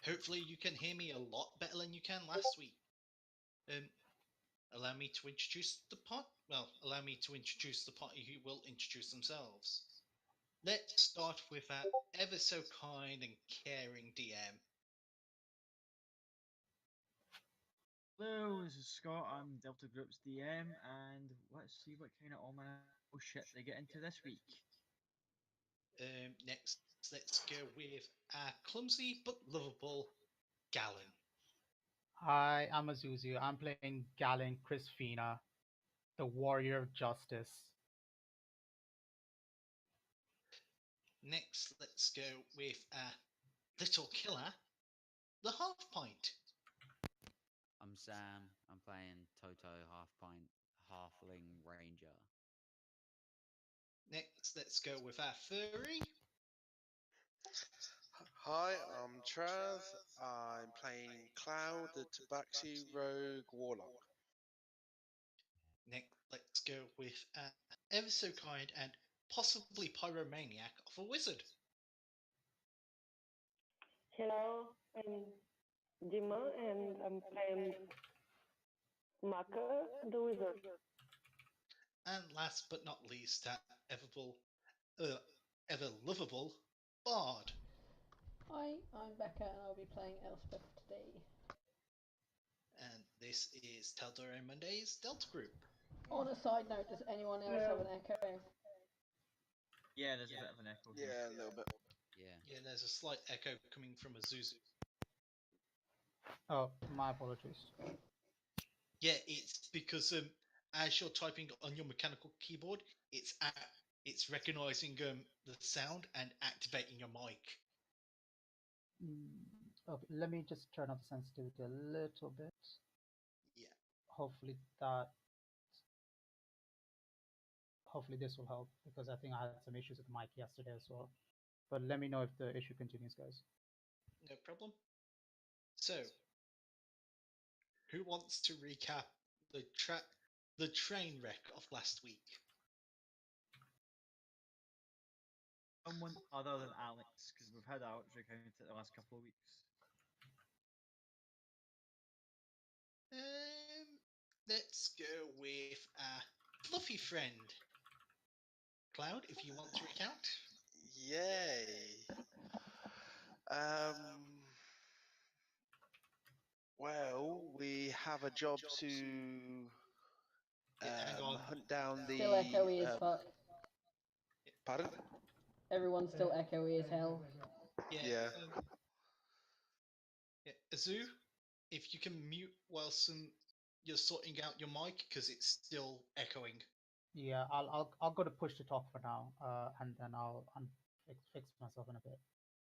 Hopefully you can hear me a lot better than you can last week. Allow me to introduce the pot. Well, allow me to introduce the party who will introduce themselves. Let's start with our ever so kind and caring DM. Hello, this is Scott. I'm Delta Group's DM, and let's see what kind of almanac shit they get into this week. Next, let's go with our clumsy but lovable Galen. Hi, I'm Azuzu. I'm playing Galen Crispina, the Warrior of Justice. Next, let's go with our little killer, the Half Pint. I'm Sam. I'm playing Toto Half Pint Halfling Ranger. Next, let's go with our furry. Hi, I'm Trav. I'm playing Cloud, the Tabaxi Rogue Warlock. Next, let's go with our ever so kind and possibly pyromaniac of a wizard. Hello, I'm Dima, and I'm playing Maka, the wizard. And last but not least, our ever lovable Bard. Hi, I'm Becca and I'll be playing Elspeth today. And this is Taldore Monday's Delta Group. On a side note, does anyone else have an echo? Yeah, there's a bit of an echo. Here. Yeah, a little bit. Yeah, there's a slight echo coming from Azuzu. Oh, my apologies. Yeah, it's because as you're typing on your mechanical keyboard, it's recognizing the sound and activating your mic. Okay, let me just turn up the sensitivity a little bit. Yeah. Hopefully this will help, because I think I had some issues with the mic yesterday as well. But let me know if the issue continues, guys. No problem. So, who wants to recap the train wreck of last week? Someone other than Alex, because we've had Alex recount it the last couple of weeks. Let's go with a fluffy friend. Cloud, if you want to recount. Yay. Well, we have a job to Hang on. hunt down the. Still echoey as fuck. Pardon? Everyone's still echoey as hell. Yeah. Azu, if you can mute whilst you're sorting out your mic, because it's still echoing. Yeah, I'll go to push to talk for now, and then I'll fix myself in a bit.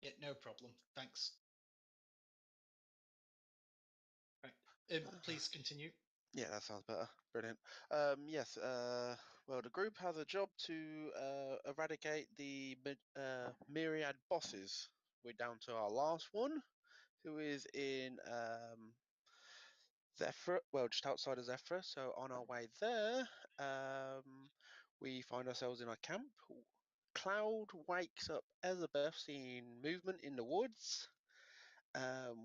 Yeah, no problem. Thanks. Right. Please continue. Yeah, that sounds better. Brilliant. Yes. Well, the group has a job to eradicate the myriad bosses. We're down to our last one, who is in Zephyr. Well, just outside of Zephyr. So on our way there, we find ourselves in our camp. Cloud wakes up Elizabeth seeing movement in the woods,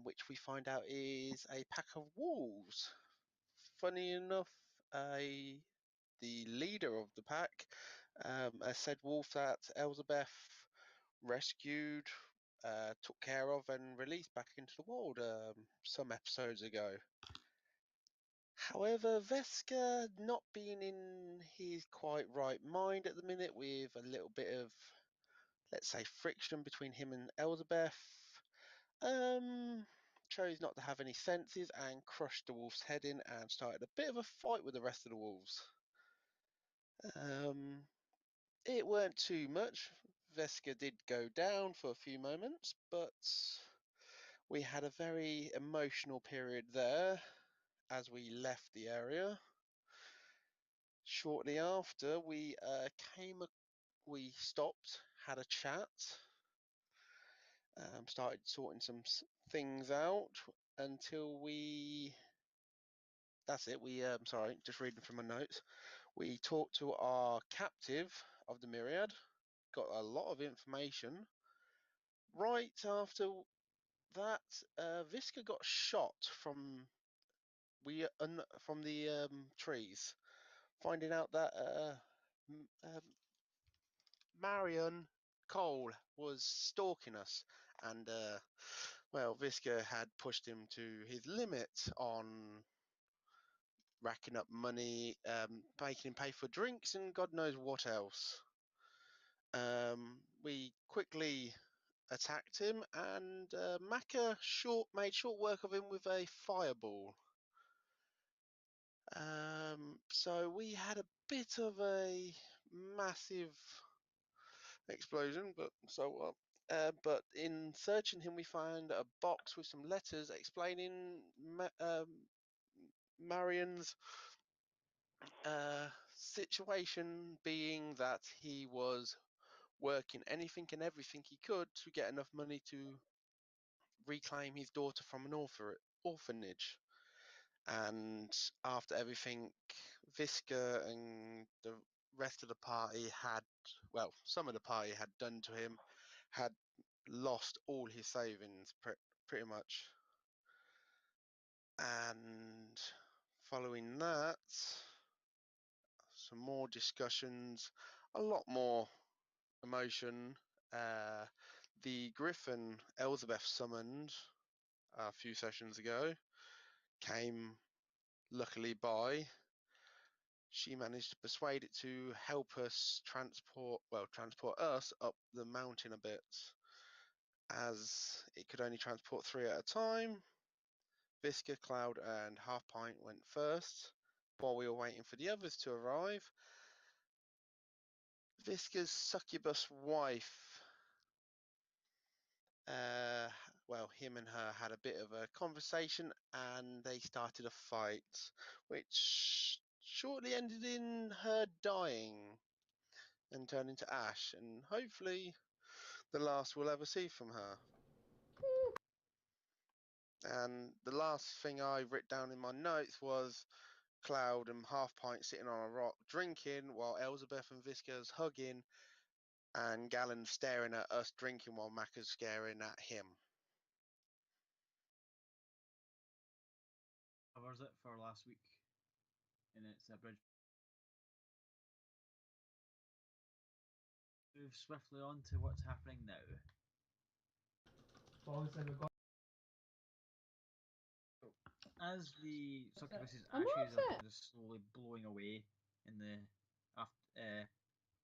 which we find out is a pack of wolves. Funny enough, the leader of the pack, a said wolf that Elizabeth rescued, took care of, and released back into the world some episodes ago. However, Veska not being in his quite right mind at the minute, with a little bit of, let's say, friction between him and Elizabeth, chose not to have any senses and crushed the wolf's head in and started a bit of a fight with the rest of the wolves. It weren't too much. Veska did go down for a few moments, but we had a very emotional period there as we left the area. Shortly after, we stopped, had a chat, started sorting some things out until that's it. Sorry, just reading from my notes. We talked to our captive of the Myriad, got a lot of information. Right after that Visca got shot from from the trees, finding out that Marion Cole was stalking us, and well, Visca had pushed him to his limit on racking up money, making him pay for drinks, and God knows what else. We quickly attacked him, and Maka made short work of him with a fireball. So we had a bit of a massive explosion, but so what? But in searching him, we found a box with some letters explaining Marion's situation, being that he was working anything and everything he could to get enough money to reclaim his daughter from an orphanage. And after everything Visca and the rest of the party had, well, some of the party had done to him, had lost all his savings pretty much. And following that, some more discussions, a lot more emotion. The Griffin Elizabeth summoned a few sessions ago came luckily by. She managed to persuade it to help us transport us up the mountain a bit, as it could only transport 3 at a time. Visca, Cloud, and Half Pint went first. While we were waiting for the others to arrive, Visca's succubus wife, well, him and her had a bit of a conversation, and they started a fight, which shortly ended in her dying and turning to ash, and hopefully the last we'll ever see from her. And the last thing I wrote down in my notes was Cloud and Half Pint sitting on a rock drinking, while Elizabeth and Visca's hugging, and Gallon staring at us drinking while Macca's staring at him. Covers it for last week, and it's a bridge. Move swiftly on to what's happening now. So obviously we've got As the succubus's I'm ashes are upset. just slowly blowing away in the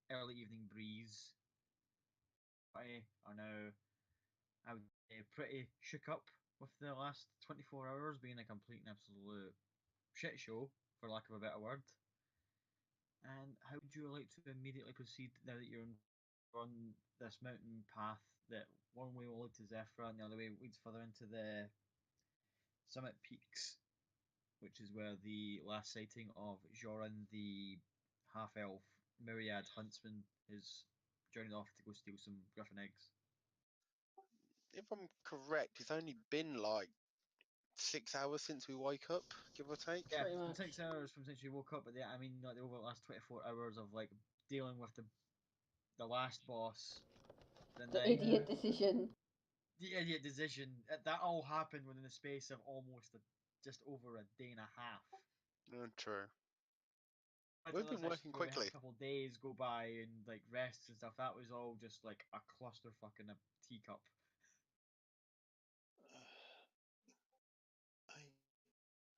early evening breeze, I are now, I would say, pretty shook up with the last 24 hours being a complete and absolute shit show, for lack of a better word. And how would you like to immediately proceed now that you're on this mountain path that one way will lead to Zephyr and the other way leads further into the summit peaks, which is where the last sighting of Joran, the half-elf myriad huntsman, is journeyed off to go steal some griffin eggs. If I'm correct, it's only been like 6 hours since we woke up, give or take. Yeah, Pretty it's been much. 6 hours from since you woke up, but yeah, I mean, like, over the last 24 hours of like dealing with the last boss, then The idiot decision. the idiot decision. That all happened within the space of almost just over a day and a half. True. By We've the been sessions working where we had quickly. a couple of days go by and like rests and stuff, that was all just like a clusterfuck in a teacup.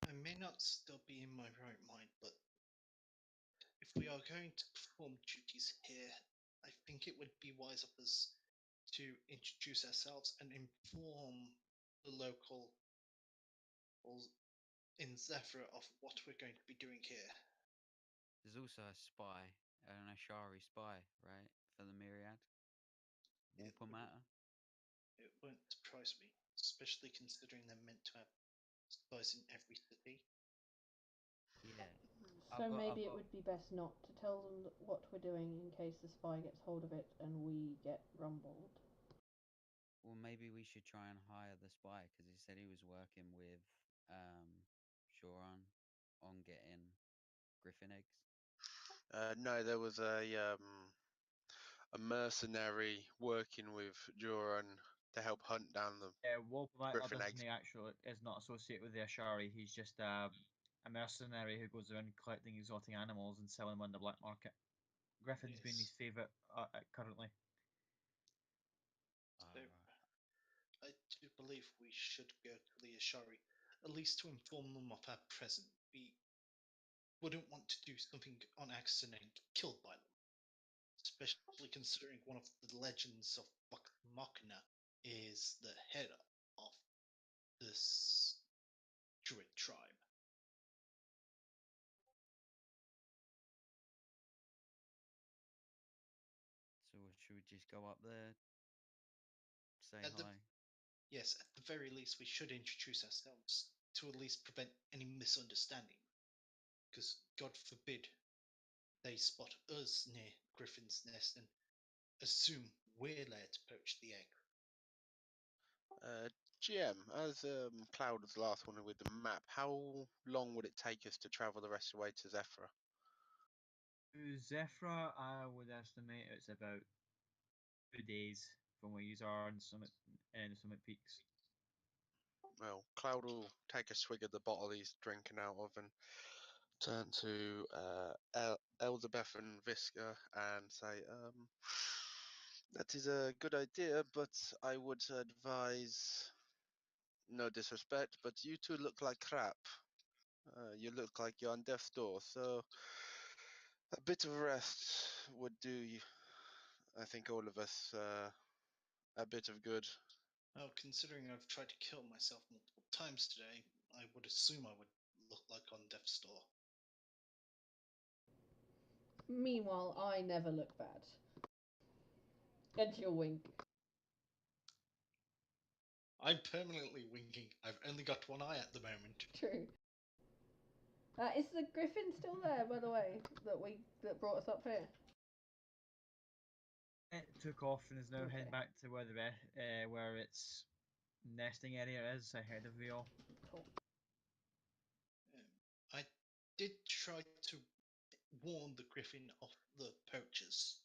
I may not still be in my right mind, but if we are going to perform duties here, I think it would be wise of us to introduce ourselves and inform the local in Zephyr of what we're going to be doing here. There's also a spy, an Ashari spy, right, for the Myriad. Warper matter. It won't surprise me, especially considering they're meant to have spies in every city. Yeah. So maybe it would be best not to tell them what we're doing in case the spy gets hold of it and we get rumbled. Well, maybe we should try and hire the spy because he said he was working with Shoran on getting griffin eggs. No, there was a mercenary working with Joran to help hunt down the Walpole Griffin eggs. actually is not associated with the Ashari. He's just a mercenary who goes around collecting exotic animals and selling them on the black market. Griffin's been his Yes. favourite currently. So Alright. I do believe we should go to the Ashari, at least to inform them of our present. We wouldn't want to do something on accident and get killed by them, especially considering one of the legends of Machina is the head of this druid tribe. So should we just go up there, say At the hi? Yes, at the very least, we should introduce ourselves to at least prevent any misunderstanding. Because, God forbid, they spot us near Griffin's Nest and assume we're there to poach the egg. GM, as Cloud was the last one with the map, how long would it take us to travel the rest of the way to Zephyr? To Zephyr, I would estimate it's about 2 days from where you are in Summit Peaks. Well, Cloud will take a swig of the bottle he's drinking out of and turn to Elizabeth and Visca and say, that is a good idea, but I would advise, no disrespect, but you two look like crap. You look like you're on death's door, so a bit of rest would do, I think, all of us a bit of good. Well, considering I've tried to kill myself multiple times today, I would assume I would look like on death's door. Meanwhile, I never look bad. And she'll wink. I'm permanently winking. I've only got one eye at the moment. True. Is the griffin still there, by the way, that brought us up here? It took off and is now Okay. heading back to where its nesting area is ahead of you all. Cool. I did try to warn the griffin of the poachers.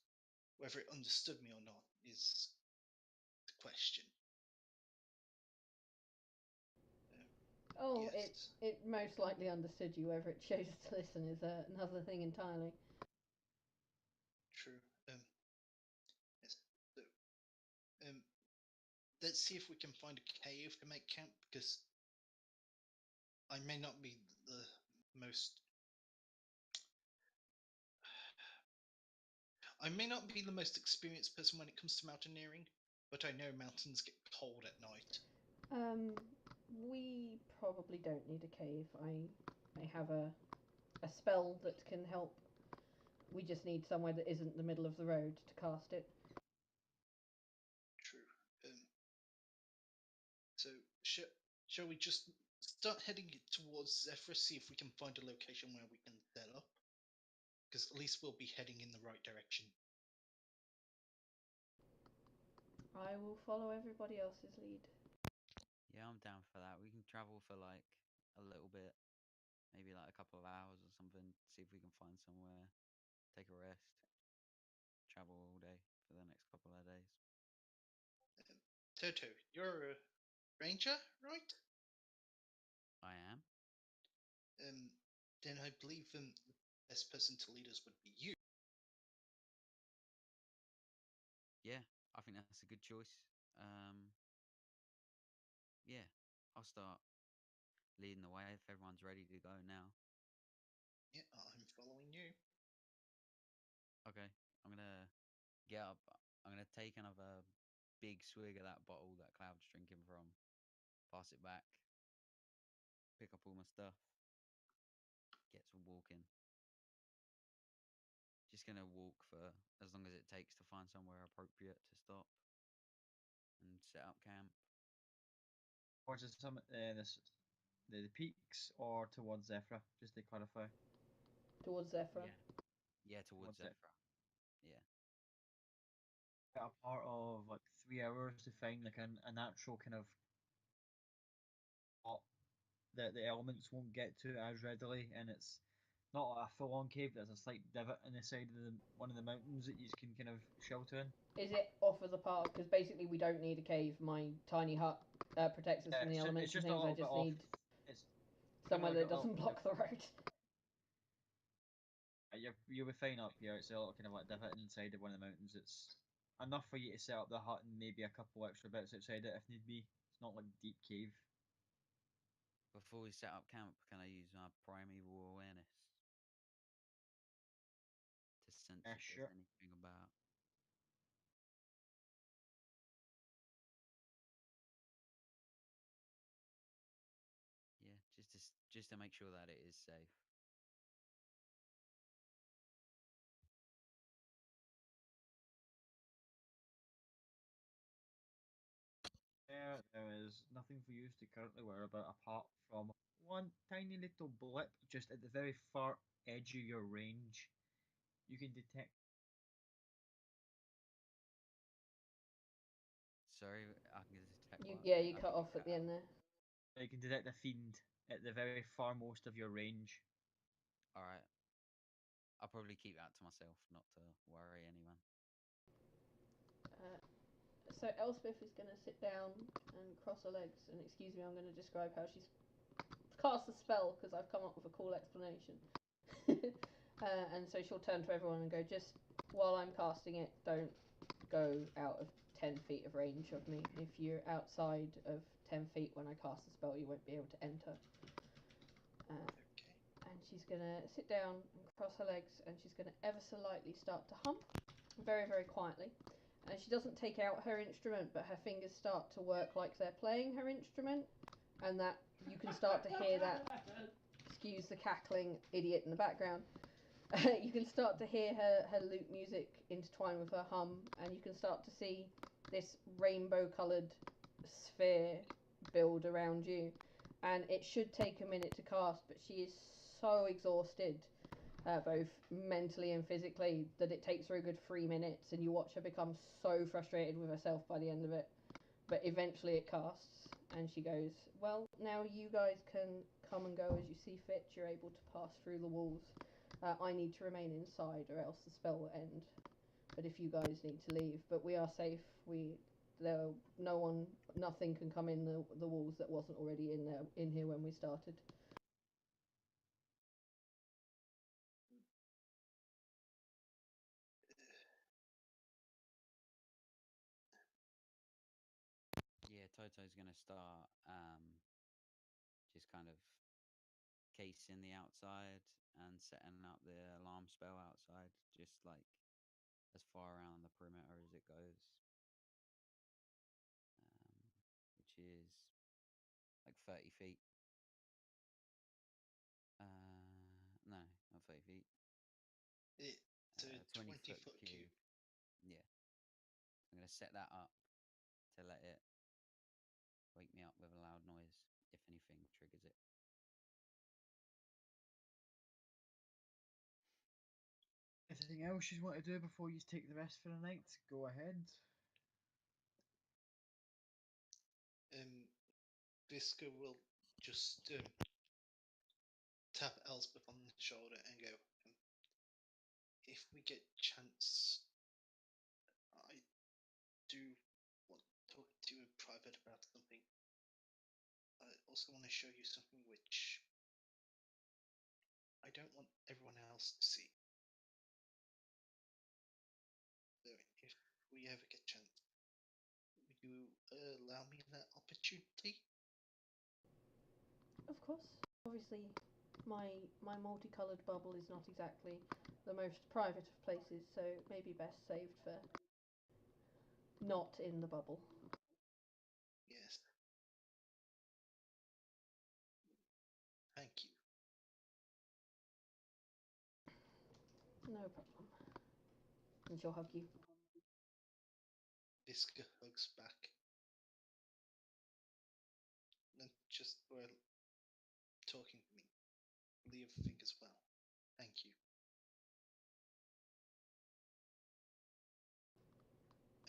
Whether it understood me or not is the question. Oh, Yes. it most likely understood you. Whether it chose to listen is another thing entirely. True. Yes. So, let's see if we can find a cave to make camp, because I may not be the most. I may not be the most experienced person when it comes to mountaineering, but I know mountains get cold at night. We probably don't need a cave. I have a spell that can help. We just need somewhere that isn't the middle of the road to cast it. True. So, shall we just start heading towards Zephyr, see if we can find a location where we can set up? Because at least we'll be heading in the right direction. I will follow everybody else's lead. Yeah, I'm down for that. We can travel for like a little bit, maybe like a couple of hours or something. See if we can find somewhere, take a rest, travel all day for the next couple of days. Toto, you're a ranger, right? I am. Then I believe the best person to lead us would be you. Yeah, I think that's a good choice. Yeah, I'll start leading the way if everyone's ready to go now. Yeah, I'm following you. Okay, I'm gonna get up. I'm gonna take another big swig of that bottle that Cloud's drinking from, pass it back, pick up all my stuff, get to walking. Just gonna walk for as long as it takes to find somewhere appropriate to stop and set up camp. Towards the summit, the peaks, or towards Zephyr, just to clarify. Towards Zephyr. Yeah, yeah, towards Towards Zephyr. Yeah. A part of like 3 hours to find like a natural kind of spot that the elements won't get to as readily, and it's not like a full-on cave. There's a slight divot in the side of one of the mountains that you can kind of shelter in. Is it off of the path? Because basically we don't need a cave. My tiny hut protects us from the elements and it's just things. a I little bit just off. need It's somewhere like that doesn't block the road. You'll be fine up here. It's a little kind of like divot inside of one of the mountains. It's enough for you to set up the hut and maybe a couple extra bits outside it if need be. It's not like deep cave. Before we set up camp, can I use my primeval awareness to sense if Sure. there's anything about? Yeah, just to make sure that it is safe. There is nothing for you to currently worry about apart from one tiny little blip just at the very far edge of your range. You can detect. Sorry, I can detect what? Yeah, you I cut think off at the end there. You can detect a fiend at the very farmost of your range. All right. I'll probably keep that to myself, not to worry anyone. So Elspeth is going to sit down and cross her legs. And excuse me, I'm going to describe how she's cast the spell because I've come up with a cool explanation. And so she'll turn to everyone and go, just while I'm casting it, don't go out of 10 feet of range of me. If you're outside of 10 feet when I cast the spell, you won't be able to enter. And she's going to sit down and cross her legs, and she's going to ever so lightly start to hum, very, very quietly. And she doesn't take out her instrument, but her fingers start to work like they're playing her instrument, and that you can start to hear that, excuse the cackling idiot in the background, you can start to hear her lute music intertwine with her hum, and you can start to see this rainbow-coloured sphere build around you. And it should take a minute to cast, but she is so exhausted, both mentally and physically, that it takes her a good 3 minutes, and you watch her become so frustrated with herself by the end of it. But eventually it casts, and she goes, well, now you guys can come and go as you see fit. You're able to pass through the walls. I need to remain inside, or else the spell will end. But if you guys need to leave, but we are safe. Nothing can come in the walls that wasn't already in here when we started. Yeah, Toto's gonna start just kind of casing the outside and setting up the alarm spell outside, just like as far around the perimeter as it goes, which is like 30 feet. No, not 30 feet. It's a 20-foot cube. Yeah. I'm going to set that up to let it wake me up with a loud noise if anything triggers it. Anything else you want to do before you take the rest for the night? Go ahead. Visca will just tap Elspeth on the shoulder and go, if we get chance, I do want to talk to you in private about something. I also want to show you something which I don't want everyone else to see. So if we ever get chance, would you allow me that opportunity? Of course. Obviously, my multicolored bubble is not exactly the most private of places, so it may be best saved for not in the bubble. Yes. Thank you. No problem. And she'll hug you. Visca hugs back. And just while talking to me, leave a thing as well. Thank you.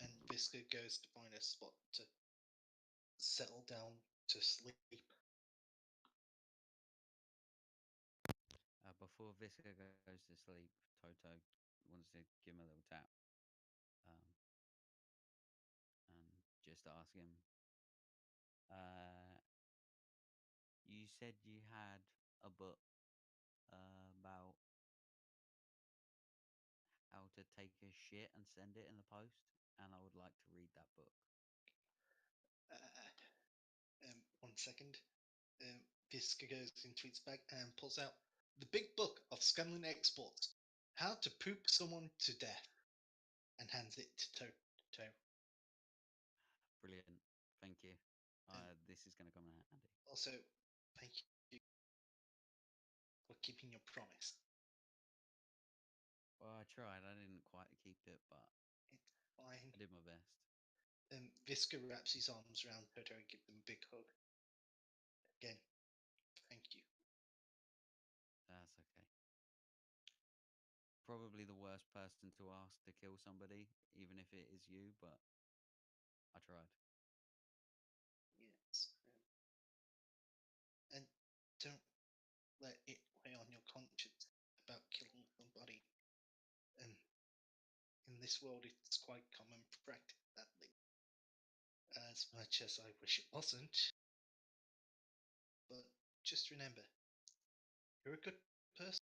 And Visca goes to find a spot to settle down to sleep. Before before Visca goes to sleep, Toto wants to give him a little tap, um, and just ask him. Uh, you said you had a book about how to take a shit and send it in the post, and I would like to read that book. One second. Visca goes in tweets back and pulls out the big book of Scanlan exports, How to Poop Someone to Death, and hands it to Toto. Brilliant, thank you. This is going to come in handy. Also, thank you for keeping your promise. Well, I tried. I didn't quite keep it, but It's fine. I did my best. Visca wraps his arms around Toto and gives them a big hug. Again, thank you. That's okay. Probably the worst person to ask to kill somebody, even if it is you, but I tried. Yes. And don't let it weigh on your conscience about killing somebody. In this world, it's quite common practice, sadly. As much as I wish it wasn't. But just remember, you're a good person.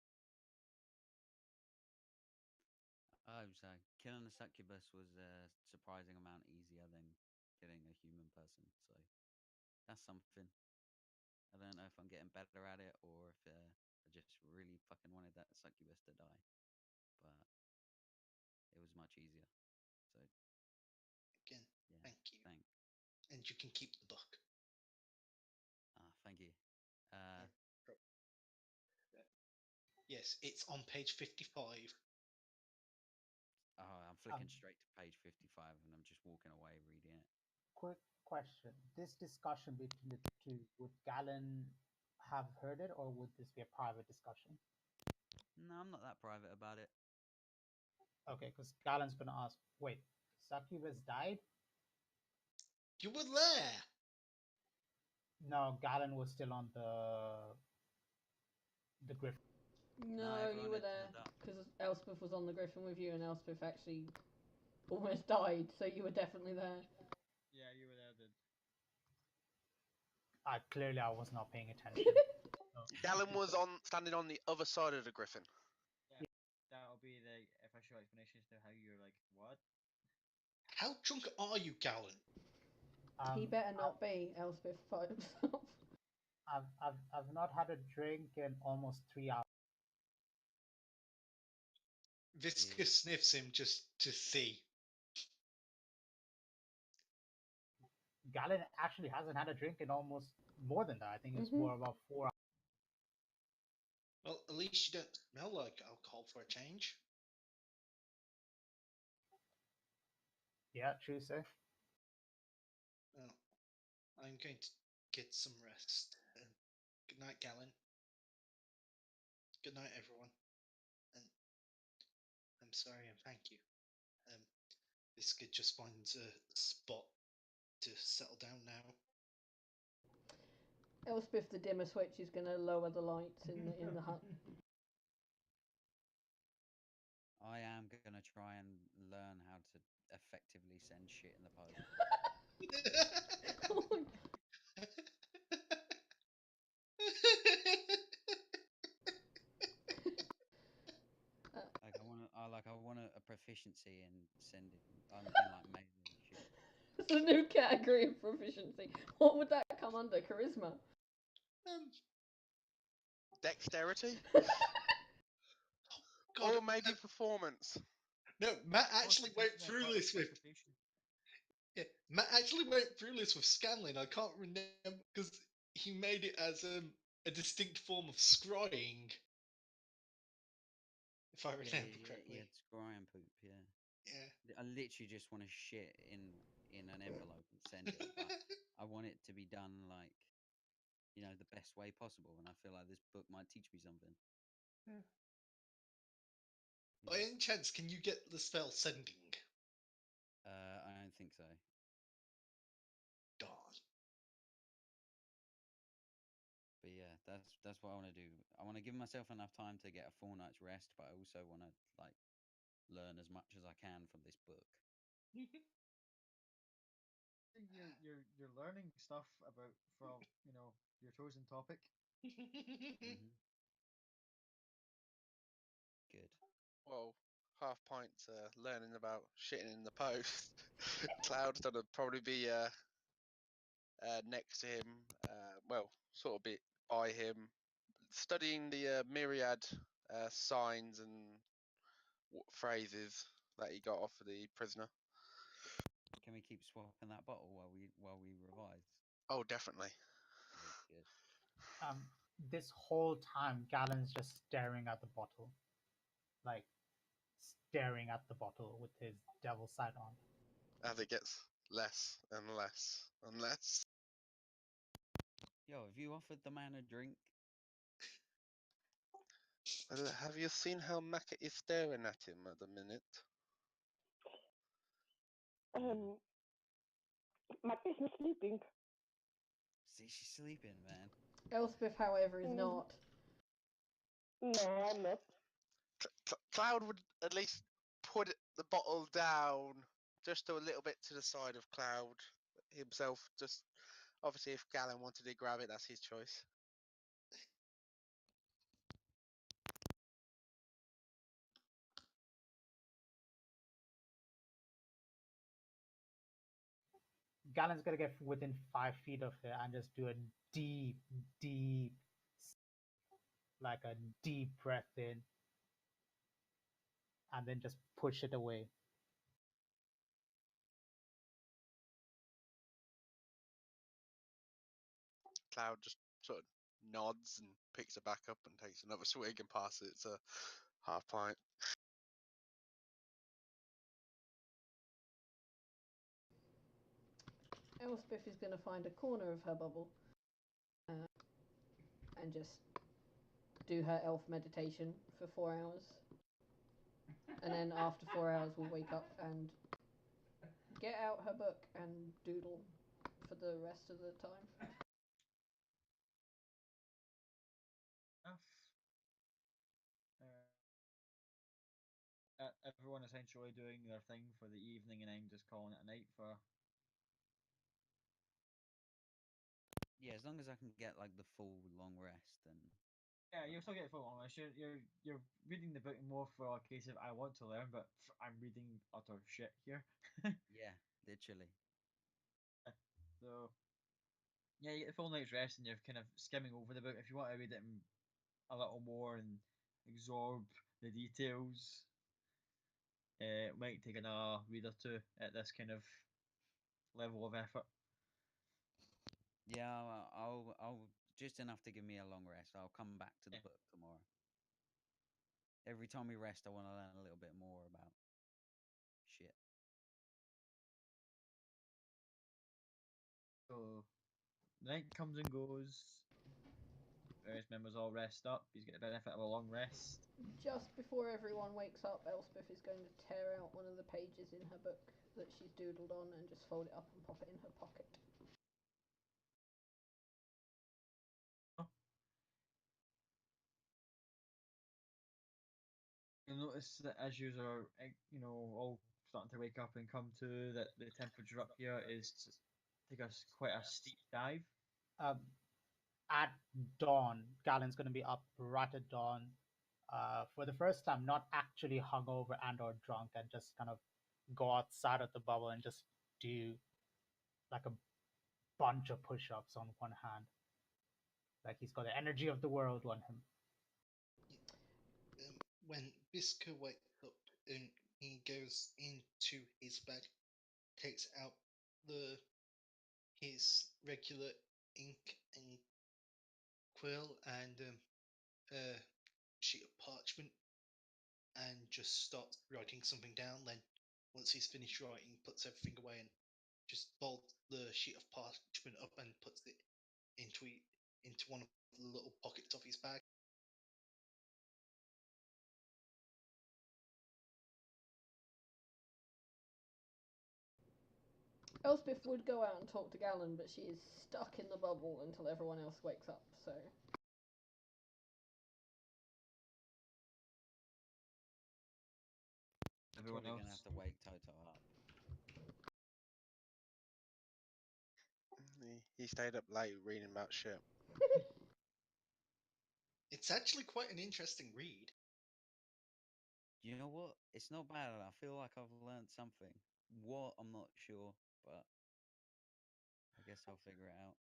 I hope so. Killing a succubus was a surprising amount easier than killing a human person, so that's something. I don't know if I'm getting better at it or if I just really fucking wanted that succubus to die, but it was much easier. So Again, yeah, thank you. thank. And you can keep the book. Thank you. Yes, it's on page 55. Oh, I'm flicking straight to page 55 and I'm just walking away reading it. Quick question. This discussion between the two, would Galen have heard it, or would this be a private discussion? No, I'm not that private about it. Okay, because Galen's going to ask, wait, Succubus died? You were there! No, Galen was still on the Griffin. No, everyone you were had there turned up. because Elspeth was on the Griffin with you, and Elspeth actually almost died, so you were definitely there. Yeah, you were there, dude. Clearly, I was not paying attention. Galen was standing on the other side of the Griffin. Yeah, that'll be the official explanation as to how you're like, what? How drunk are you, Galen? He better not be, Elspeth fight himself. I've not had a drink in almost 3 hours. Visca sniffs him just to see. Galen actually hasn't had a drink in almost more than that. I think it's more about 4 hours. Well, at least you don't smell like alcohol for a change. Yeah, true, sir. Well, I'm going to get some rest. Good night, Galen. Good night, everyone. And I'm sorry and thank you. Visca just finds a spot to settle down now. Elspeth, the dimmer switch, is going to lower the lights in the hut. I am going to try and learn how to effectively send shit in the post. Oh my I want a proficiency in sending, in like mailing shit. It's a new category of proficiency. What would that come under? Charisma? Dexterity? God, Or maybe performance. no, Matt actually went through this with. Yeah, Matt actually went through this with Scanlan. I can't remember because he made it as a distinct form of scrying. If I remember correctly. Yeah, scry and poop. Yeah. Yeah. I literally just want to shit in an envelope and send it, but I want it to be done like, you know, the best way possible. And I feel like this book might teach me something. Yeah. By any chance, can you get the spell sending? I don't think so. Darn. But yeah, That's what I want to do. I want to give myself enough time to get a full night's rest, but I also want to like learn as much as I can from this book. You're learning stuff about from your chosen topic. Hmm. Good. Well, half pints learning about shitting in the post. Cloud's gonna probably be next to him, well, sort of bit by him, studying the myriad signs and phrases that he got off of the prisoner. Can we keep swapping that bottle while we revise? Oh, definitely. Good, good. This whole time, Gallon's just staring at the bottle, like staring at the bottle with his devil sight on. As it gets less and less and less. Yo, have you offered the man a drink? Well, have you seen how Macca is staring at him at the minute? Mac is not sleeping. See, she's sleeping, man. Elspeth, however, is not. No, I'm not. Cloud would at least put the bottle down just a little bit to the side of Cloud himself. Just obviously, if Gallon wanted to grab it, that's his choice. Gallon's gonna get within 5 feet of it and just do a deep, deep, like a deep breath in, and then just push it away. Cloud just sort of nods and picks it back up and takes another swig and passes it to half pint. Elspeth is going to find a corner of her bubble and just do her elf meditation for 4 hours. And then after 4 hours, we'll wake up and get out her book and doodle for the rest of the time. Everyone essentially doing their thing for the evening and then just calling it a night for. Yeah, as long as I can get like the full long rest, then Yeah, you'll still get full on this. You're reading the book more for a case of I want to learn, but I'm reading utter shit here. yeah, literally. So yeah, you get the full night's rest and you're kind of skimming over the book. If you want to read it a little more and absorb the details, it might take another read or two at this kind of level of effort. Yeah, I'll just enough to give me a long rest. I'll come back to the Yeah. book tomorrow. Every time we rest, I want to learn a little bit more about shit. So the night comes and goes. Various members all rest up. He's get the benefit of a long rest. Just before everyone wakes up, Elspeth is going to tear out one of the pages in her book that she's doodled on and just fold it up and pop it in her pocket. You'll notice that as you are, all starting to wake up and come to, that the temperature up here is take us quite a steep dive. At dawn, Gallon's gonna be up right at dawn, for the first time, not actually hungover and or drunk, and just kind of go outside of the bubble and just do like a bunch of push-ups on one hand. Like he's got the energy of the world on him. When Bisker wakes up and he goes into his bag, takes out his regular ink and quill and a sheet of parchment, and just starts writing something down. Then, once he's finished writing, puts everything away and just folds the sheet of parchment up and puts it into one of the little pockets of his bag. Elspeth would go out and talk to Gallon, but she is stuck in the bubble until everyone else wakes up, so everyone probably gonna else. have to wake Toto up. He stayed up late reading about shit. It's actually quite an interesting read. You know what? It's not bad. I feel like I've learned something. What? I'm not sure, but I guess I'll figure it out.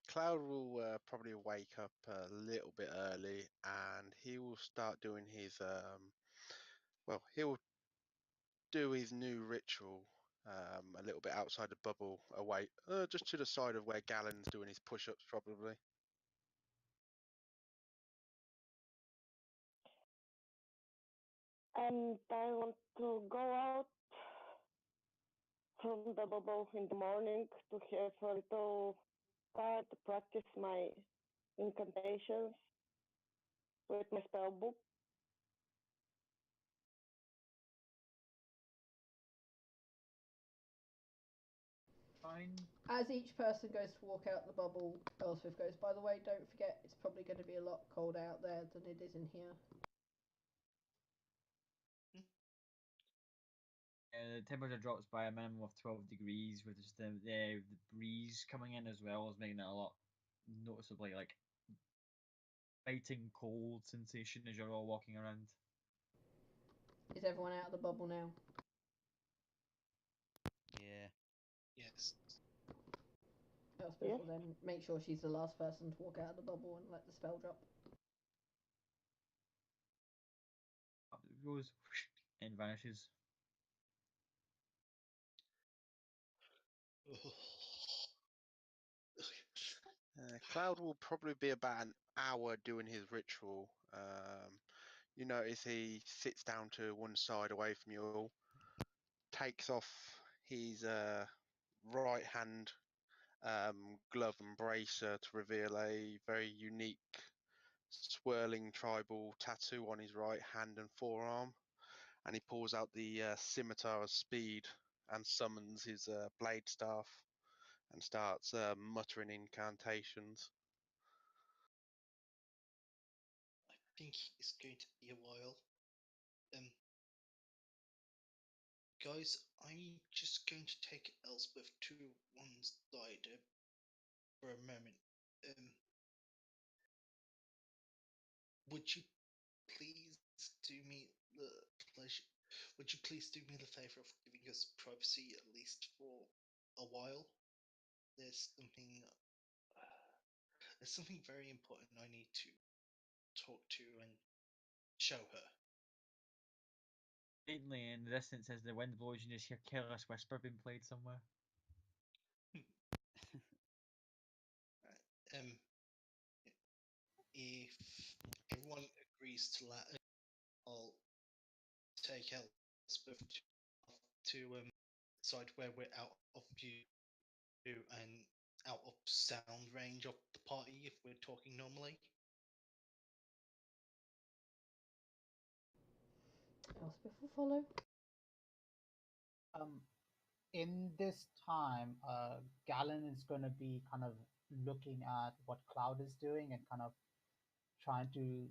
Cloud will probably wake up a little bit early, and he will start doing his he'll do his new ritual a little bit outside the bubble, away just to the side of where Galen's doing his push-ups, probably. And I want to go out from the bubble in the morning to have a little time to practice my incantations with my spell book. Fine. As each person goes to walk out the bubble, Elspeth goes, by the way, don't forget, it's probably going to be a lot colder out there than it is in here. The temperature drops by a minimum of 12 degrees, with just the breeze coming in as well as making it a lot noticeably like biting cold sensation as you're all walking around. Is everyone out of the bubble now? Yeah. Yes. Elspeth Yes. will then make sure she's the last person to walk out of the bubble and let the spell drop. Up it goes and vanishes. Cloud will probably be about an hour doing his ritual. You notice he sits down to one side away from you all, takes off his right hand glove and bracer to reveal a very unique swirling tribal tattoo on his right hand and forearm, and he pulls out the scimitar of speed and summons his blade staff and starts muttering incantations. I think it's going to be a while. Guys, I'm just going to take Elspeth to one side for a moment. Would you please do me the pleasure? Would you please do me the favor of giving us privacy at least for a while? There's something. There's something very important I need to talk to and show her. Faintly in the distance, as the wind blows, you just hear Careless Whisper being played somewhere. Um, if everyone agrees to that, I'll take Elspeth to side where we're out of view and out of sound range of the party if we're talking normally. Elspeth will follow. In this time, Galen is going to be kind of looking at what Cloud is doing and kind of trying to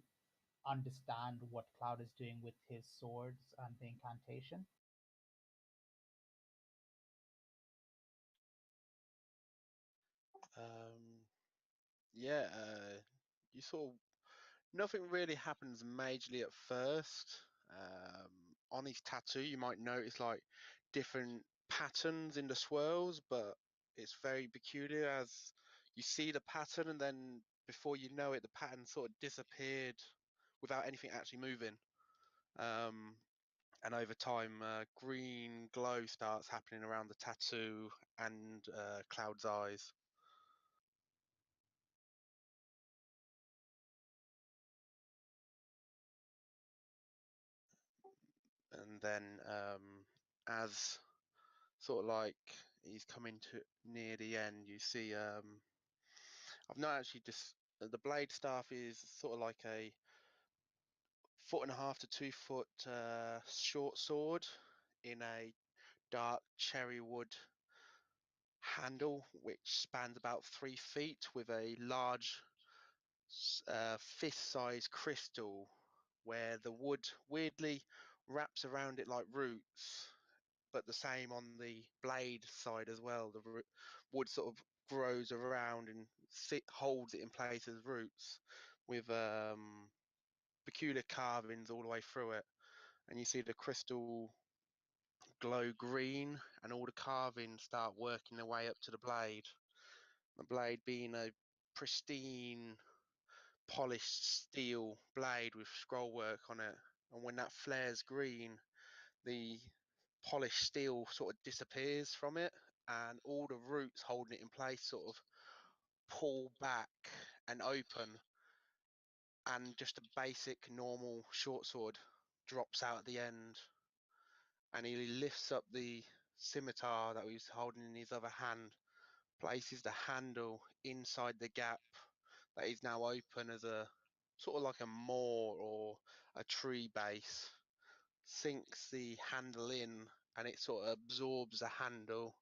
understand what Cloud is doing with his swords and the incantation. Yeah, you sort of nothing really happens majorly at first. On his tattoo, you might notice like different patterns in the swirls, but it's very peculiar as you see the pattern and then before you know it, the pattern sort of disappeared without anything actually moving. And over time, green glow starts happening around the tattoo and Cloud's eyes. And then as sort of like he's coming to near the end, you see I've not actually just the blade staff is sort of like a 1.5 to 2 foot short sword in a dark cherry wood handle which spans about 3 feet with a large fist-sized crystal where the wood weirdly wraps around it like roots, but the same on the blade side as well. The wood sort of grows around and holds it in place as roots, with peculiar carvings all the way through it. And you see the crystal glow green, and all the carvings start working their way up to the blade. The blade being a pristine, polished steel blade with scroll work on it. And when that flares green, the polished steel sort of disappears from it, and all the roots holding it in place sort of pull back and open, and just a basic normal short sword drops out at the end. And he lifts up the scimitar that he was holding in his other hand, places the handle inside the gap that is now open as a sort of like a moor or a tree base, sinks the handle in, and it sort of absorbs the handle.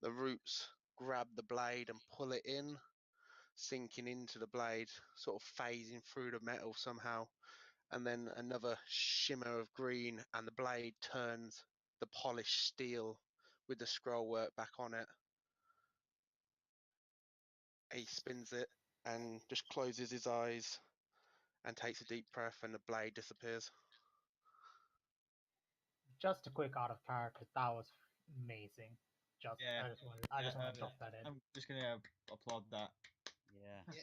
The roots grab the blade and pull it in, sinking into the blade, sort of phasing through the metal somehow. And then another shimmer of green, and the blade turns the polished steel with the scroll work back on it. He spins it and just closes his eyes and takes a deep breath, and the blade disappears. Just a quick out of character. That was amazing. Yeah. I just want to drop that in. I'm just gonna applaud that. Yeah. Yeah.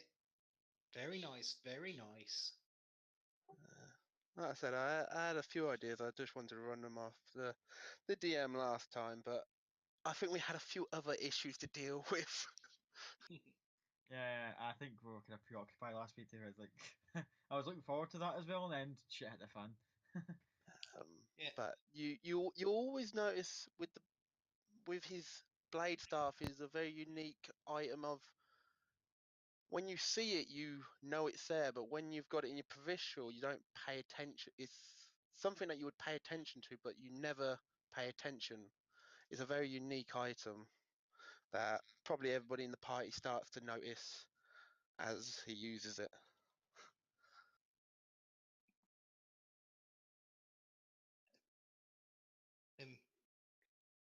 Very nice, very nice. Like I said, I had a few ideas. I just wanted to run them off the DM last time, but I think we had a few other issues to deal with. Yeah, I think we were kind of preoccupied last week too. I was like, I was looking forward to that as well, and then shit hit the fan. Yeah. But you always notice with his blade staff is a very unique item of, when you see it, you know it's there, but when you've got it in your peripheral, you don't pay attention. It's something that you would pay attention to, but you never pay attention. It's a very unique item that probably everybody in the party starts to notice as he uses it. Um,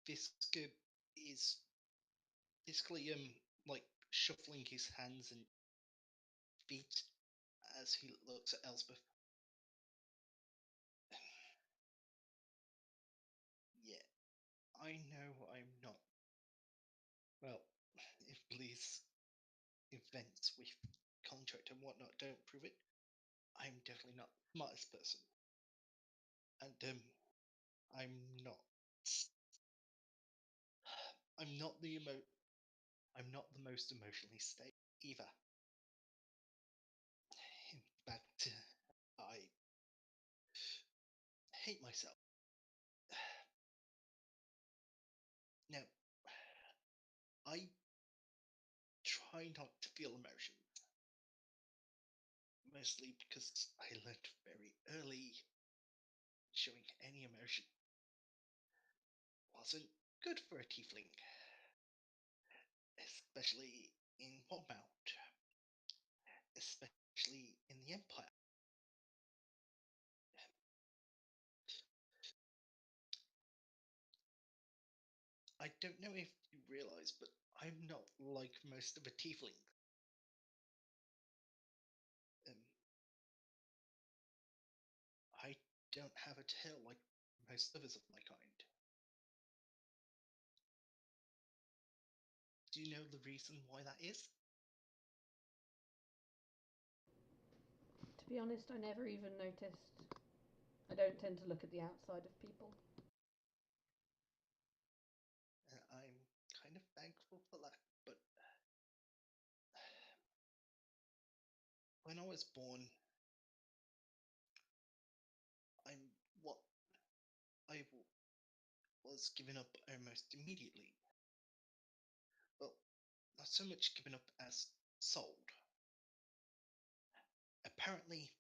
Fisker is basically like shuffling his hands and feet as he looks at Elspeth. Yeah, I know I'm not. Well, if these events with contract and whatnot don't prove it, I'm definitely not the smartest person. And I'm not. I'm not the I'm not the most emotionally stable either. In fact, I hate myself. Now, I try not to feel emotion, mostly because I learned very early showing any emotion wasn't good for a tiefling, especially in Wombound, especially in the Empire. I don't know if you realize, but I'm not like most of a tiefling. Um, I don't have a tail like most others of my kind. Do you know the reason why that is? To be honest, I never even noticed. I don't tend to look at the outside of people. I'm kind of thankful for that, but when I was born, I'm what I was given up almost immediately. Well, not so much given up as sold. Apparently,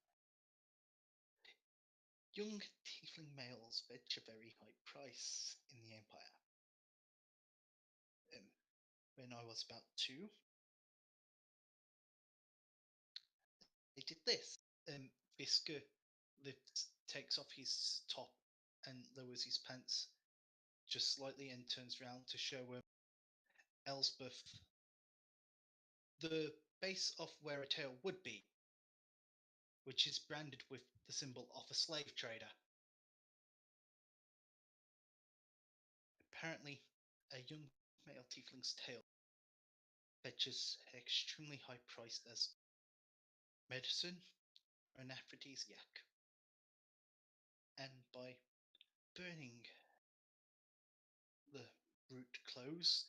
young tiefling males fetch a very high price in the Empire. Um, when I was about 2, they did this. Fisker takes off his top and lowers his pants just slightly and turns around to show Elsbeth the base of where a tail would be, which is branded with the symbol of a slave trader. Apparently, a young male tiefling's tail fetches extremely high price as medicine or an aphrodisiac, and by burning the root closed,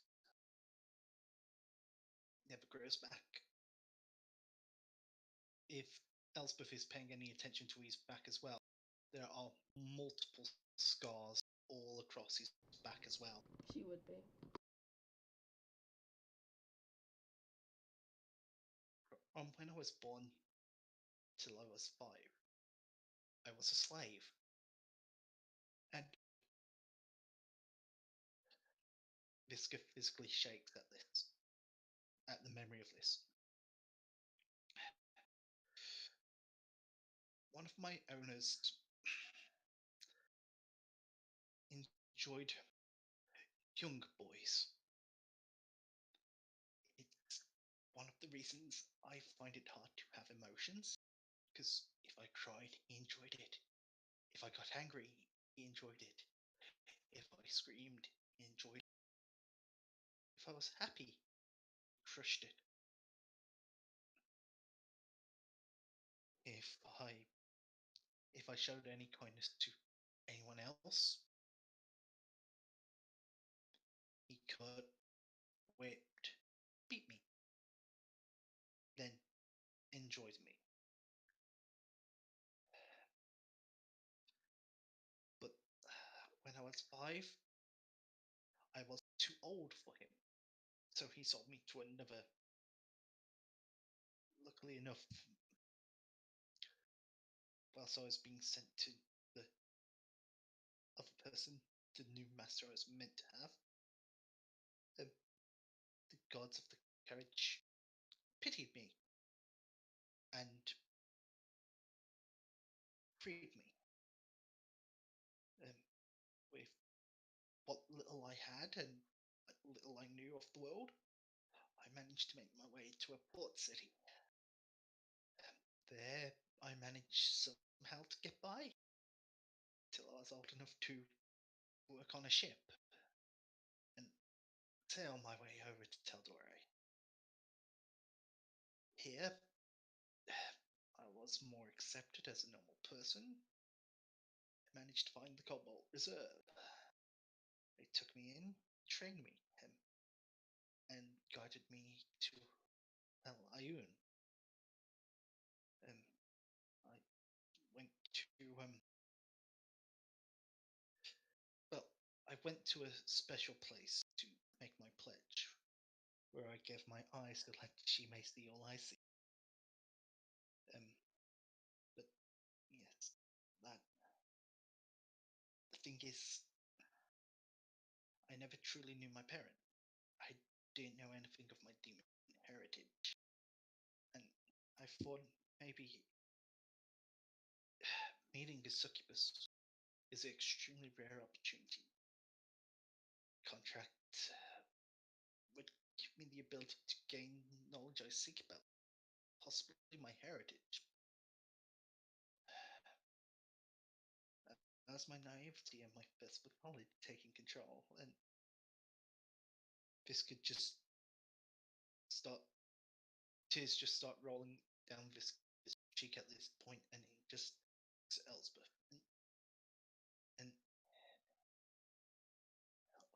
never grows back. If Elspeth is paying any attention to his back as well, there are multiple scars all across his back as well. She would be. When I was born till I was 5, I was a slave. And Visca physically shakes at this, at the memory of this. One of my owners enjoyed young boys. It's one of the reasons I find it hard to have emotions, because if I cried, he enjoyed it. If I got angry, he enjoyed it. If I screamed, he enjoyed it. If I was happy, he crushed it. If I if I showed any kindness to anyone else, he could whipped, beat me, then enjoyed me. But when I was 5, I was too old for him, so he sold me to another. Luckily enough, whilst I was being sent to the other person, the new master I was meant to have, the gods of the carriage pitied me and freed me. With what little I had and what little I knew of the world, I managed to make my way to a port city. There, I managed somehow to get by till I was old enough to work on a ship and sail my way over to Teldore. Here, I was more accepted as a normal person. I managed to find the Cobalt Reserve. They took me in, trained me, and guided me to Ayun. I went to I went to a special place to make my pledge, where I gave my eyes to let she may see all I see. But yes, that the thing is, I never truly knew my parent. I didn't know anything of my demon heritage, and I thought maybe meeting a succubus is an extremely rare opportunity. Contract would give me the ability to gain knowledge I seek about, possibly my heritage. As my naivety and my thirst for knowledge taking control, and this could just start tears just start rolling down this cheek at this point, and he just looks at Elspeth. And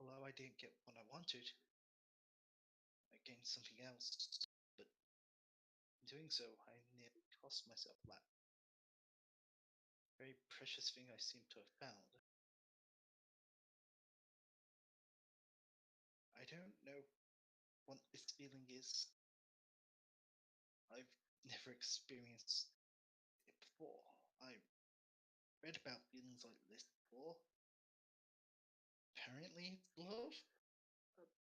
although I didn't get what I wanted, I gained something else. But in doing so, I nearly cost myself that very precious thing I seem to have found. I don't know what this feeling is. I've never experienced it before. I read about feelings like this before. Apparently it's love,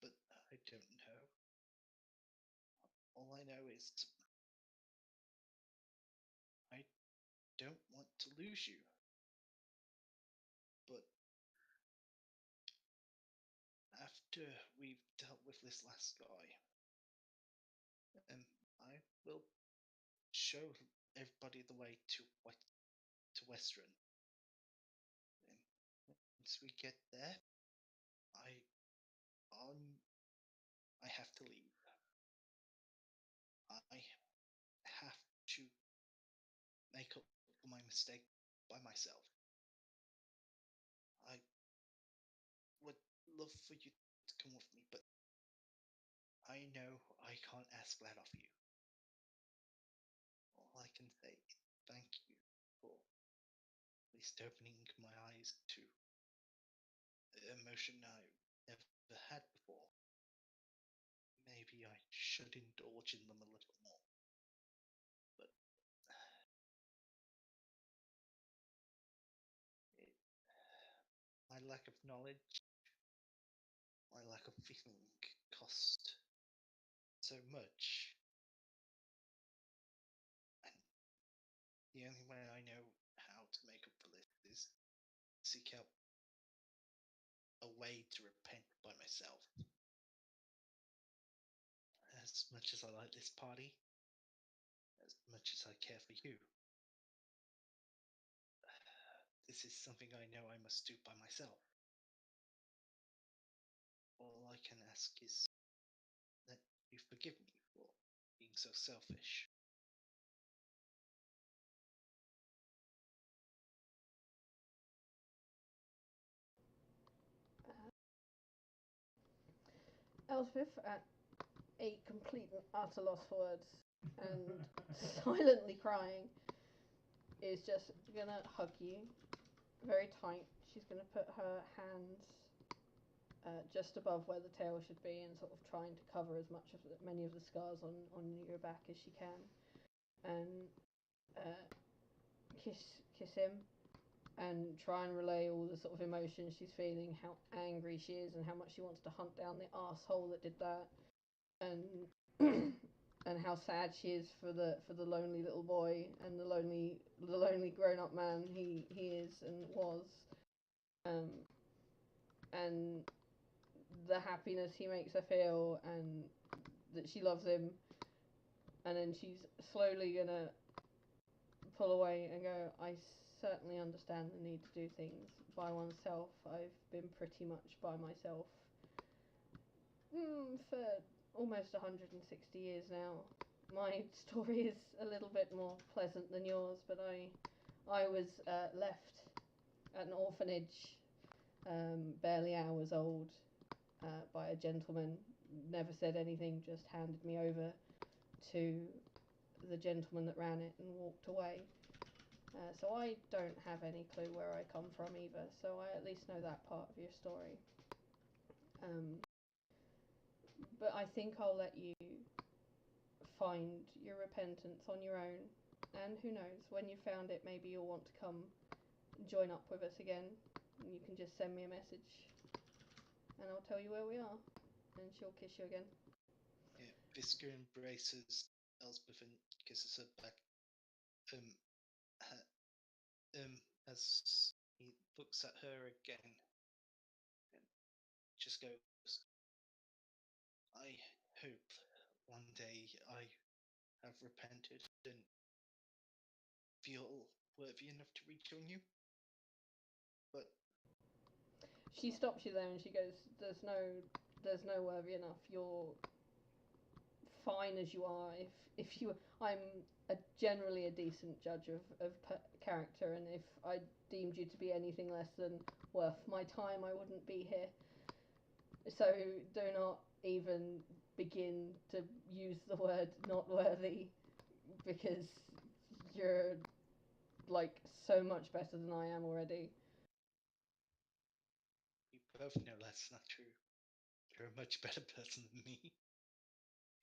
but I don't know. All I know is I don't want to lose you. But after we've dealt with this last guy, I will show everybody the way to Western. Once we get there, I have to leave. I have to make up for my mistake by myself. I would love for you to come with me, but I know I can't ask that of you. All I can say is thank you for at least opening my eyes to emotion I never had before. Maybe I should indulge in them a little more. But my lack of knowledge, my lack of feeling cost so much. And the only way I know how to make up for this is seek out a way to repent by myself. As much as I like this party, as much as I care for you, this is something I know I must do by myself. All I can ask is that you forgive me for being so selfish. Elspeth, at a complete and utter loss for words and silently crying, is just gonna hug you very tight. She's gonna put her hands just above where the tail should be and sort of trying to cover as many of the scars on your back as she can, and kiss him and try and relay all the sort of emotions she's feeling, how angry she is and how much she wants to hunt down the asshole that did that, and and how sad she is for the lonely little boy and the lonely grown up man he is and was, and the happiness he makes her feel, and that she loves him. And then she's slowly gonna pull away and go, I certainly understand the need to do things by oneself. I've been pretty much by myself for almost 160 years now. My story is a little bit more pleasant than yours, but I was left at an orphanage, barely hours old, by a gentleman. Never said anything, just handed me over to the gentleman that ran it and walked away. So I don't have any clue where I come from either, so I at least know that part of your story. But I think I'll let you find your repentance on your own, and who knows, when you've found it, maybe you'll want to come join up with us again, and you can just send me a message, and I'll tell you where we are, and she'll kiss you again. Yeah, Visca embraces Elspeth and kisses her back. As he looks at her again, and just goes, I hope one day I have repented and feel worthy enough to rejoin you. But she stops you there and she goes, there's no worthy enough. You're fine as you are. If you, I'm generally a decent judge of character, and if I deemed you to be anything less than worth my time, I wouldn't be here. So do not even begin to use the word not worthy, because you're like so much better than I am already. we both know that's not true. You're a much better person than me.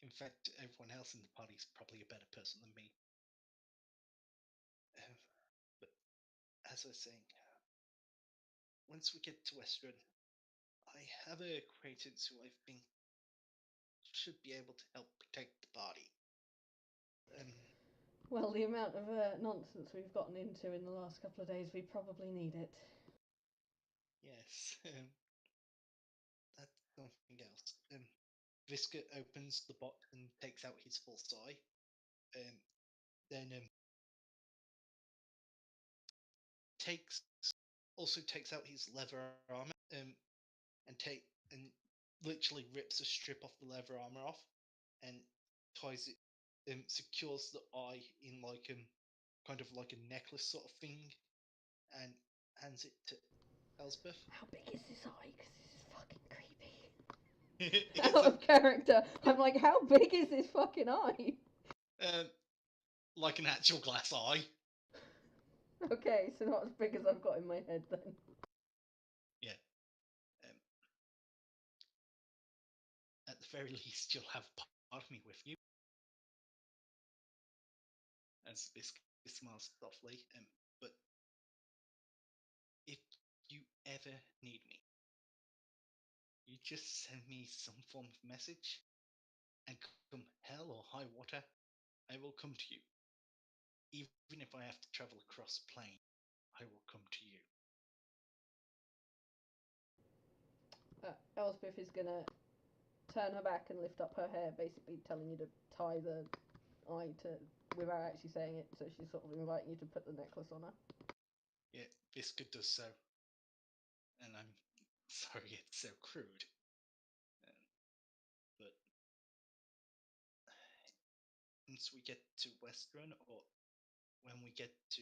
In fact, everyone else in the party is probably a better person than me. But as I was saying, once we get to Western, I have a acquaintance who I think should be able to help protect the party. Well, the amount of nonsense we've gotten into in the last couple of days, we probably need it. Yes. That's something else. Visca opens the box and takes out his full eye. Then takes takes out his leather armor. And literally rips a strip off the leather armor off, and ties it. Secures the eye in kind of like a necklace sort of thing, and hands it to Elspeth. How big is this eye? Because this is fucking creepy. Out of character. I'm like, how big is this fucking eye? Like an actual glass eye. Okay, so not as big as I've got in my head then. Yeah. At the very least, you'll have part of me with you. As Biscuit smiles softly. But if you ever need me, you just send me some form of message, and come hell or high water, I will come to you. Even if I have to travel across a plane, I will come to you. Elspeth is gonna turn her back and lift up her hair, basically telling you to tie the eye to, without actually saying it. So she's sort of inviting you to put the necklace on her. Yeah, Visca does so. And I'm sorry it's so crude. But once we get to Westrun, or when we get to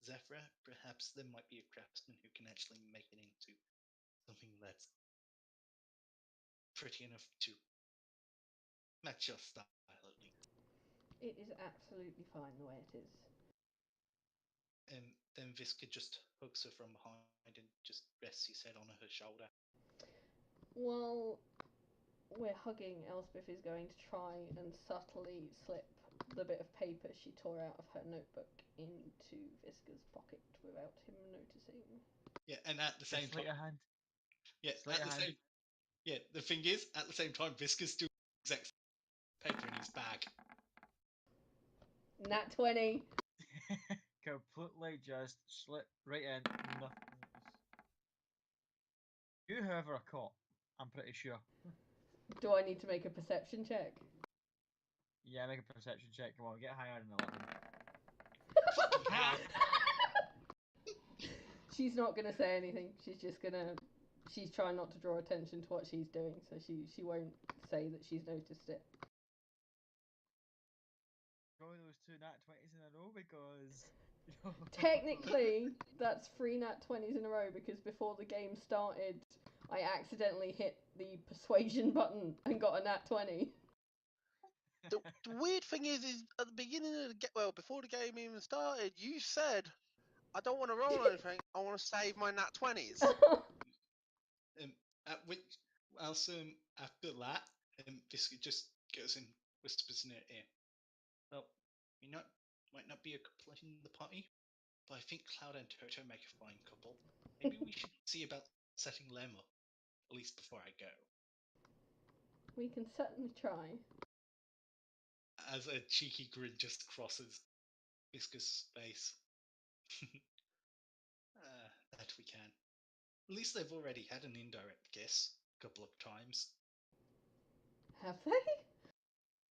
Zephyr, perhaps there might be a craftsman who can actually make it into something that's pretty enough to match your style, at least. It is absolutely fine the way it is. Then Visca just hugs her from behind and just rests his head on her shoulder. While we're hugging, Elspeth is going to try and subtly slip the bit of paper she tore out of her notebook into Visca's pocket without him noticing. Yeah, and at the same time, Sleight of hand. yeah, Sleight at of the hand. same, yeah. The thing is, at the same time, Visca's doing the exact same paper in his bag. Nat 20. Completely just slip right in. Nothing. You, however, are caught. I'm pretty sure. Do I need to make a perception check? Yeah, make a perception check. Come on, get higher than 11. Fucking hell! She's not gonna say anything. She's just gonna. She's trying not to draw attention to what she's doing, so she won't say that she's noticed it. Throw those two nat 20s in a row because. Technically, that's 3 nat 20s in a row because before the game started, I accidentally hit the persuasion button and got a nat 20. The weird thing is at the beginning of before the game even started, you said, "I don't want to roll anything. I want to save my nat 20s." At which, also after that, Visca just goes and whispers in her ear. Well, we might not be a couple in the party, but I think Cloud and Toto make a fine couple. Maybe we should see about setting them up, at least before I go. We can certainly try. As a cheeky grin just crosses Visca's face. That we can. At least they've already had an indirect kiss a couple of times. Have they?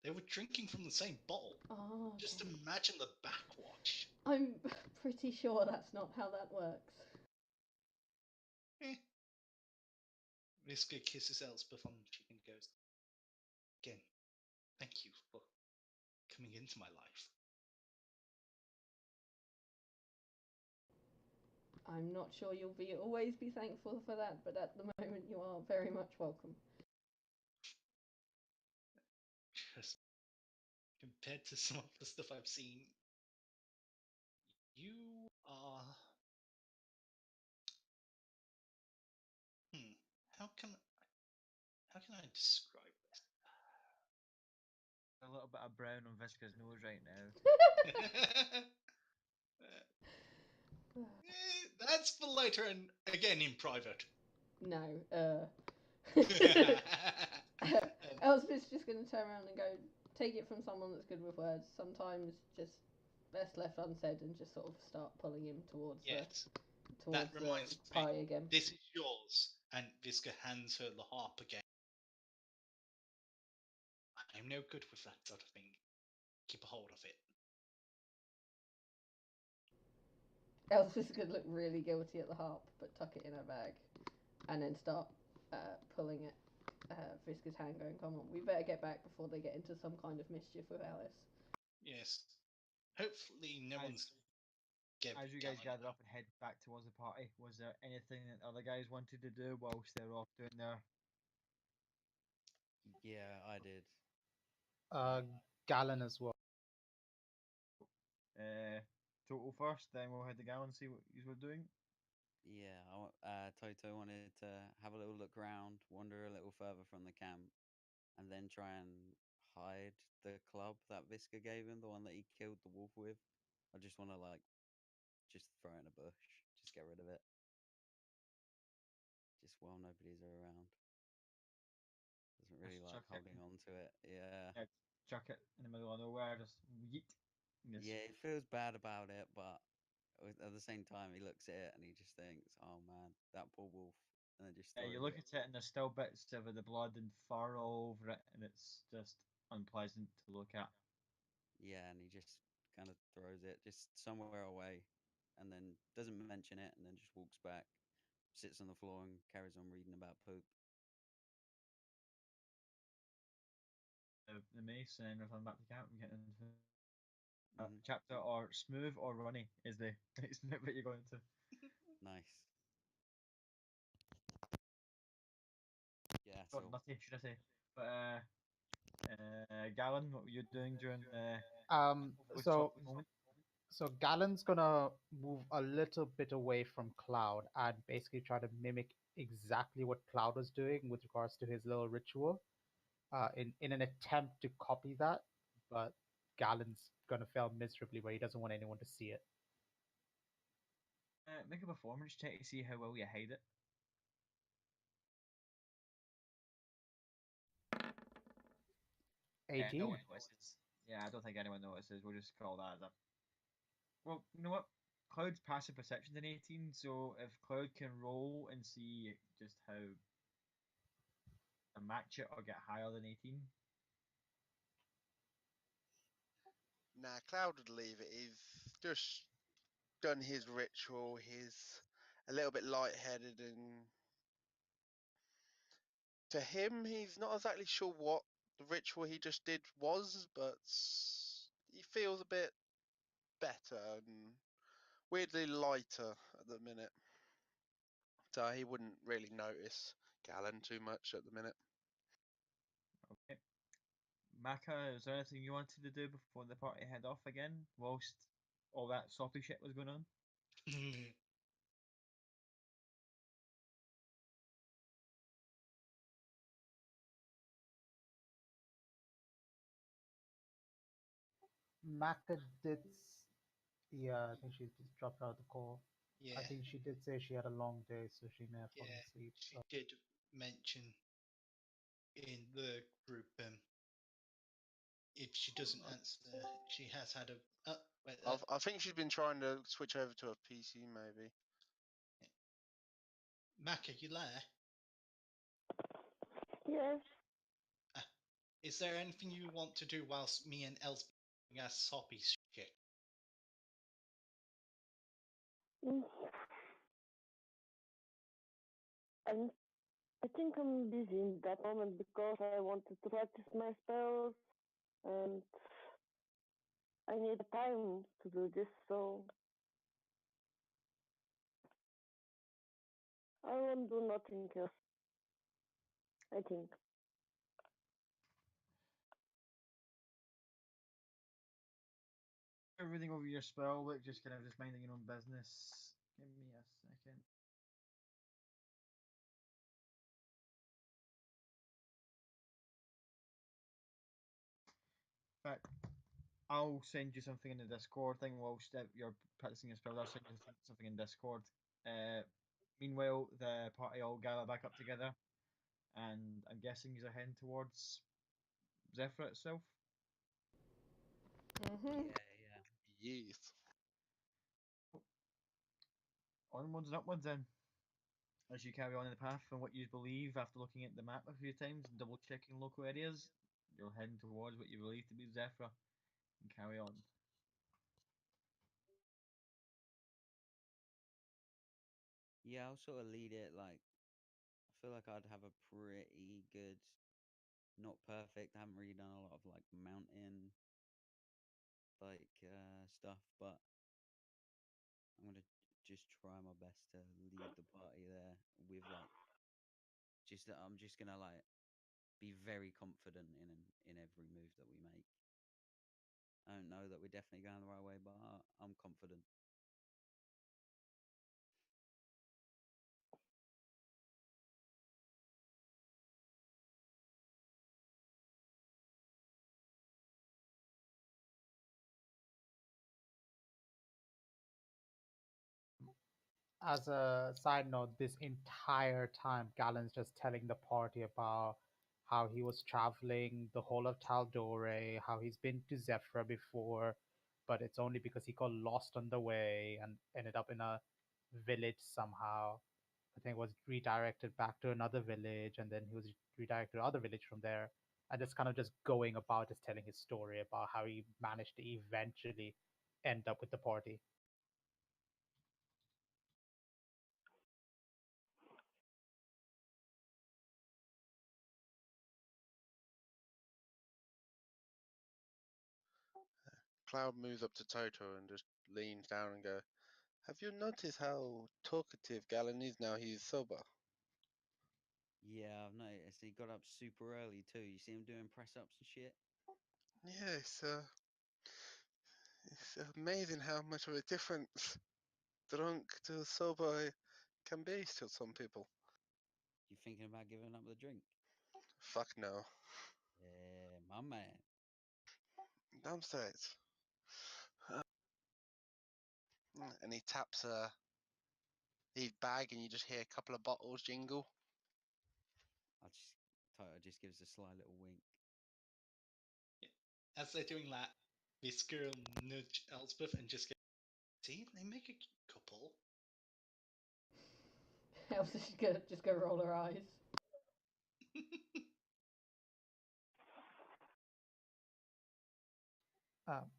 They were drinking from the same bottle. Oh, okay. Just imagine the backwash. I'm pretty sure that's not how that works. Visca kisses Elspeth on the cheek and goes, again, thank you for coming into my life. I'm not sure you'll always be thankful for that, but at the moment you are very much welcome. Just compared to some of the stuff I've seen, you are. How can I describe this? A little bit of brown on Visca's nose right now. That's for later, and again in private. No, Elspeth's just going to turn around and go, take it from someone that's good with words. Sometimes just best left unsaid and just sort of start pulling him towards Yes. towards That reminds me. Ty again. This is yours, and Visca hands her the harp again. I'm no good with that sort of thing. Keep a hold of it. Elsa's gonna look really guilty at the harp, but tuck it in her bag, and then start pulling it. Visca's hand going, come on, we better get back before they get into some kind of mischief with Alice. Yes. Hopefully, no one's. As you guys gather up and head back towards the party, was there anything that the other guys wanted to do whilst they were off doing their? Yeah, I did. Gallon as well. Total first, then we'll head to Gal and see what you were doing. Yeah, Toto wanted to have a little look around, wander a little further from the camp, and then try and hide the club that Visca gave him, the one that he killed the wolf with. I just want to just throw it in a bush, just get rid of it, just while nobody's around. Doesn't really Just like chuck it. holding on to it. Yeah. Yeah, chuck it in the middle of nowhere, just yeet. Yes. Yeah, he feels bad about it, but at the same time, he looks at it and he just thinks, "Oh man, that poor wolf," and then just Yeah, throws you look it. at it and there's still bits of the blood and fur all over it, and it's just unpleasant to look at. Yeah, and he just kind of throws it just somewhere away, and then doesn't mention it, and then just walks back, sits on the floor, and carries on reading about poop. The mace and then return back to camp and get into Hmm. chapter. Or smooth or runny is the next bit that you're going to. Nice. Yeah. Or So nutty, should I say? But Gallon, what were you doing during the So moment? so Gallon's gonna move a little bit away from Cloud and basically try to mimic exactly what Cloud was doing with regards to his little ritual, in an attempt to copy that. But Gallon's gonna fail miserably where he doesn't want anyone to see it. Make a performance check to see how well you hide it. 18. Yeah, no one notices. Yeah, I don't think anyone notices. We'll just call that as a. Well, you know what? Cloud's passive perception's an 18, so if Cloud can roll and see just how to match it or get higher than 18. Nah, Cloud would leave it. He's just done his ritual. He's a little bit lightheaded, and to him, he's not exactly sure what the ritual he just did was, but he feels a bit better and weirdly lighter at the minute. So he wouldn't really notice Gallon too much at the minute. Okay. Maka, is there anything you wanted to do before the party head off again, whilst all that soppy shit was going on? Maka did. Yeah, I think she just dropped out of the call. Yeah, I think she did say she had a long day, so she may have fallen yeah. asleep. She did mention in the group if she doesn't answer, she has had a. Wait, I think she's been trying to switch over to a PC, maybe. Mac, are you there? Yes. Is there anything you want to do whilst me and Els doing our soppy shit? Mm. I'm, I think I'm busy in that moment because I wanted to practice my spells and I need time to do this, so I won't do nothing else. I think. Reading over your spell book, just kind of just minding your own business. Give me a second. In fact, I'll send you something in the Discord thing whilst you're practicing your spell. I'll send you something in Discord. Meanwhile, the party all gather back up together, and I'm guessing you're heading towards Zephyr itself. Mm-hmm. yeah, yeah. Yes. onwards and upwards then. As you carry on in the path and what you believe after looking at the map a few times and double checking local areas, you're heading towards what you believe to be Zephyr and carry on. Yeah, I'll sort of lead it like I feel like I'd have a pretty good, not perfect. I haven't really done a lot of like mountain stuff, but I'm gonna just try my best to lead the party there with like just that I'm just gonna like be very confident in every move that we make. I don't know that we're definitely going the right way, but I'm confident. As a side note, this entire time, Galen's just telling the party about how he was traveling the whole of Taldore, how he's been to Zephyr before, but it's only because he got lost on the way and ended up in a village somehow. I think was redirected back to another village, and then he was redirected to another village from there. And just kind of just going about just telling his story about how he managed to eventually end up with the party. Cloud moves up to Toto and just leans down and go, "Have you noticed how talkative Galen is now he's sober?" Yeah, I've noticed he got up super early too. You see him doing press ups and shit. Yeah, it's amazing how much of a difference drunk to sober can be to some people. You thinking about giving up the drink? Fuck no. Yeah, my man. Damn straight. And he taps his bag, and you just hear a couple of bottles jingle. I just Toto just gives a sly little wink. As they're doing that, Whisker will nudge Elspeth and just go, see, they make a cute couple. Elsa's just gonna roll her eyes.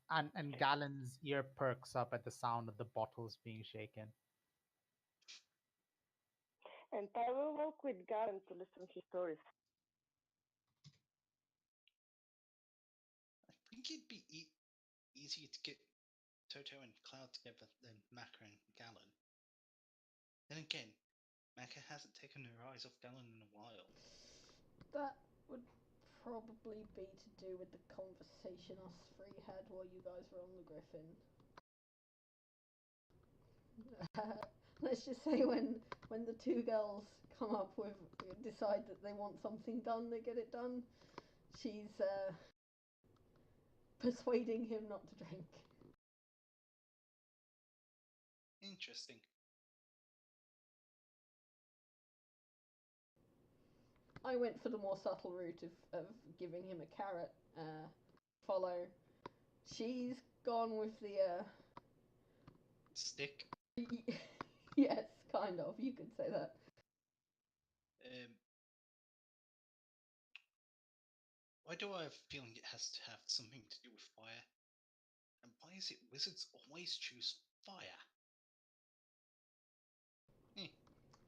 And Galen's ear perks up at the sound of the bottles being shaken. And I will walk with Garen to listen to his stories. I think it'd be easier to get Toto and Cloud together than Maka and Galen. Then again, Maka hasn't taken her eyes off Galen in a while. That would probably be to do with the conversation us three had while you guys were on the Griffin. Let's just say when the two girls come up with decide that they want something done, they get it done. She's persuading him not to drink. Interesting. I went for the more subtle route of giving him a carrot. Follow. She's gone with the Stick. yes, kind of. You could say that. Why do I have a feeling it has to have something to do with fire? And why is it wizards always choose fire?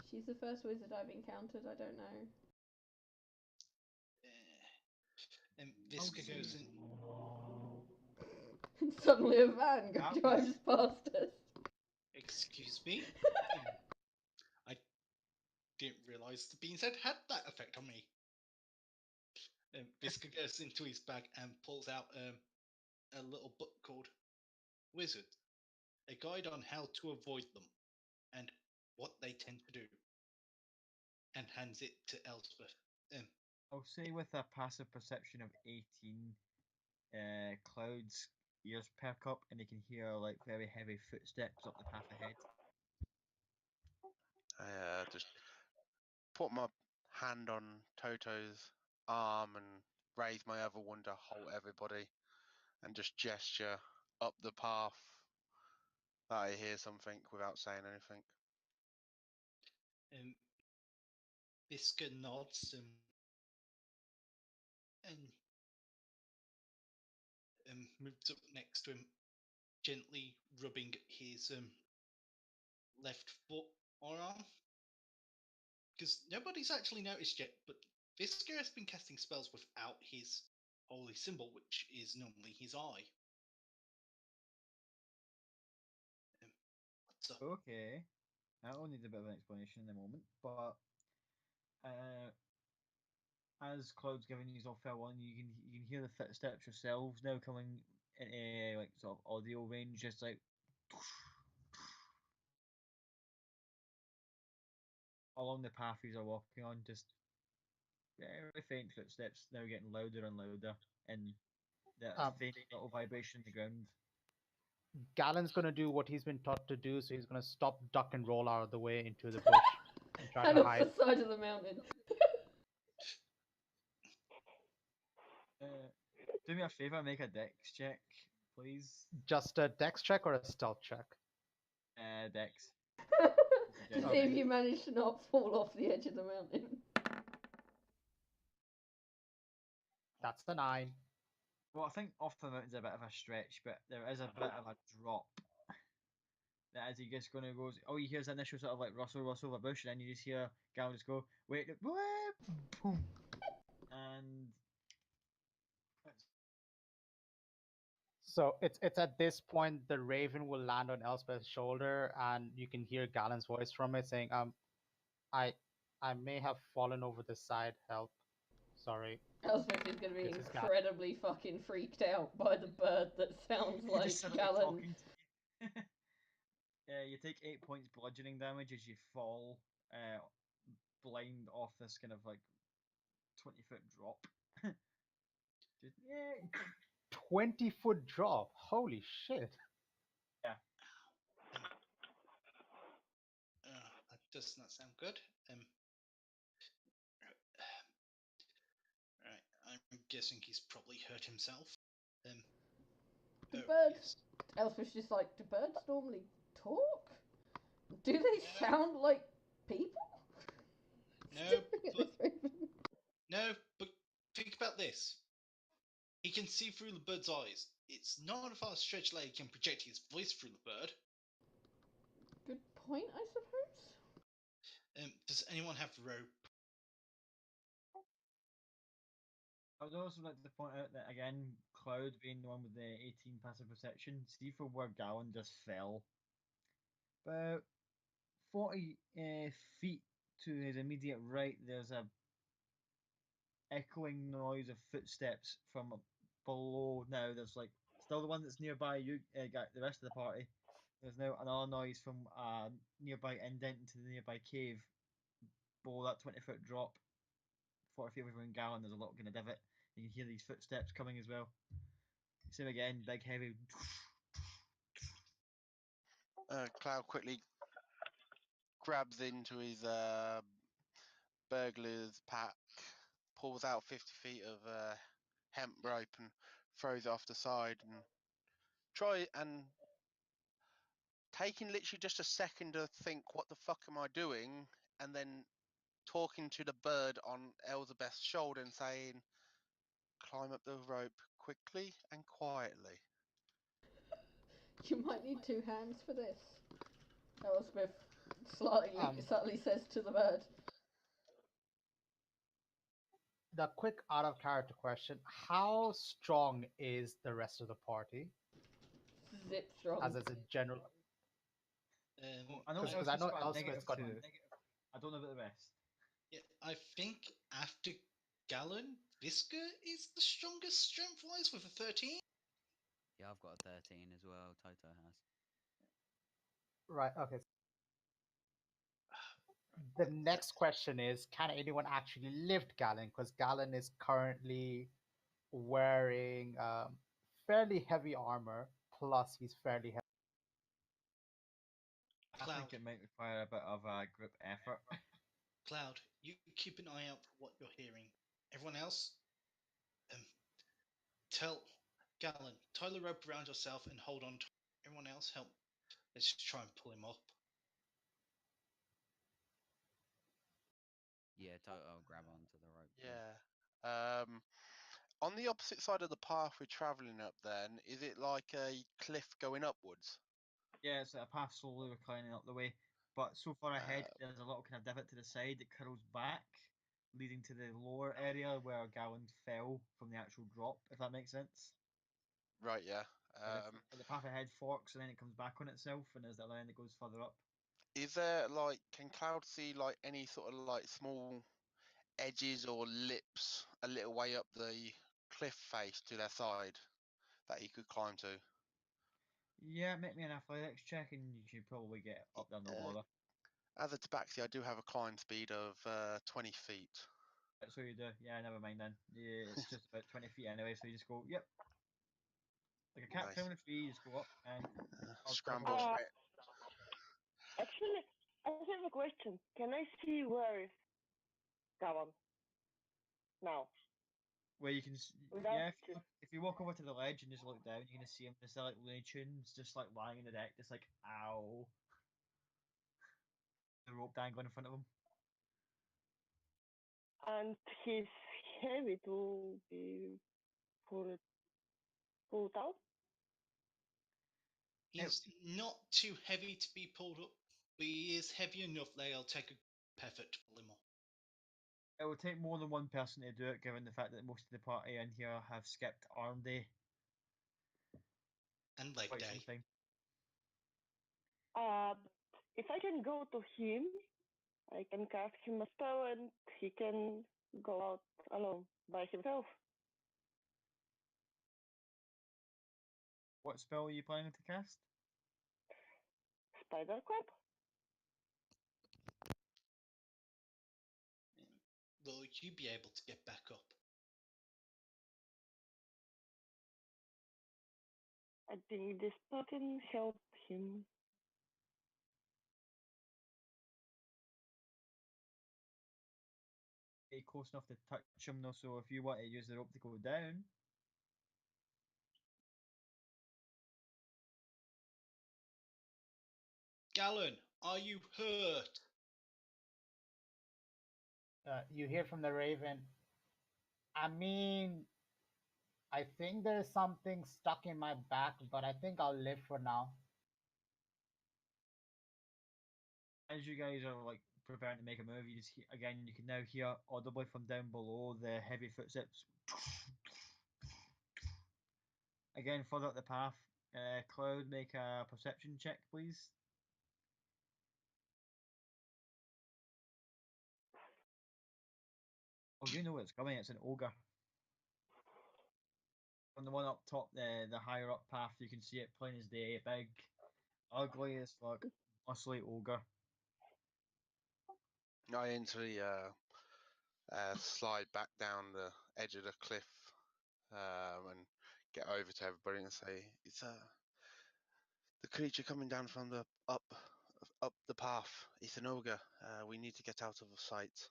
She's the first wizard I've encountered. I don't know. And Visca goes in. And suddenly a van drives past us. Excuse me? I didn't realise the bean's head had that effect on me. Visca goes into his bag and pulls out a little book called Wizard, a guide on how to avoid them and what they tend to do, and hands it to Elspeth. I'll say with a passive perception of 18, Cloud's ears perk up and he can hear like very heavy footsteps up the path ahead. I just put my hand on Toto's arm and raise my other one to halt everybody and just gesture up the path that I hear something without saying anything. Visca nods and moves up next to him, gently rubbing his left foot forearm. Because nobody's actually noticed yet, but Visca has been casting spells without his holy symbol, which is normally his eye. What's up? Okay. I'll need a bit of an explanation in a moment, but as Cloud's giving you all farewell, you can hear the footsteps yourselves now coming in like sort of audio range, just like along the path you are walking on, just very faint footsteps now getting louder and louder, and that faint little vibration in the ground. Galen's gonna do what he's been taught to do, so he's gonna stop, duck, and roll out of the way into the bush and try And to off hide. the side of the mountain. Do me a favor, make a dex check, please. Just a dex check or a stealth check? Dex. To see if you manage to not fall off the edge of the mountain. That's a 9. Well, I think off the mountain's a bit of a stretch, but there is a bit of a drop. That as he just going to go, oh, you hear the initial sort of like rustle of a bush, and then you just hear Gal just go, wait, boom, and So it's at this point the raven will land on Elspeth's shoulder, and you can hear Galen's voice from it saying, I may have fallen over the side. Help. Sorry. Elspeth is going to be This is incredibly fucking freaked out by the bird that sounds like just suddenly Galen. talking to you. You take 8 points bludgeoning damage as you fall blind off this kind of like 20-foot drop. Just, yeah. 20-foot drop. Holy shit. Yeah. That does not sound good. Right, I'm guessing he's probably hurt himself. The birds. Yes. Elspeth's just like, do birds normally talk? Do they sound like people? No, but think about this. He can see through the bird's eyes. It's not a far stretch like he can project his voice through the bird. Good point, I suppose. Does anyone have rope? I would also like to point out that again, Cloud being the one with the 18 passive perception, see from where Gallon just fell. About 40 feet to his immediate right, there's a echoing noise of footsteps from below. Now there's like still the one that's nearby you, the rest of the party. There's now another noise from a nearby indent into the nearby cave below that 20-foot drop. 40 feet away from Gallon, there's a little kind of divot. You can hear these footsteps coming as well. Same again, big heavy. Cloud quickly grabs into his burglar's pack, pulls out 50 feet of hemp rope and throws it off the side and taking literally just a second to think what the fuck am I doing, and then talking to the bird on Elizabeth's shoulder and saying, climb up the rope quickly and quietly. You might need 2 hands for this. Elspeth subtly says to the bird. The quick out of character question, how strong is the rest of the party? Zip strong. As a general. I know Because I know Elspeth's Elspeth's got one. I don't know about the rest. Yeah, I think after Gallon, Visca is the strongest strength-wise with a 13. Yeah, I've got a 13 as well. Toto has. Right, okay. The next question is, can anyone actually lift Galen? Because Galen is currently wearing fairly heavy armor, plus he's fairly heavy. I think it might require a bit of a group effort. Cloud, you keep an eye out for what you're hearing. Everyone else, tell Gallon, tie the rope around yourself and hold on to it. Everyone else, help. Let's just try and pull him up. Yeah, I'll grab onto the rope. Yeah. On the opposite side of the path we're travelling up, then is it like a cliff going upwards? Yeah, it's like a path slowly reclining up the way. But so far ahead, Uh, there's a little kind of divot to the side that curls back, leading to the lower area where Gallon fell from the actual drop, if that makes sense. right. Yeah. The path ahead forks and then it comes back on itself, and there's that line that goes further up. Is there like, can Cloud see like any sort of like small edges or lips a little way up the cliff face to their side that he could climb to? Yeah, make me an athletics check, and you should probably get up there, no Uh, bother. As a tabaxi, I do have a climb speed of 20 feet. That's what you do. Yeah, never mind then. Yeah, it's just about 20 feet anyway, so you just go, yep. Like a cat Nice. climbing a tree, you just go up and I'll Scramble cover straight. Actually, I have a question. Can I see where is Kavan now? where you can, Without yeah, if you walk over to the ledge and just look down, you're gonna see him. There's like Looney Tunes, just like lying in the deck, just like ow, the rope dangling in front of him. and he's heavy to be pulled out. He's not too heavy to be pulled up, but he is heavy enough that it'll take a group effort to pull him up. It will take more than one person to do it, given the fact that most of the party in here have skipped arm day And leg quite day. some time. If I can go to him, I can cast him a spell and he can go out alone by himself. What spell are you planning to cast? Spider crab? Will you be able to get back up? I think this spell can help him. Be close enough to touch him though, so if you want to use the rope to go down, Gallon, are you hurt? You hear from the Raven. I mean, I think there's something stuck in my back, but I think I'll live for now. as you guys are like preparing to make a move, you just again you can now hear audibly from down below the heavy footsteps. Again, further up the path. Cloud, make a perception check, please. Oh, you know what's coming. It's an ogre. On the one up top, the higher up path, you can see it plain as day. Big, ugly as fuck, muscly ogre. I instantly slide back down the edge of the cliff and get over to everybody and say, "It's the creature coming down from the up the path. It's an ogre. We need to get out of sight."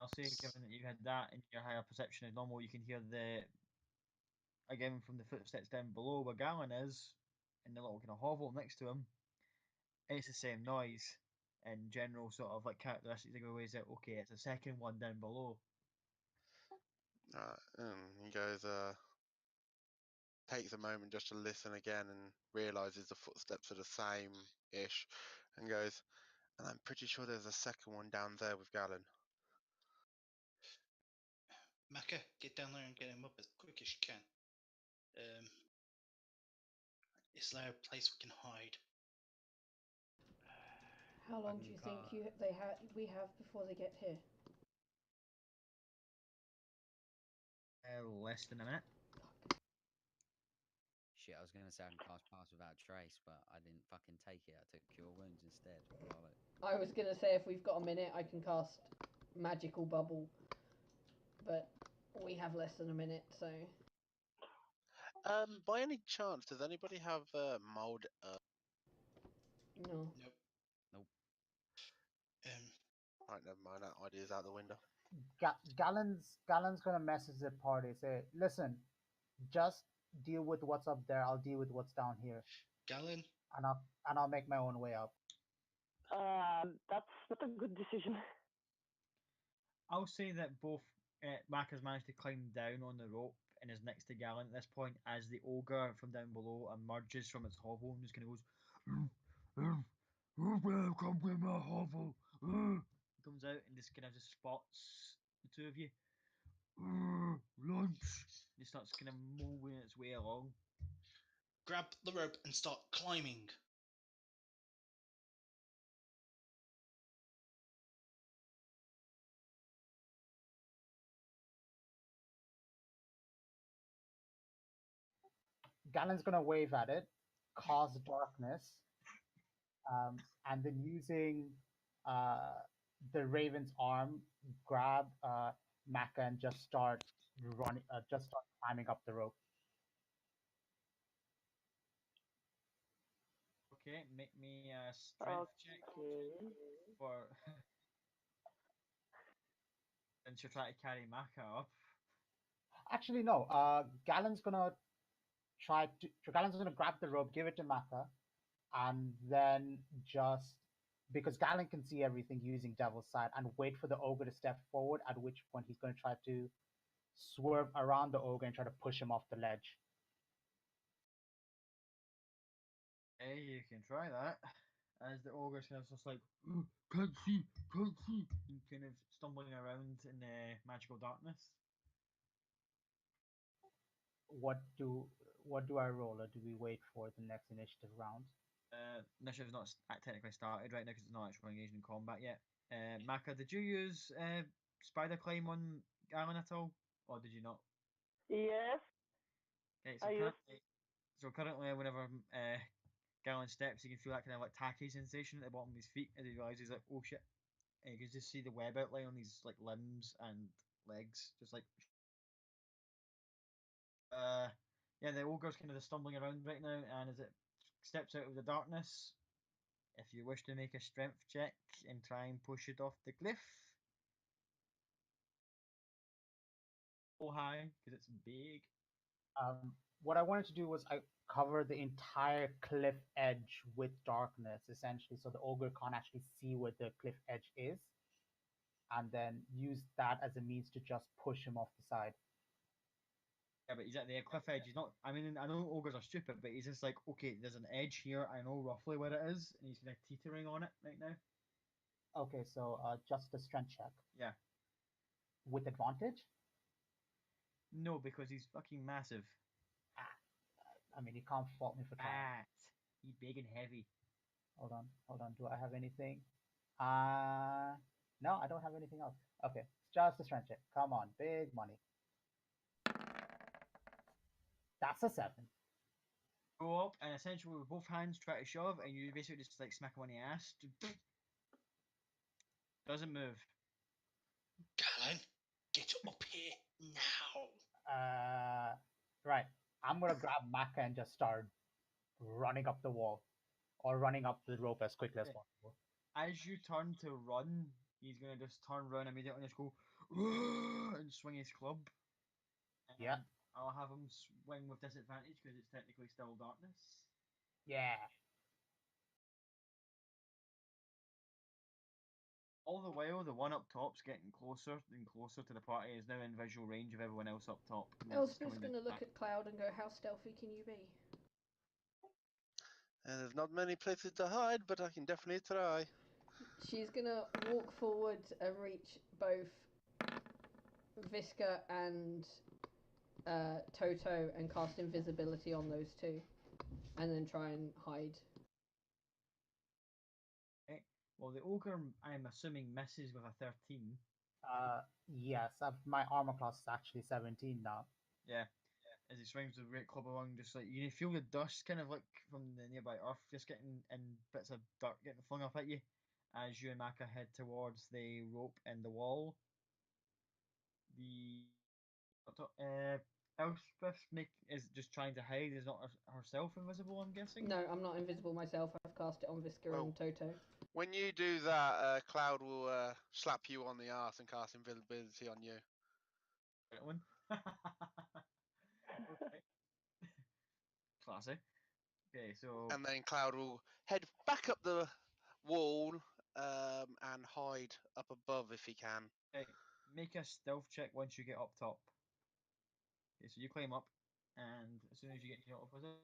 I'll say, given that you had that in your higher perception as normal, you can hear the again from the footsteps down below where Gallon is, in the little kind of hovel next to him. It's the same noise in general, sort of like characteristics. They go, is it okay? It's the second one down below. He goes, takes a moment just to listen again and realizes the footsteps are the same ish, and goes, "And I'm pretty sure there's a second one down there with Gallon." Maka, get down there and get him up as quick as you can. Is there a place we can hide? How long do you think we have before they get here? Less than a minute. Shit, I was gonna say I can cast Pass Without Trace, but I didn't fucking take it. I took Cure Wounds instead. I was gonna say if we've got a minute, I can cast Magical Bubble, but we have less than a minute, so. By any chance, does anybody have mold? No. Nope. Nope. Right, never mind. That idea's out the window. Gallon's gonna message the party. Say, listen, just deal with what's up there. I'll deal with what's down here, Gallon, and I'll make my own way up. That's not a good decision. I'll say that both Mac has managed to climb down on the rope and is next to Galen at this point as the ogre from down below emerges from its hovel and just kind of goes, "Welcome to my hovel." Comes out and just kind of just spots the two of you. Lunch. He starts kind of moving its way along. Grab the rope and start climbing. Galen's gonna wave at it, cause darkness, and then using the Raven's arm, grab Maka and just start running, just start climbing up the rope. Okay, make me a strength check Okay. for. Since you're trying to carry Maka up. Actually, no. Galen's gonna Galen's gonna grab the rope, give it to Maka, and then just because Galen can see everything using Devil's Sight, and wait for the ogre to step forward. At which point he's gonna try to swerve around the ogre and try to push him off the ledge. Hey, you can try that. As the ogre's kind of just like, can't see, and kind of stumbling around in the magical darkness. What do I roll, or do we wait for the next initiative round? Initiative's not technically started right now because it's not actually engaged in combat yet. Maka, did you use spider climb on Galen at all, or did you not? Yes. Okay, I so currently, whenever Galen steps, you can feel that kind of like tacky sensation at the bottom of his feet as he realizes like, oh shit, and you can just see the web outline on his like limbs and legs, just like. Yeah, the ogre's kind of just stumbling around right now, and as it steps out of the darkness, if you wish to make a strength check and try and push it off the cliff. Oh, high, because it's big. What I wanted to do was I cover the entire cliff edge with darkness, essentially, so the ogre can't actually see where the cliff edge is, and then use that as a means to just push him off the side. Yeah, but he's at the cliff edge. He's not. I mean, I know ogres are stupid, but he's just like, okay, there's an edge here. I know roughly where it is, and he's kind of teetering on it right now. Okay, so just a strength check Yeah. with advantage. No, because he's fucking massive. I mean, you can't fault me for trying. Fat. He's big and heavy. Hold on. Do I have anything? No, I don't have anything else. Okay, just a strength check. Come on, big money. That's a 7. Go up and essentially with both hands try to shove, and you basically just like smack him on the ass. Doesn't move. Galen, get up here now. Right. I'm gonna grab Maka and just start running up the wall, or running up the rope as quickly as Okay. possible. As you turn to run, he's gonna just turn around immediately and just go and swing his club. And Yeah. I'll have him swing with disadvantage because it's technically still darkness. Yeah. All the while, the one up top's getting closer and closer to the party, is now in visual range of everyone else up top. Elspeth's going to look at Cloud and go, how stealthy can you be? There's not many places to hide, but I can definitely try. She's going to walk forward and reach both Visca and Toto and cast invisibility on those two. And then try and hide. Okay. Well, the ogre, I'm assuming, misses with a 13. Yes. My armor class is actually 17 now. Yeah. As he swings the great club along, just like you can feel the dust kind of like from the nearby earth just getting in bits of dirt getting flung up at you as you and Maka head towards the rope and the wall. The Elspeth is just trying to hide, is not herself invisible, I'm guessing? No, I'm not invisible myself. I've cast it on Visca and Toto. When you do that, Cloud will slap you on the arse and cast invisibility on you. Right one. Okay. Classy. Okay, so. And then Cloud will head back up the wall and hide up above if he can. Okay, make a stealth check once you get up top. Okay, so you climb up, and as soon as you get to your opposite,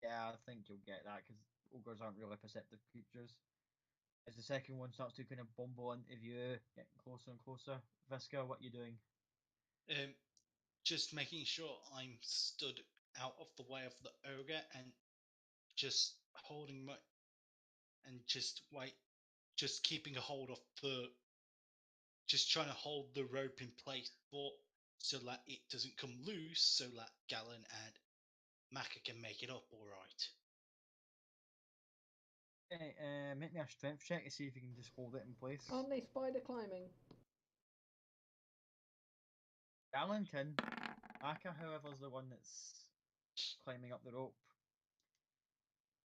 yeah, I think you'll get that because ogres aren't really perceptive creatures. As the second one starts to kind of bumble into view, getting closer and closer. Visca, what are you doing? Um, just making sure I'm stood out of the way of the ogre and just holding my and just keeping a hold of just trying to hold the rope in place so that it doesn't come loose, so that Galen and Maka can make it up all right. Okay, make me a strength check to see if you can just hold it in place. Aren't they spider climbing? Galen can. Maka, however, is the one that's climbing up the rope.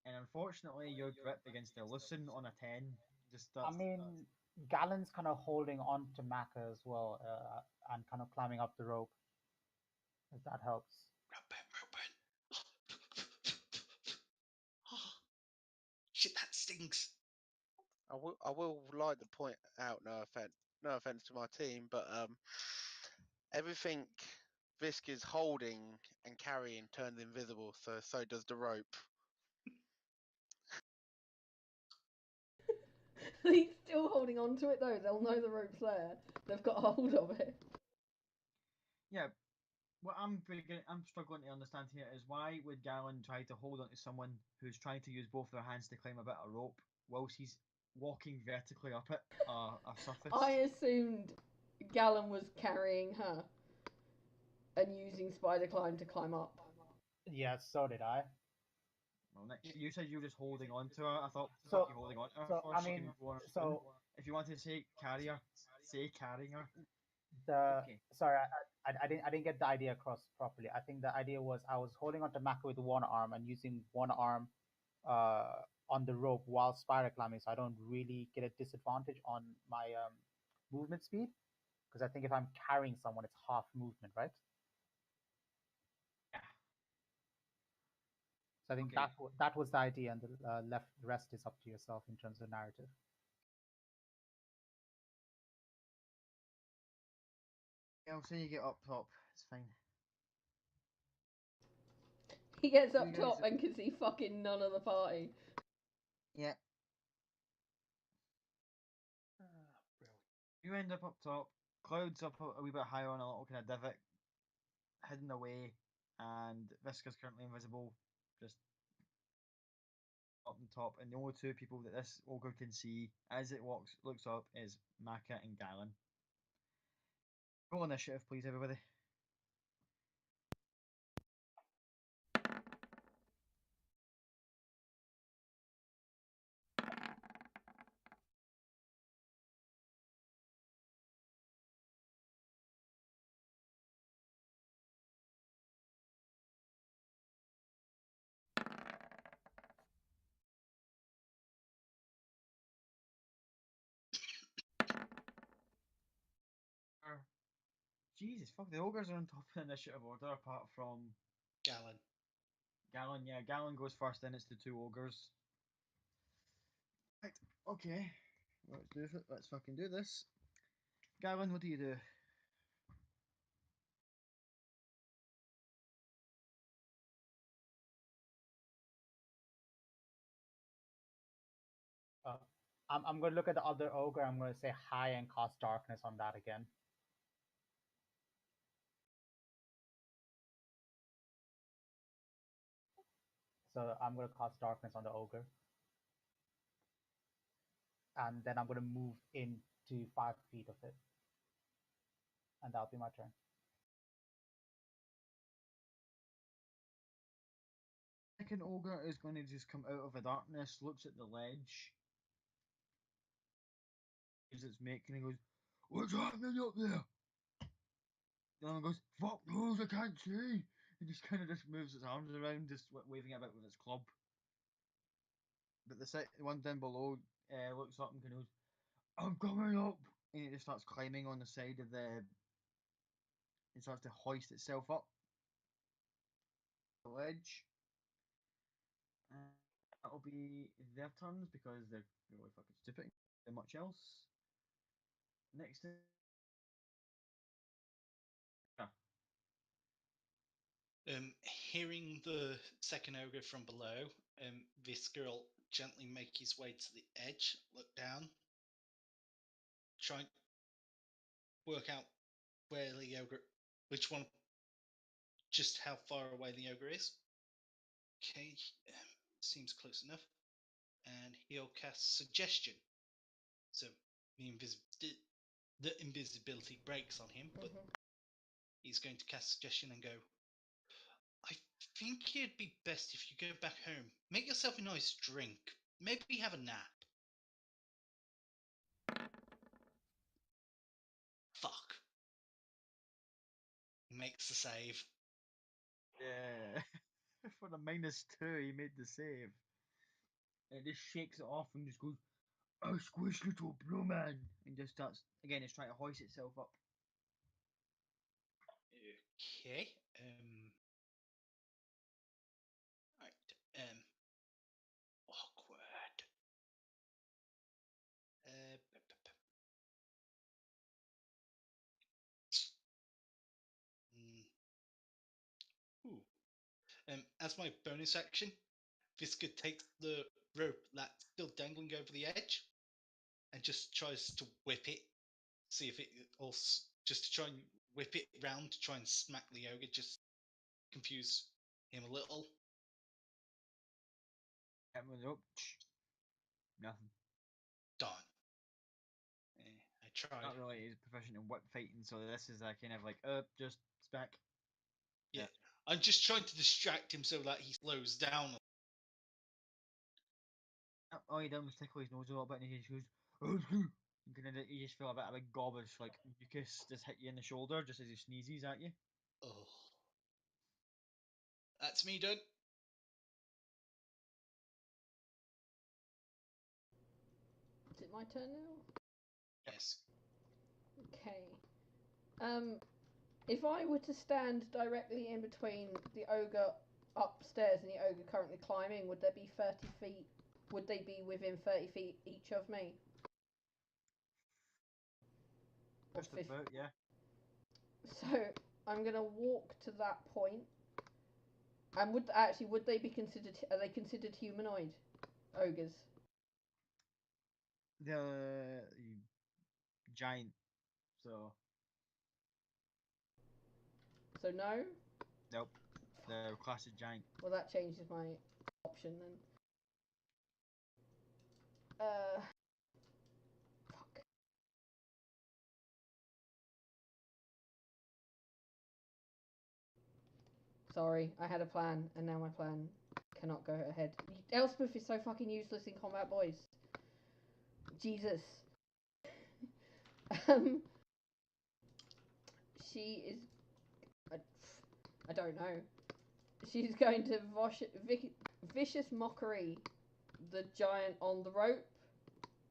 And unfortunately, your grip against the loosen on a 10 just I mean, Galen's kind of holding on to Maka as well, and kind of climbing up the rope. If that helps. Shit, that stings. I will like to point out, no offense to my team, but everything Visk is holding and carrying turns invisible, so does the rope. He's still holding on to it though. They'll know the rope's there. They've got hold of it. Yeah, what I'm struggling to understand here is why would Galen try to hold on to someone who's trying to use both their hands to climb a bit of rope whilst he's walking vertically up it a surface? I assumed Galen was carrying her and using spider climb to climb up. Yeah, so did I. Well, Nick, you said you were just holding on to her. I thought So- you holding on to her so, for I she mean, can go on her so- own. If you want to say carrier, say carrying her. Okay. Sorry, I didn't get the idea across properly. I think the idea was I was holding onto Maka with one arm and using one arm on the rope while spider climbing, so I don't really get a disadvantage on my movement speed. Because I think if I'm carrying someone, it's half movement, right? Yeah. So I think Okay. that was the idea, and the rest is up to yourself in terms of narrative. Yeah, I'll say you get up top. It's fine. He gets up You guys- top and can see fucking none of the party. Yeah. You end up top. Cloud's up a wee bit higher on a little kind of divot, hidden away, and Visca's currently invisible, just up on top. And the only two people that this ogre can see as it looks up is Maka and Galen. Roll initiative, please, everybody. Jesus, fuck, the ogres are on top of the initiative order apart from Galen. Galen. Yeah, Galen goes first, then it's the two ogres. Right, okay. Let's do it. Let's fucking do this. Galen, what do you do? I'm going to look at the other ogre. I'm going to say hi and cast darkness on that again. So I'm going to cast darkness on the ogre. And then I'm going to move into 5 feet of it. And that'll be my turn. Second ogre is going to just come out of the darkness, looks at the ledge, gives its make, and he goes, "What's happening up there?" The other one goes, "Fuck knows, I can't see." He just kind of just moves its arms around, just waving it about with its club. But the one down below looks up and goes, "I'm coming up," and it just starts climbing on the side of the. It starts to hoist itself up the ledge. That'll be their turns because they're really fucking stupid. Not much else. Next is Hearing the second ogre from below, this girl gently make his way to the edge, look down, try and work out where the ogre, which one, just how far away the ogre is. Okay, seems close enough. And he'll cast suggestion. So the invisibility breaks on him, but he's going to cast suggestion and go, I think it'd be best if you go back home. Make yourself a nice drink. Maybe have a nap. Fuck. He makes the save. yeah. For the -2, he made the save. And it just shakes it off and just goes, "Oh, squish, little blue man," and just starts again. It's trying to hoist itself up. Okay. Right. Awkward. Ooh. As my bonus action, Visca takes the rope that's still dangling over the edge and just tries to whip it. See if it also just to try and whip it round to try and smack the ogre, just confuse him a little. Hit him with the rope. Nothing. Darn. I tried. Not really. He's proficient in whip fighting, so this is a kind of like, just smack. Yeah. I'm just trying to distract him so that he slows down. All he done was tickle his nose a little bit, and he just goes, "Oh, you just feel a bit of a big gob of like mucus just hit you in the shoulder just as he sneezes at you. Oh. That's me done. Is it my turn now? Yes. Okay. If I were to stand directly in between the ogre upstairs and the ogre currently climbing, would there be 30 feet? Would they be within 30 feet each of me? Just about, yeah. So I'm gonna walk to that point. And would they be considered? Are they considered humanoid ogres? The giant. So So no. nope. The classic giant. Well, that changes my option then. Fuck. Sorry, I had a plan, and now my plan cannot go ahead. Elspeth is so fucking useless in combat, boys. Jesus. Um, she is. I don't know. She's going to vicious mockery the giant on the rope.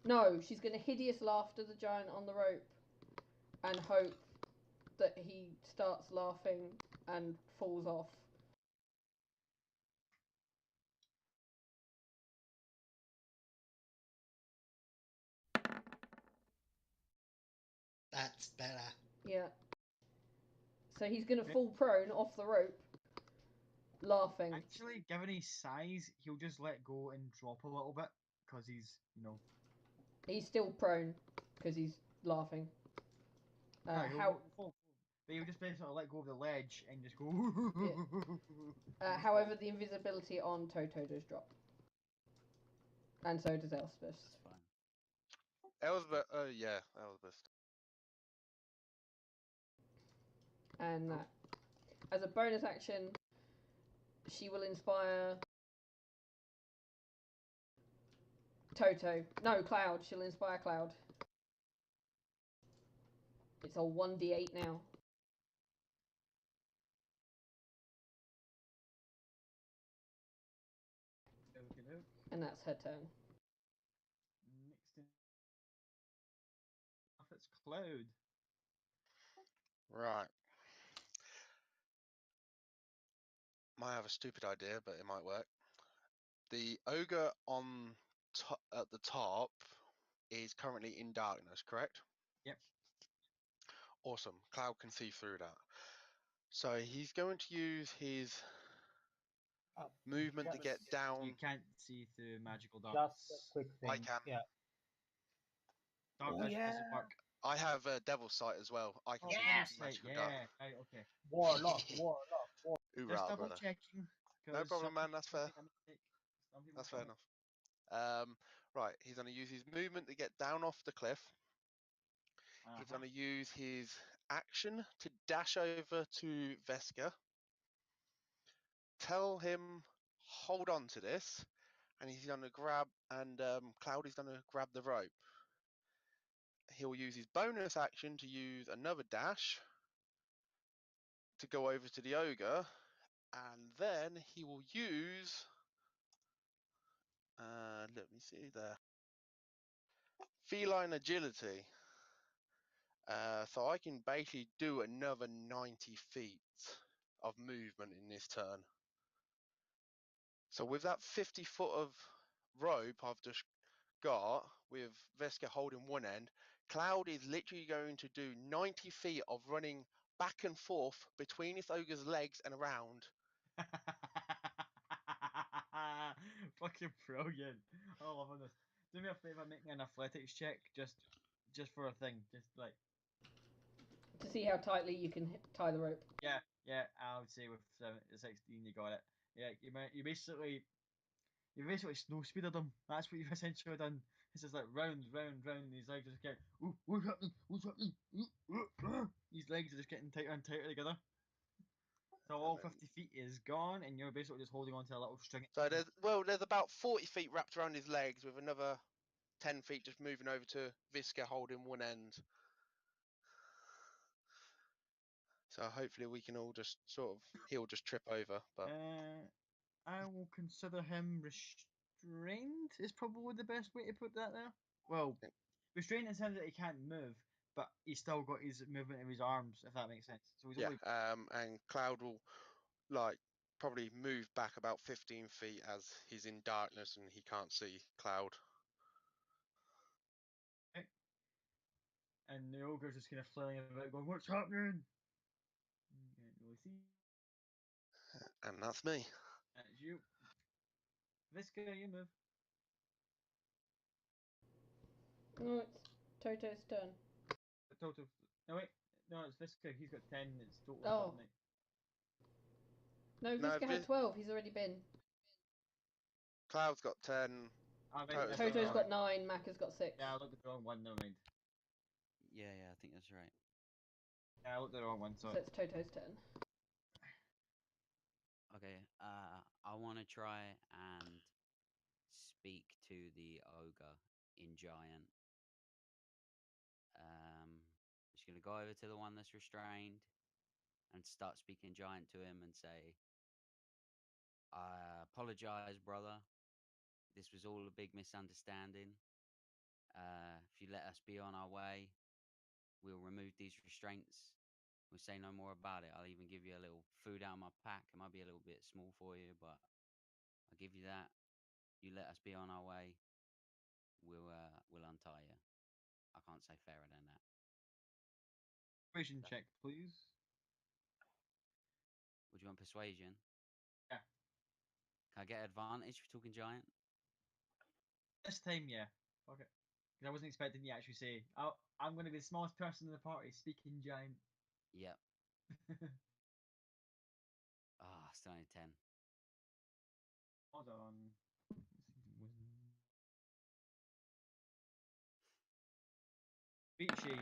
No, she's going to hideous laughter the giant on the rope and hope that he starts laughing and falls off. That's better. Yeah. So he's going to fall prone off the rope, laughing. Actually, given his size, he'll just let go and drop a little bit because he's, He's still prone because he's laughing. but he'll just basically let go of the ledge and just go. However, the invisibility on Toto does drop. And so does Elspeth's. That's fine. Elspeth, yeah, Elspeth. And as a bonus action, she will inspire Toto. No, Cloud. She'll inspire Cloud. It's a 1d8 now. And that's her turn. Next in it's Cloud. Right. Might have a stupid idea, but it might work. The ogre on at the top is currently in darkness, correct? Yep. Awesome. Cloud can see through that. So he's going to use his movement to get Just- down. You can't see through magical Just darkness. a quick thing. I can. Yeah. Darkness doesn't work. I have Devil's Sight as well. I can Oh, see Devil's through Sight, magical yeah. darkness. Right, okay. Warlock. Hoorah, Just double brother. checking. No 'cause problem, some man. people That's fair. make a mistake. Some people That's fair don't. enough. Right, he's going to use his movement to get down off the cliff. He's Uh-huh. going to use his action to dash over to Veska. Tell him, hold on to this, and he's going to grab, and Cloud is going to grab the rope. He'll use his bonus action to use another dash to go over to the ogre, and then he will use. Let me see there. Feline agility. So I can basically do another 90 feet of movement in this turn. So with that 50 foot of rope I've just got, with Veska holding one end, Cloud is literally going to do 90 feet of running back and forth between this ogre's legs and around. Fucking brilliant. I love this. Do me a favour, make me an athletics check just for a thing. Just like To see how tightly you can tie the rope. yeah, I would say with 16 you got it. Yeah, you basically snow speeded him. That's what you've essentially done. It's just like round, round, round. And his legs are just getting, ooh, what's happening? What's happening? His legs are just getting tighter and tighter together. So all 50 feet is gone, and you're basically just holding on to a little string. So there's about 40 feet wrapped around his legs, with another 10 feet just moving over to Visca holding one end. So hopefully we can all just he'll just trip over. But I will consider him restrained. Is probably the best way to put that there. Well, restrained in the sense that he can't move, but he's still got his movement of his arms, if that makes sense. So he's yeah, only and Cloud will probably move back about 15 feet as he's in darkness and he can't see Cloud. okay. And the ogre's just kind of flailing about, going, "What's happening?" You can't really see. And that's me. That's you. Visca, you move. No, it's Toto's turn. The total. No wait, no, it's Visca. He's got 10. It's total. Oh. No, No, Visca had 12. He's already been. Cloud's got 10. Toto's got 9. Macca's got 6. Yeah, I looked at the wrong one. Never mind. Yeah, I think that's right. Yeah, I looked at the wrong one. So Sorry. it's Toto's turn. Okay, I want to try and speak to the ogre in giant. Just gonna go over to the one that's restrained and start speaking giant to him and say, "I apologize, brother. This was all a big misunderstanding. If you let us be on our way, we'll remove these restraints. We'll say no more about it. I'll even give you a little food out of my pack. It might be a little bit small for you, but I'll give you that. You let us be on our way, we'll untie you. I can't say fairer than that." Persuasion check, please. Would you want persuasion? Yeah. Can I get advantage for talking giant? This time, yeah. Okay. Because I wasn't expecting you to actually say, I'm going to be the smallest person in the party, speaking giant. Yep. Still only 10. Hold on. Beat you,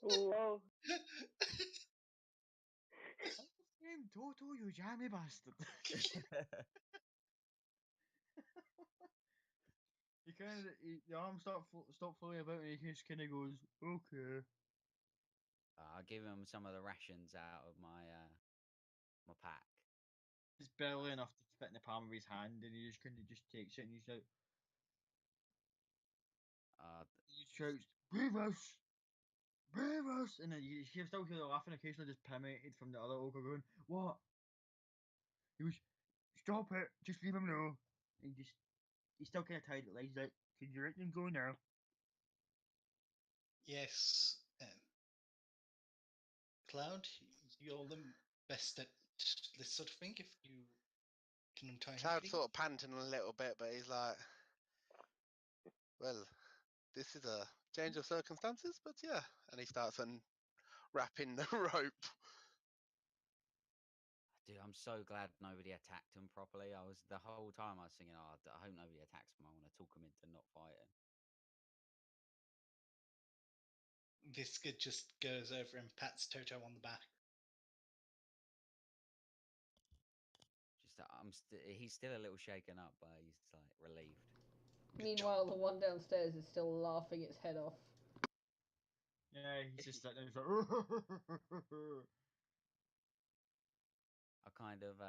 Wow. Toto, you jammy bastard. You kind of, the arms stop flowing about, and he just kind of goes, okay. I'll give him some of the rations out of my my pack. It's barely enough to fit in the palm of his hand, and he just kind of just takes it, and he's like, He shouts, "Beavers! Beavers!" And then you still hear the laughing occasionally just permeated from the other ogre going, "What?" He was, "Stop it! Just leave him now." And he's still kind of tired at legs. He's like, "Can you let them go now?" Yes. Cloud, you're the best at this sort of thing. If you can untie him, Cloud please. sort of panting a little bit, but he's like, well, this is a change of circumstances, but yeah. And he starts unwrapping the rope. Dude, I'm so glad nobody attacked him properly. I was the whole time I was thinking, oh, I hope nobody attacks him. I want to talk him into not fighting. Visca just goes over and pats Toto on the back. He's still a little shaken up, but he's like relieved. Good Meanwhile, job. the one downstairs is still laughing its head off. Yeah, he's just sitting there. He's like, I kind of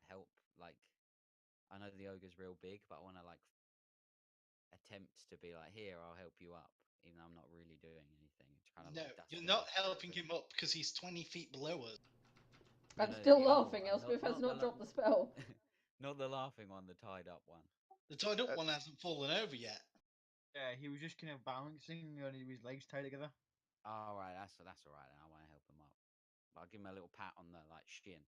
help, like, I know the ogre's real big, but I want to like attempt to be like, here, I'll help you up, even though I'm not really doing anything. It's kind of No, like dust you're him not off. helping him up because he's 20 feet below us. No, I'm no, still the other laughing. one, Elspeth has not dropped the spell. not the laughing one, the tied up one. The tied up one hasn't fallen over yet. yeah, he was just kind of balancing on his legs tied together. Oh, right, that's all right. Then I want to help him up. But I'll give him a little pat on the like shin.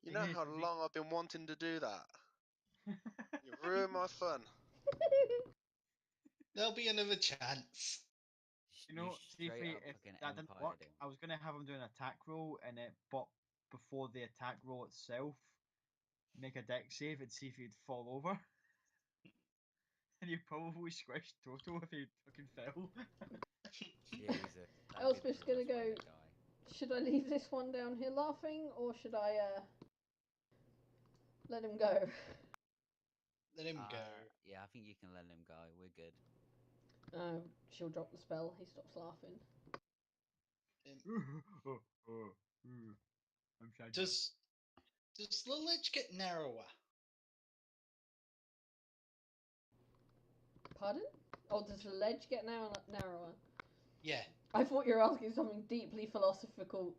You know how long I've been wanting to do that? You've ruined my fun. There'll be another chance. You know, see straight up if fucking that didn't empired work, him. I was gonna have him do an attack roll, and but before the attack roll itself, make a deck save and see if he'd fall over. And you probably squished Toto if he fucking fell. Jesus, that'd be the Elspeth's gonna realest way go. to die. Should I leave this one down here laughing, or should I let him go? Let him go. Yeah, I think you can let him go. We're good. Oh, she'll drop the spell. He stops laughing. I'm sad. Does the ledge get narrower? Pardon? Oh, does the ledge get narrower? Yeah. I thought you were asking something deeply philosophical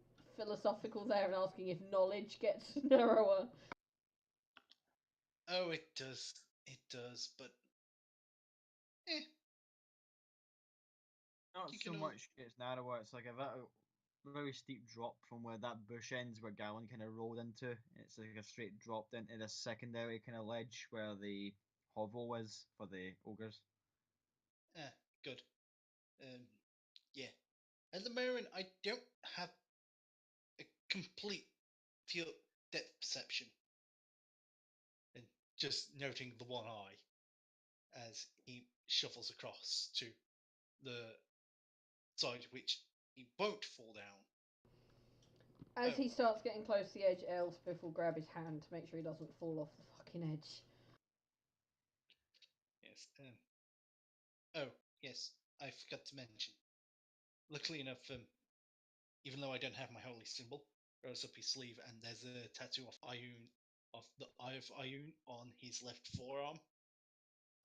there, and asking if knowledge gets narrower. Oh, it does. It does, but Not you so can much it's narrower, it's like a very steep drop from where that bush ends where Gallon kind of rolled into. It's like a straight drop into the secondary kind of ledge where the hovel is for the ogres. good. Yeah. At the moment, I don't have a complete field depth perception. And just noting the one eye as he shuffles across to the side which he won't fall down. As he starts getting close to the edge, Elspeth will grab his hand to make sure he doesn't fall off the fucking edge. Yes. Oh, yes. I forgot to mention. Luckily enough, even though I don't have my holy symbol, goes up his sleeve, and there's a tattoo of Ioun, of the Eye of Ioun on his left forearm.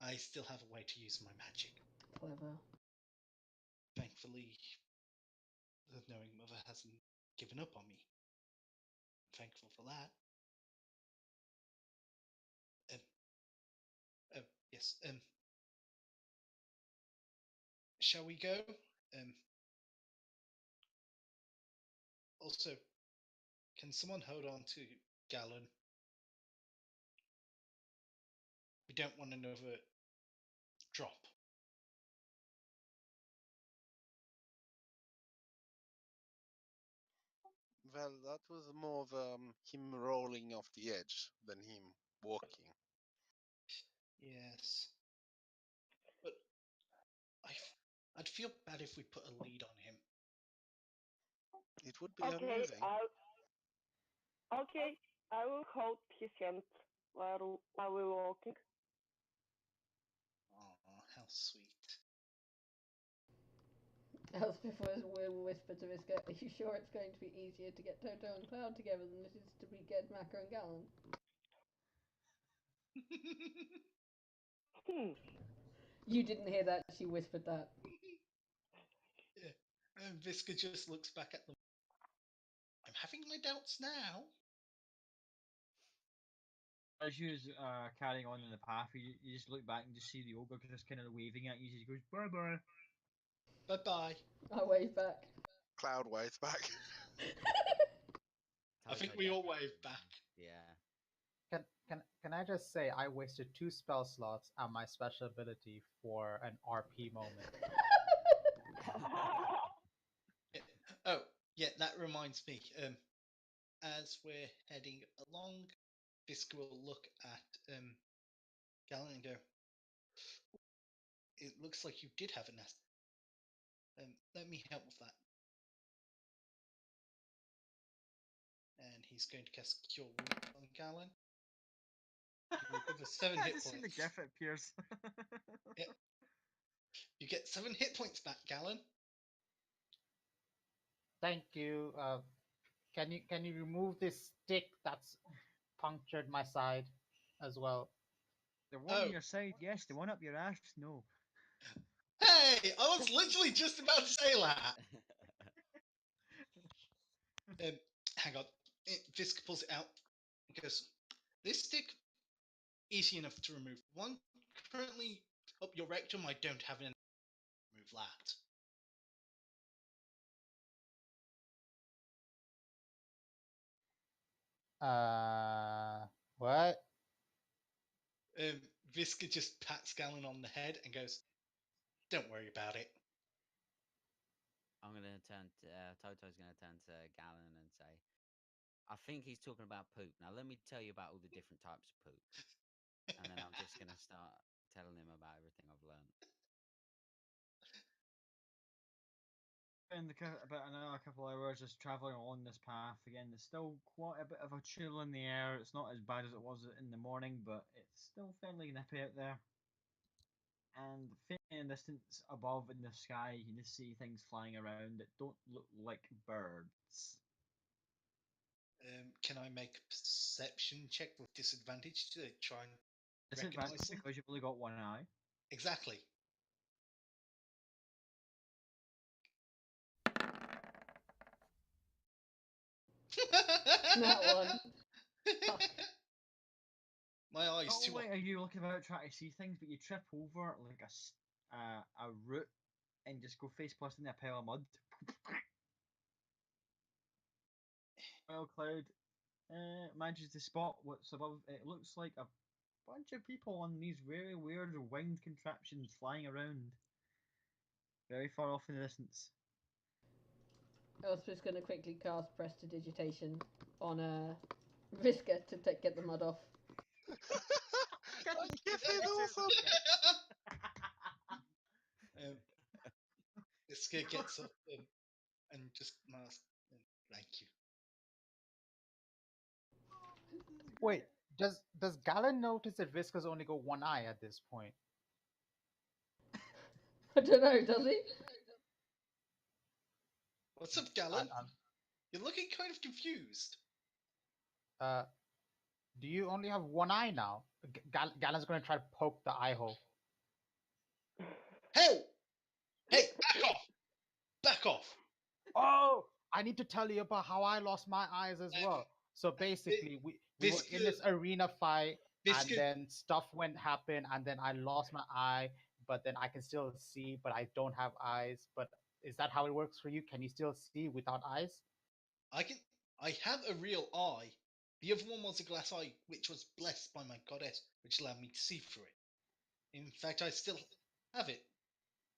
I still have a way to use my magic. Clever. Thankfully, the knowing mother hasn't given up on me. I'm thankful for that. Oh, yes. Shall we go? Also, can someone hold on to Gallon? We don't want another drop. Well, that was more of him rolling off the edge than him walking. Yes. But I'd feel bad if we put a lead on him. It would be Okay, amusing. I will hold his hand while we're walking. Oh, how sweet. Elspeth will whisper to Visca, "Are you sure it's going to be easier to get Toto and Cloud together than it is to be Gedmacker and Gallon?" You didn't hear that. She whispered that. Yeah. And Visca just looks back at them. I'm having my doubts now. As you carrying on in the path, you just look back and just see the ogre just kind of waving at you. He goes, bye bye. Bye bye. I wave back. Cloud waves back. I think Toto we all definitely- wave back. Yeah. Can I just say I wasted 2 spell slots and my special ability for an RP moment. Yeah. Oh, yeah, that reminds me. As we're heading along, Visca will look at Galen and go, it looks like you did have a nest. Let me help with that. And he's going to cast Cure Wounds on Galen. You recover 7 I hit just seen the points. gif at Pierce. Yep. You get 7 hit points back, Galen. Thank you. Can you remove this stick that's punctured my side as well? The one on your side, yes. The one up your ass, no. Hey, I was literally just about to say that. Hang on. Visca pulls it out and goes, this stick, easy enough to remove. One currently up your rectum, I don't have any to remove that. What? Visca just pats Galen on the head and goes, don't worry about it. I'm gonna turn to Toto's gonna turn to Galen and say, I think he's talking about poop. Now let me tell you about all the different types of poop. And then I'm just gonna start telling him about everything I've learned. And about another couple of hours just travelling along this path. Again, there's still quite a bit of a chill in the air. It's not as bad as it was in the morning, but it's still fairly nippy out there. And fairly in the distance above in the sky, you can just see things flying around that don't look like birds. Can I make a perception check with disadvantage to try and Disadvantage recognize them? because you've only got one eye. Exactly. That one. Fuck. My eyes Not too. only are you looking about trying to see things, but you trip over like a root and just go face first in a pile of mud. Wild Cloud manages to spot what's above. It looks like a bunch of people on these very weird winged contraptions flying around, very far off in the distance. I was just going to quickly cast Prestidigitation on Visca to get the mud off. That gif is awesome. Visca gets up and just masks. Thank you. Wait, does Galen notice that Visca's only got one eye at this point? I don't know, does he? What's up, Galen? You're looking kind of confused. Do you only have one eye now? Galen's going to try to poke the eye hole. Hey! Hey, back off! Back off! Oh, I need to tell you about how I lost my eyes as well. So basically, we were in this arena fight, and then stuff went happen, and then I lost my eye, but then I can still see, but I don't have eyes. But is that how it works for you? Can you still see without eyes? I have a real eye. The other one was a glass eye, which was blessed by my goddess, which allowed me to see through it. In fact, I still have it.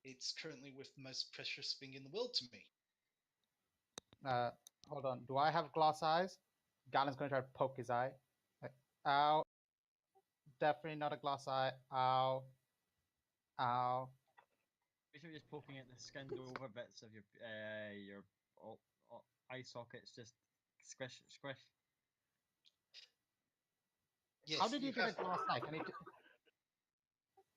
It's currently with the most precious thing in the world to me. Hold on. Do I have glass eyes? Galen's going to try to poke his eye. Ow. Definitely not a glass eye. Ow. Ow. Basically, just poking at the skinned over bits of your eye sockets, just squish, squish. Yes, How did you get a glass eye?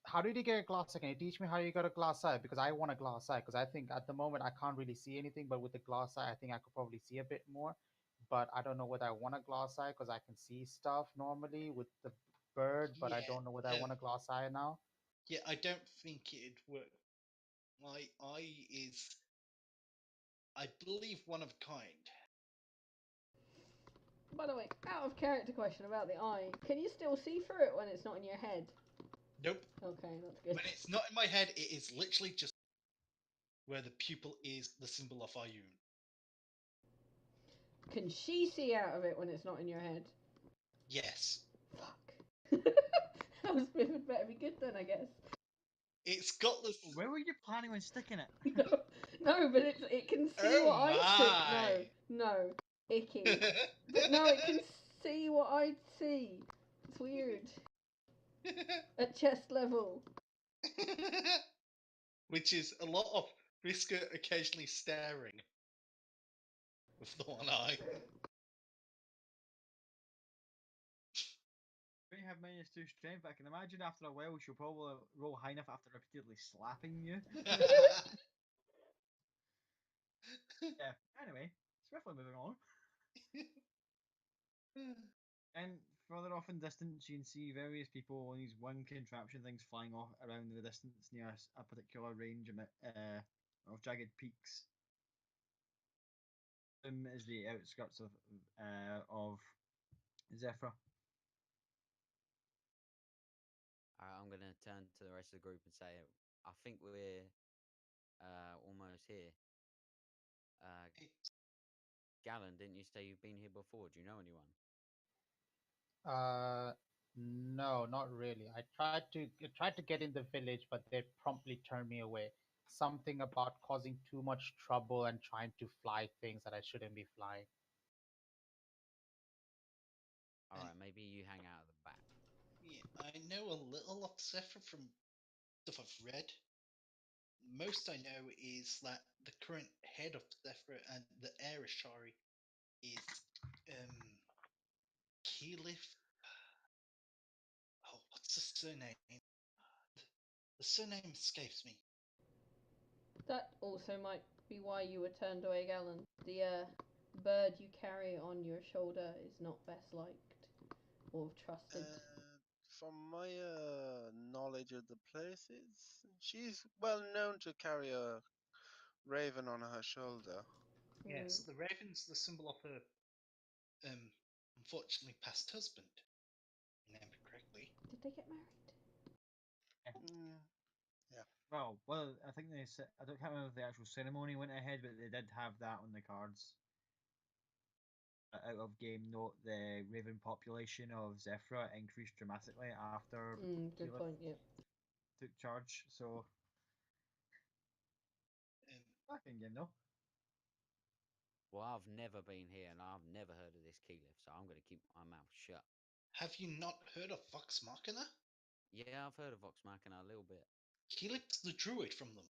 How did you get a glass eye? Can you teach me how you got a glass eye? Because I want a glass eye. Because I think at the moment I can't really see anything, but with the glass eye, I think I could probably see a bit more. But I don't know whether I want a glass eye because I can see stuff normally with the bird, but I don't know whether I want a glass eye now. Yeah, I don't think it'd work. My eye is, I believe, one of a kind. By the way, out of character question about the eye. Can you still see through it when it's not in your head? Nope. Okay, that's good. When it's not in my head, it is literally just where the pupil is the symbol of Ayun. Can she see out of it when it's not in your head? Yes. Fuck. That was better be good then, I guess. It's got this. Where were you planning on sticking it? No, but it can see Oh what I'd my! see. No, icky. But no, it can see what I'd see. It's weird. At chest level. Which is a lot of Vriska occasionally staring with the one eye. May have minus 2 strength, but I can imagine after a while she'll probably roll high enough after repeatedly slapping you. Yeah, anyway, swiftly moving on. And further off in distance, you can see various people on these one contraption things flying off around in the distance near a particular range of jagged peaks. Is the outskirts of Zephyr. I'm gonna turn to the rest of the group and say, I think we're almost here. Gallon, didn't you say you've been here before? Do you know anyone? No, not really. I tried to get in the village, but they promptly turned me away. Something about causing too much trouble and trying to fly things that I shouldn't be flying. All right, maybe you hang out at the back. Yeah, I know a little of Zephyr from stuff I've read. Most I know is that the current head of Zephyr and the heir Ashari is Keelif. Oh, what's the surname? The surname escapes me. That also might be why you were turned away, Galen. The bird you carry on your shoulder is not best liked or trusted. From my knowledge of the places, she's well known to carry a raven on her shoulder. Yes, the raven's the symbol of her unfortunately past husband. Remember correctly. Did they get married? Well, I think I can't remember if the actual ceremony went ahead, but they did have that on the cards. Out of game note, the raven population of Zephyr increased dramatically after Good Keyleth point, yep. took charge. So back in game though. Well, I've never been here and I've never heard of this key lift, so I'm gonna keep my mouth shut. Have you not heard of Vox Machina? Yeah, I've heard of Vox Machina a little bit. Keelif's the druid from them.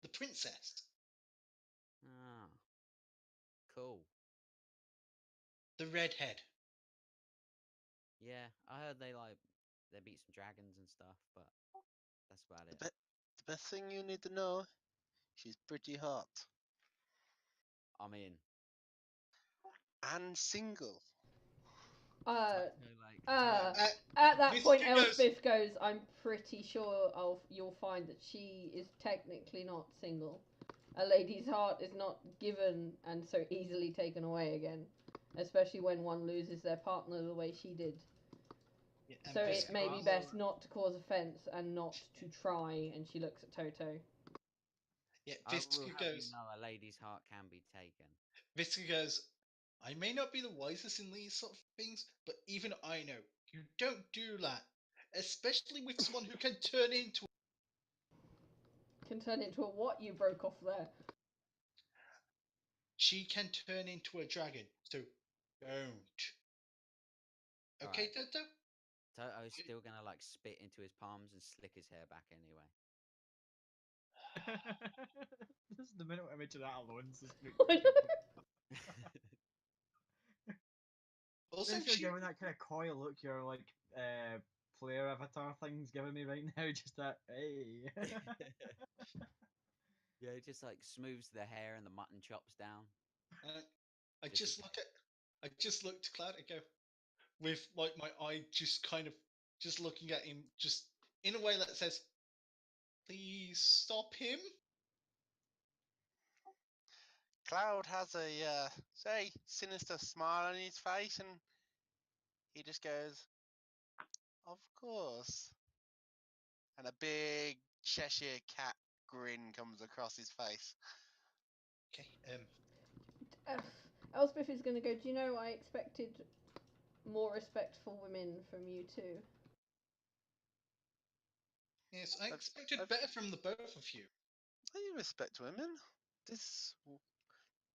The princess. Ah, cool. The redhead. Yeah, I heard they beat some dragons and stuff, but that's about it. The best thing you need to know, she's pretty hot I'm in. and single. At At that Miss point, Hugo's- Elspeth goes, I'm pretty sure you'll find that she is technically not single. A lady's heart is not given and so easily taken away again, especially when one loses their partner the way she did. Yeah, So it Visca may be goes- best not to cause offence and not to try. And she looks at Toto. Yeah, I will Visca have you goes. know a lady's heart can be taken. Visca goes. I may not be the wisest in these sort of things, but even I know you don't do that, especially with someone who can turn into. Can turn into a what? You broke off there. She can turn into a dragon, so don't. Okay, Alright. Toto? Toto's still gonna spit into his palms and slick his hair back anyway. Just the minute image of that alone is just Also, Basically she, giving that kind of coy look your player avatar thing's giving me right now. Just that, hey. Yeah, it just smooths the hair and the mutton chops down. I just look to Cloud and go with my eye just kind of just looking at him, just in a way that says, "Please stop him." Cloud has a say sinister smile on his face, and he just goes, "Of course." And a big Cheshire cat grin comes across his face. Okay. Elspeth is going to go, do you know, I expected more respectful women from you too. Yes, I I've- expected I've- better from the both of you. I respect women. This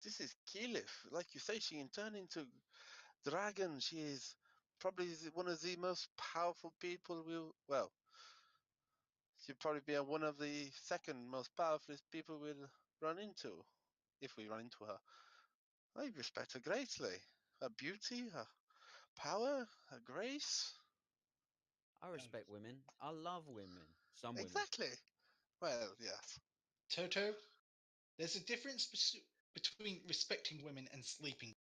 is Keyleth. Like you say, she can turn into dragon. She is probably one of the most powerful people well, she'd probably be one of the second most powerful people we'll run into, if we run into her. I respect her greatly. Her beauty, her power, her grace. I respect women. I love women. Some women. Exactly. Well, yes. Toto, there's a difference between respecting women and sleeping.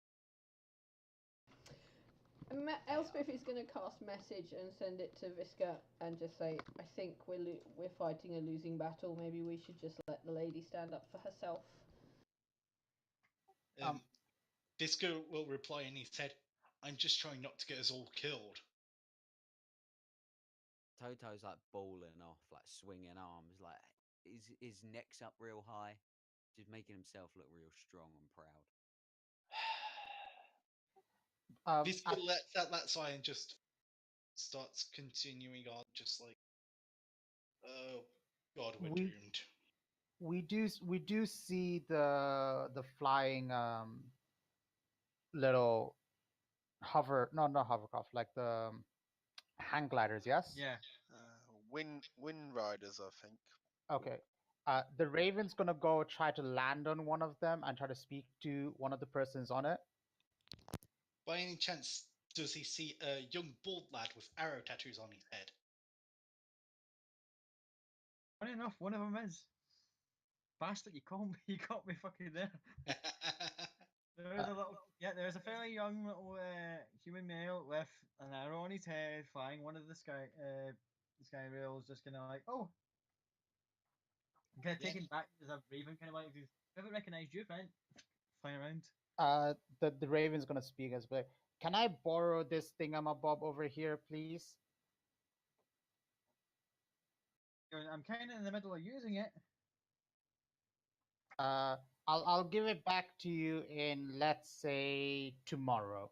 Elspeth is going to cast message and send it to Visca and just say, I think we're fighting a losing battle. Maybe we should just let the lady stand up for herself. Disco will reply in his head, "I'm just trying not to get us all killed." Toto's like balling off, like swinging arms, like his neck's up real high, just making himself look real strong and proud. Disco lets out that sigh and just starts continuing on, just like, "Oh God, we're doomed." We do see the flying little not hovercraft, like the hang gliders, yes? Yeah. Wind riders, I think. Okay. The Raven's gonna go try to land on one of them and try to speak to one of the persons on it. By any chance, does he see a young bald lad with arrow tattoos on his head? Funny enough, one of them is. Bastard, you called me. You got me fucking there. There is a little, there's a fairly young little human male with an arrow on his head, flying one of the sky rails, just kind of like, oh, kind of Yeah. taken back as a raven, kind of like, we haven't recognized you, friend. Flying around. The Raven's gonna speak as well. Can I borrow this thingamabob over here, please? I'm kind of in the middle of using it. I'll give it back to you in, let's say, tomorrow.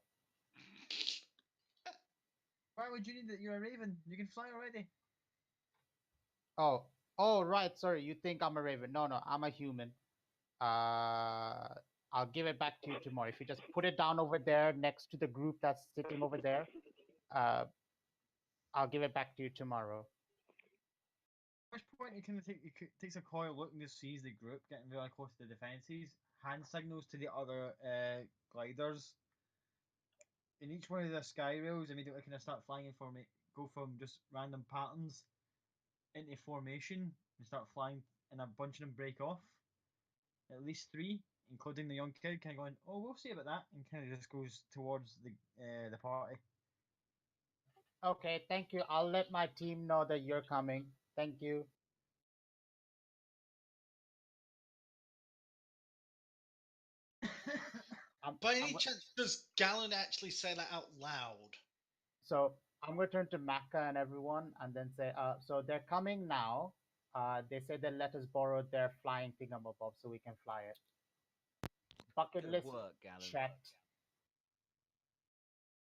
Why would you need it? You're a raven. You can fly already. Oh, right. Sorry, you think I'm a Raven? No, I'm a human. I'll give it back to you tomorrow. If you just put it down over there next to the group that's sitting over there, I'll give it back to you tomorrow. At which point he kind of takes a coil look and just sees the group getting really close to the defences, hand signals to the other gliders. In each one of the sky rails, immediately kind of start flying in go from just random patterns into formation and start flying, and a bunch of them break off. At least three, including the young kid, kind of going, "Oh, we'll see about that," and kind of just goes towards the party. Okay, thank you. I'll let my team know that you're coming. Thank you. By any chance, does Galen actually say that out loud? So I'm going to turn to Maka and everyone and then say, so they're coming now. They said they let us borrow their flying thingamabob so we can fly it. Bucket Good list work, Galen. checked.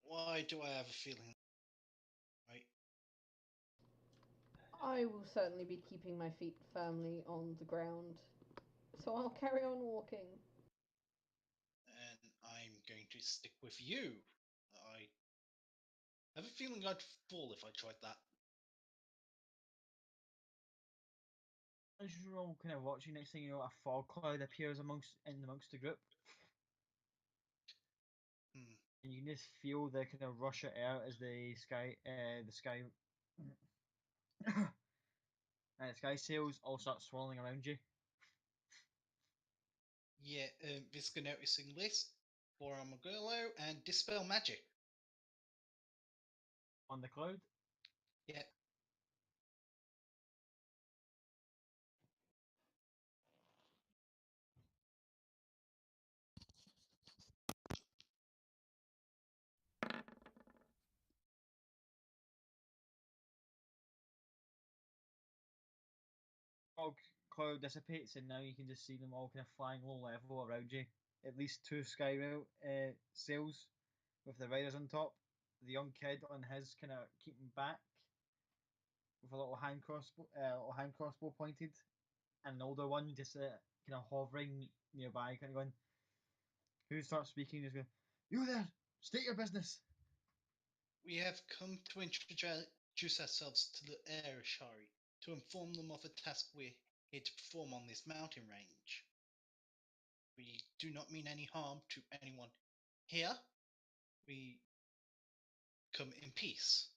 Why do I have a feeling? Right. I will certainly be keeping my feet firmly on the ground, so I'll carry on walking. And I'm going to stick with you. I have a feeling I'd fall if I tried that. As you're all kind of watching, next thing you know, a fog cloud appears amongst the group. And you can just feel the kind of rush of air as the sky sky sails all start swirling around you. Yeah, Visca noticing this, for Armadillo, and Dispel Magic. On the cloud? Yeah. fog cloud dissipates, and now you can just see them all kind of flying low level around you. At least two sky rail sails with the riders on top. The young kid on his kind of keeping back with a little hand crossbow pointed, and an older one just kind of hovering nearby, kind of going. Who starts speaking? Just going, "You there! State your business." We have come to introduce ourselves to the Airashari to inform them of a task we're here to perform on this mountain range. We do not mean any harm to anyone here. We come in peace.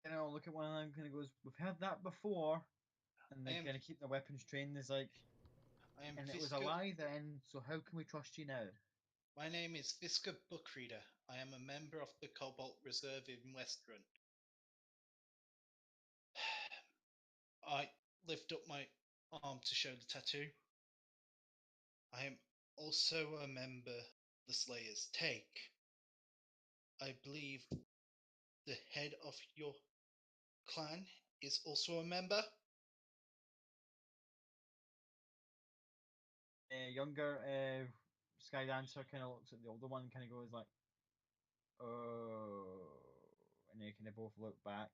And I'll look at one of them, kind of goes, "We've had that before," and they I am- kind of keep their weapons trained. Is like, I am and it was a Visca. lie then. So how can we trust you now? My name is Visca Bookreader. I am a member of the Cobalt Reserve in Westrun. I lift up my arm to show the tattoo. I am also a member of the Slayer's Take. I believe the head of your clan is also a member. Younger Sky Dancer kind of looks at the older one, kind of goes like, "Oh," and they kind of both look back.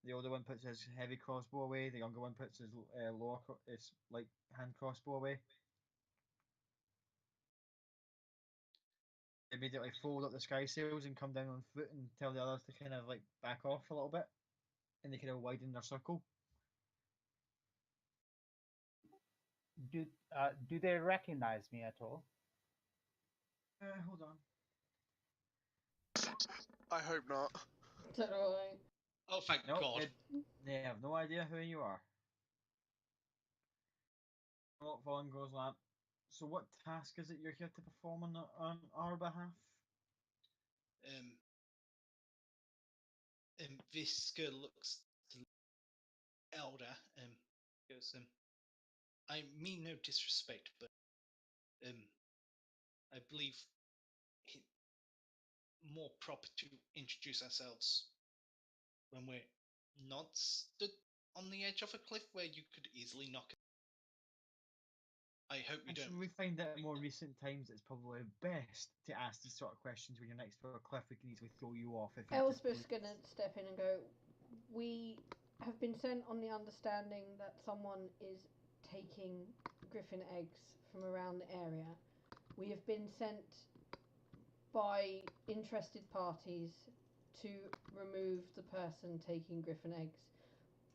The older one puts his heavy crossbow away. The younger one puts his his light hand crossbow away. They immediately fold up the sky sails and come down on foot and tell the others to kind of like back off a little bit, and they kind of widen their circle. Do they recognize me at all? Hold on. I hope not. So do I. Oh, thank No, God. they have no idea who you are. Fallen goes like, "So what task is it you're here to perform on our behalf?" Visca looks to the elder and goes, I mean no disrespect, but I believe it more proper to introduce ourselves when we're not stood on the edge of a cliff where you could easily knock it. I hope you Actually, don't. we find that in more recent times it's probably best to ask these sort of questions when you're next to a cliff. We can easily throw you off if you Elspeth's gonna step in and go, "We have been sent on the understanding that someone is taking griffin eggs from around the area. We have been sent by interested parties to remove the person taking griffin eggs.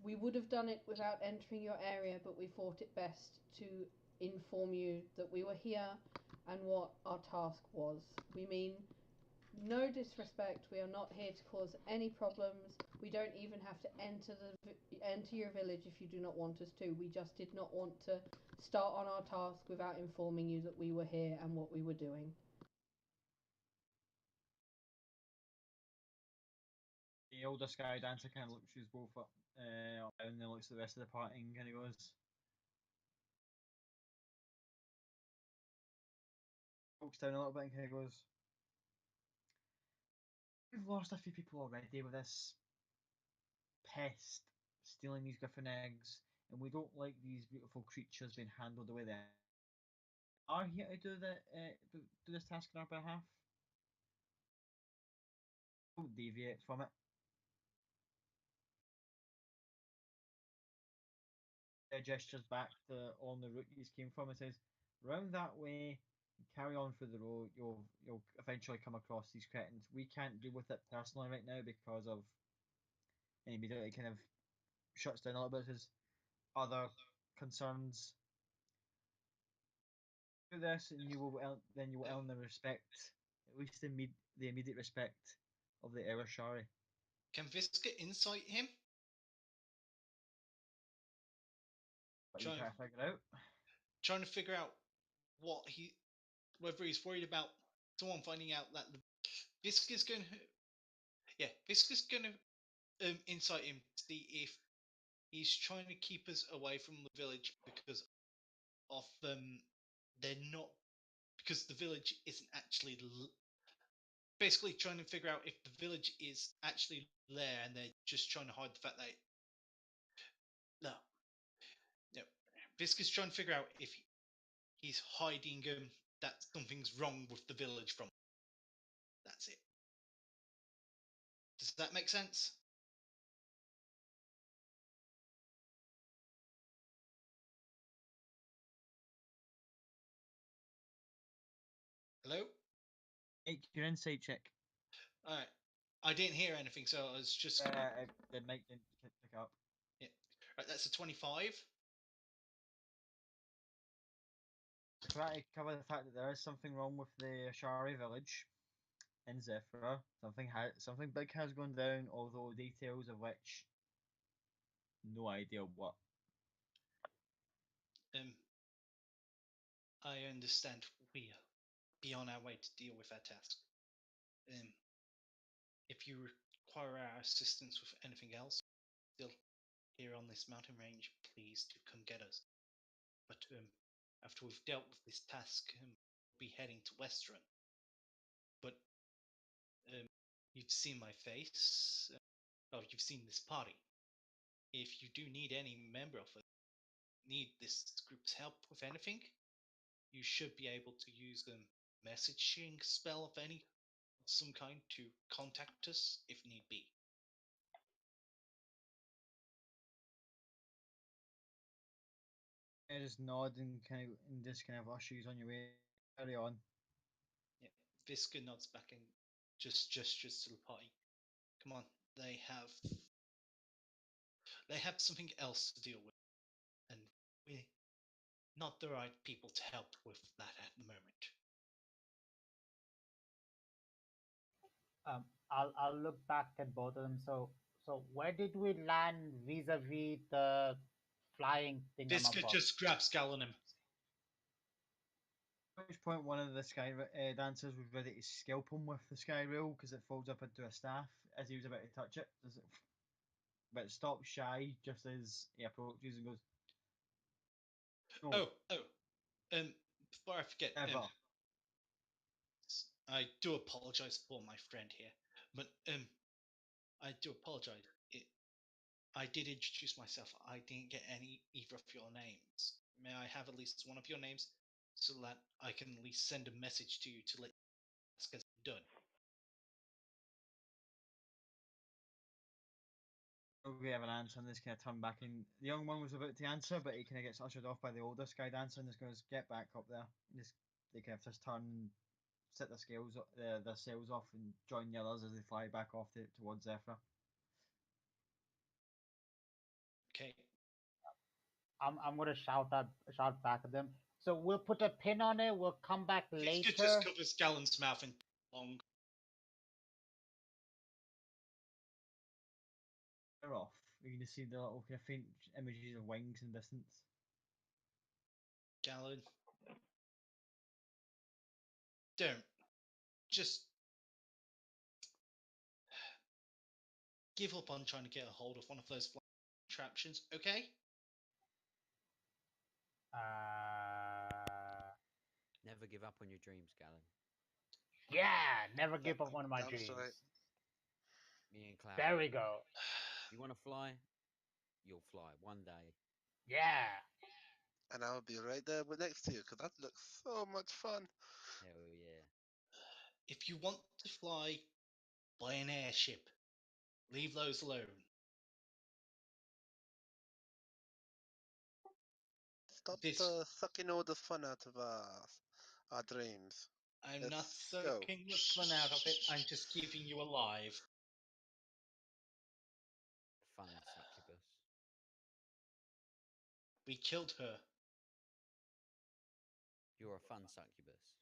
We would have done it without entering your area, but we thought it best to inform you that we were here and what our task was. We mean no disrespect. We are not here to cause any problems. We don't even have to enter your village if you do not want us to. We just did not want to start on our task without informing you that we were here and what we were doing." The older Sky Dancer kind of looks you both up, and then looks at the rest of the party and kind of goes, looks down a little bit and kind of goes, "We've lost a few people already with this pest stealing these griffin eggs, and we don't like these beautiful creatures being handled away there. Are here to do this task on our behalf? Don't deviate from it." Gestures back to on the route you came from and says, "Round that way, carry on through the road. You'll eventually come across these cretins. We can't deal with it personally right now because of." And immediately kind of shuts down a little bit. Says, "Other concerns. Do this, and then you will earn the respect, at least the immediate respect of the Erashari." Can Visca insight him? What you Trying, try to figure out? trying to figure out whether he's worried about someone finding out that Visca's going to. Yeah, Visca's going to insight him to see if he's trying to keep us away from the village because of they're not, because the village isn't actually basically trying to figure out if the village is actually there and they're just trying to hide the fact that. No. Visk is trying to figure out if he's hiding that something's wrong with the village from. That's it. Does that make sense? Hello? Make your insight check. Alright. I didn't hear anything, so I was just. The mic didn't pick up. Yeah. Right, that's a 25. Try to cover the fact that there is something wrong with the Ashari village in Zephyr. Something big has gone down, although details of which no idea what. I understand we are be on our way to deal with that task. If you require our assistance with anything else, still here on this mountain range, please do come get us. But after we've dealt with this task, we'll be heading to Westerun. But you've seen my face. You've seen this party. If you do need any member of it, need this group's help with anything, you should be able to use the messaging spell of some kind to contact us if need be. I just nod and just kind of usher you on your way. Carry on. Yeah, Visca nods back and just gestures to the party. Come on, they have something else to deal with, and we're not the right people to help with that at the moment. I'll look back at both of them. So where did we land vis-a-vis the flying thing? Visca just grabs Gallon and At which point, one of the sky dancers was ready to scalp him with the sky rail because it folds up into a staff as he was about to touch it. But it stops shy just as he approaches and goes, "No, before I forget, ever." I do apologize for my friend here, but I do apologize. I did introduce myself. I didn't get either of your names. May I have at least one of your names so that I can at least send a message to you to let ask us done? We have an answer, and this kind of turn back in. The young one was about to answer, but he kind of gets ushered off by the older sky dancer and just goes, "Get back up there." And they kind of just turn and set their sails off and join the others as they fly back off towards Zephyr. Okay. I'm gonna shout back at them. So we'll put a pin on it. We'll come back later. Just covers Gallon's mouth and long. They're off. You can just see the little kind of faint images of wings in distance. Gallon. Don't. Just give up on trying to get a hold of one of those contraptions, okay? Never give up on your dreams, Galen. Yeah, never give up on my That's dreams. right. Me and Cloud. There we go. You want to fly? You'll fly one day. Yeah. And I'll be right there next to you because that looks so much fun. Hell yeah. If you want to fly, buy an airship. Leave those alone. Stop This- sucking all the fun out of our dreams. I'm not Let's go. sucking the fun out of it. I'm just keeping you alive. Fun succubus. We killed her. You're a fun succubus.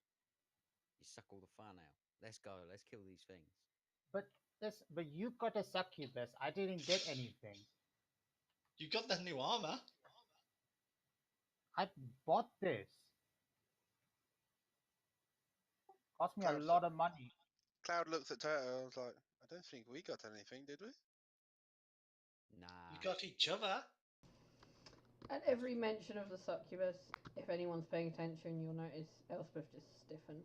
You suck all the fun out. Let's go. Let's kill these things. But you got a succubus. I didn't get anything. You got that new armor. I bought this. Cost me a Cloud lot of money. Cloud looks at Toto. I was like, I don't think we got anything, did we? Nah. You got each other. At every mention of the succubus, if anyone's paying attention, you'll notice Elspeth just stiffen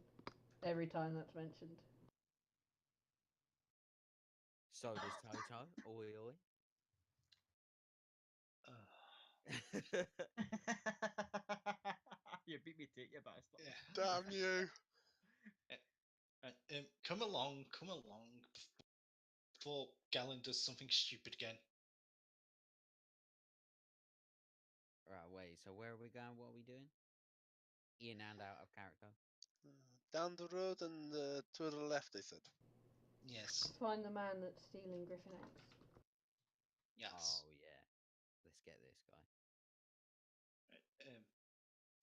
every time that's mentioned. So does Toto. Oi, oi. You beat me to it, you bastard. Yeah. Damn you! Come along, before Galen does something stupid again. Right, wait. So where are we going? What are we doing? In and out of character. Down the road and to the left, they said. Yes, Find the man that's stealing Griffin eggs. yes. Oh yeah. Let's get this guy.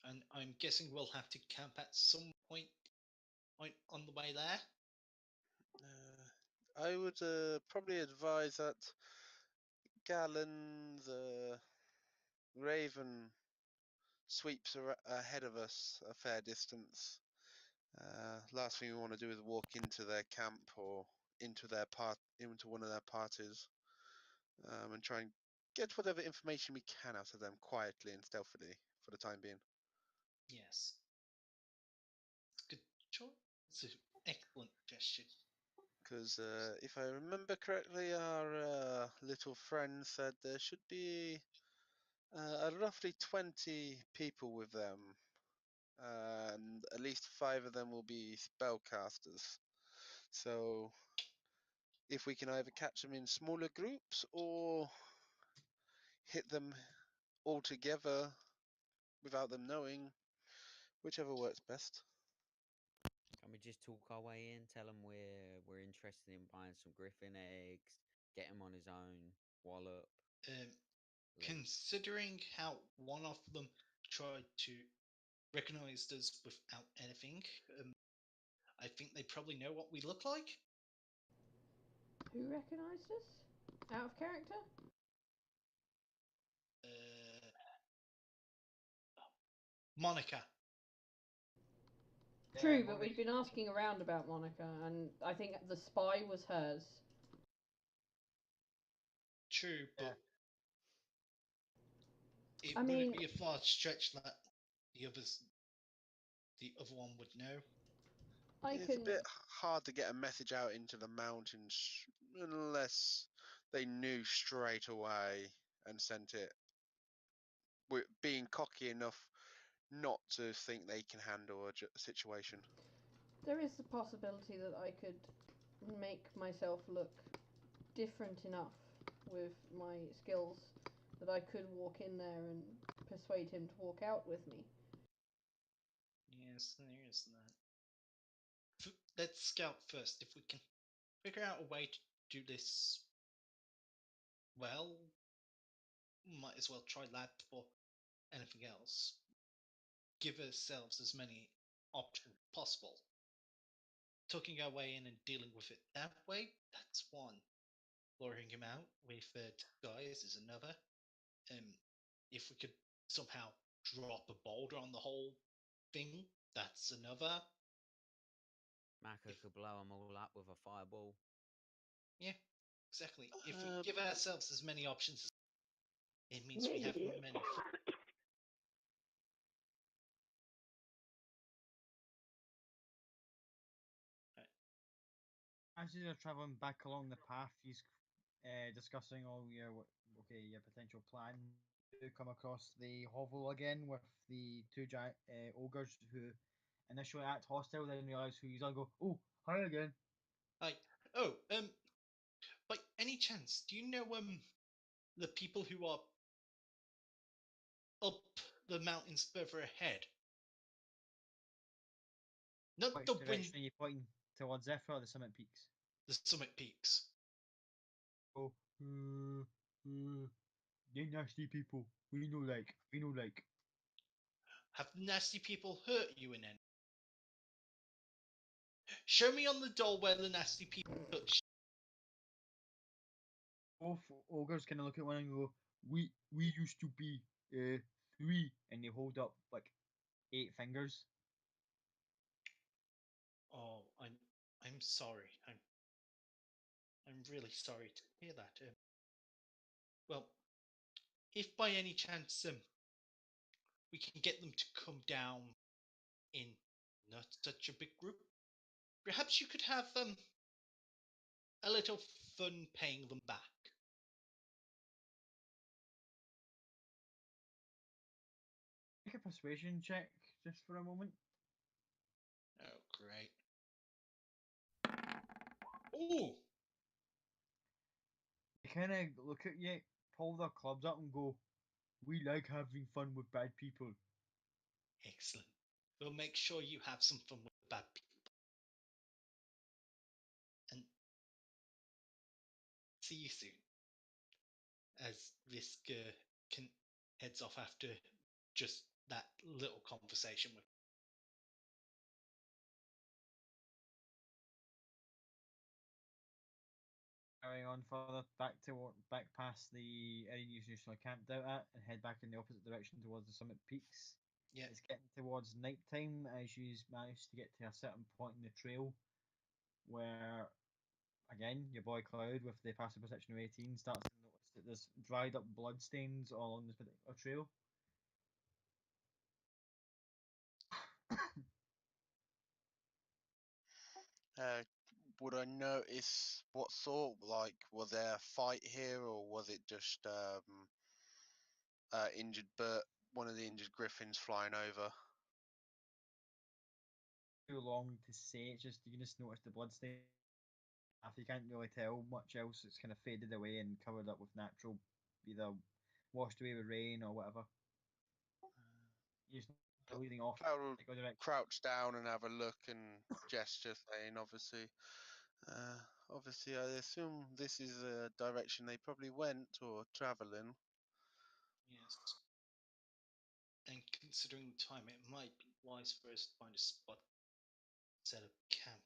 And I'm guessing we'll have to camp at some point on the way there. I would probably advise that Galen, the Raven, sweeps ahead of us a fair distance. Last thing we want to do is walk into their camp or into one of their parties, and try and get whatever information we can out of them quietly and stealthily for the time being. Yes. It's a good choice. It's an excellent suggestion. Because if I remember correctly, our little friend said there should be roughly 20 people with them, and at least 5 of them will be spellcasters. So if we can either catch them in smaller groups or hit them all together without them knowing, whichever works best. Can we just talk our way in? Tell him we're interested in buying some Griffin eggs. Get him on his own. Wallop. Um, Leave. Considering how one of them tried to recognize us without anything, I think they probably know what we look like. Who recognised us? Out of character? Monica. True, but we'd been asking around about Monica, and I think the spy was hers. True, but it I wouldn't mean, be a far stretch that the other one would know. It's a bit hard to get a message out into the mountains unless they knew straight away and sent it. We're being cocky enough not to think they can handle a situation. there is the possibility that I could make myself look different enough with my skills that I could walk in there and persuade him to walk out with me. Yes, there is that. Let's scout first. If we can figure out a way to do this well, might as well try that before anything else. Give ourselves as many options as possible. Tucking our way in and dealing with it that way, that's one. Luring him out with disguise is another. If we could somehow drop a boulder on the whole thing, that's another. Maka could blow them all up with a fireball. Yeah, exactly. If we give ourselves as many options as it means we have many. As you're traveling back along the path, he's discussing all your your potential plans. You do come across the hovel again with the two giant ogres who initially act hostile, then realize who he's on. Go, oh, hi again. Hi. Oh, by any chance, do you know the people who are up the mountains further ahead? Not Which the direction are you pointing towards? Zephyr or the summit peaks? the summit peaks. Oh, they nasty people. We know like. Have the nasty people hurt you in any? Show me on the doll where the nasty people touch. Both ogres kind of look at one and go, we used to be 3, and they hold up like 8 fingers. Oh, I'm sorry. I'm really sorry to hear that. Well, if by any chance we can get them to come down in not such a big group, perhaps you could have a little fun paying them back. Make a persuasion check just for a moment. Oh, great. Ooh! They kind of look at you, pull their clubs up, and go, "We like having fun with bad people." Excellent. We'll make sure you have some fun with bad people. And see you soon. As Risk heads off after just that little conversation with. Carrying on further back past the area you usually camped out at, and head back in the opposite direction towards the summit peaks. Yeah. It's getting towards night time as you manage to get to a certain point in the trail where, again, your boy Cloud, with the passive perception of 18, starts to notice that there's dried up blood stains all on this particular trail. Would I notice what sort? Like, was there a fight here, or was it just injured one of the injured griffins flying over? Too long to say, it's just you can just notice the blood stain. After you can't really tell much else, it's kind of faded away and covered up with natural, either washed away with rain or whatever. You just leading off. Cloud will Go direct. crouch down and have a look and gesture, saying, obviously, I assume this is a direction they probably went or traveling. Yes. And considering the time, it might be wise for us to find a spot, set up camp.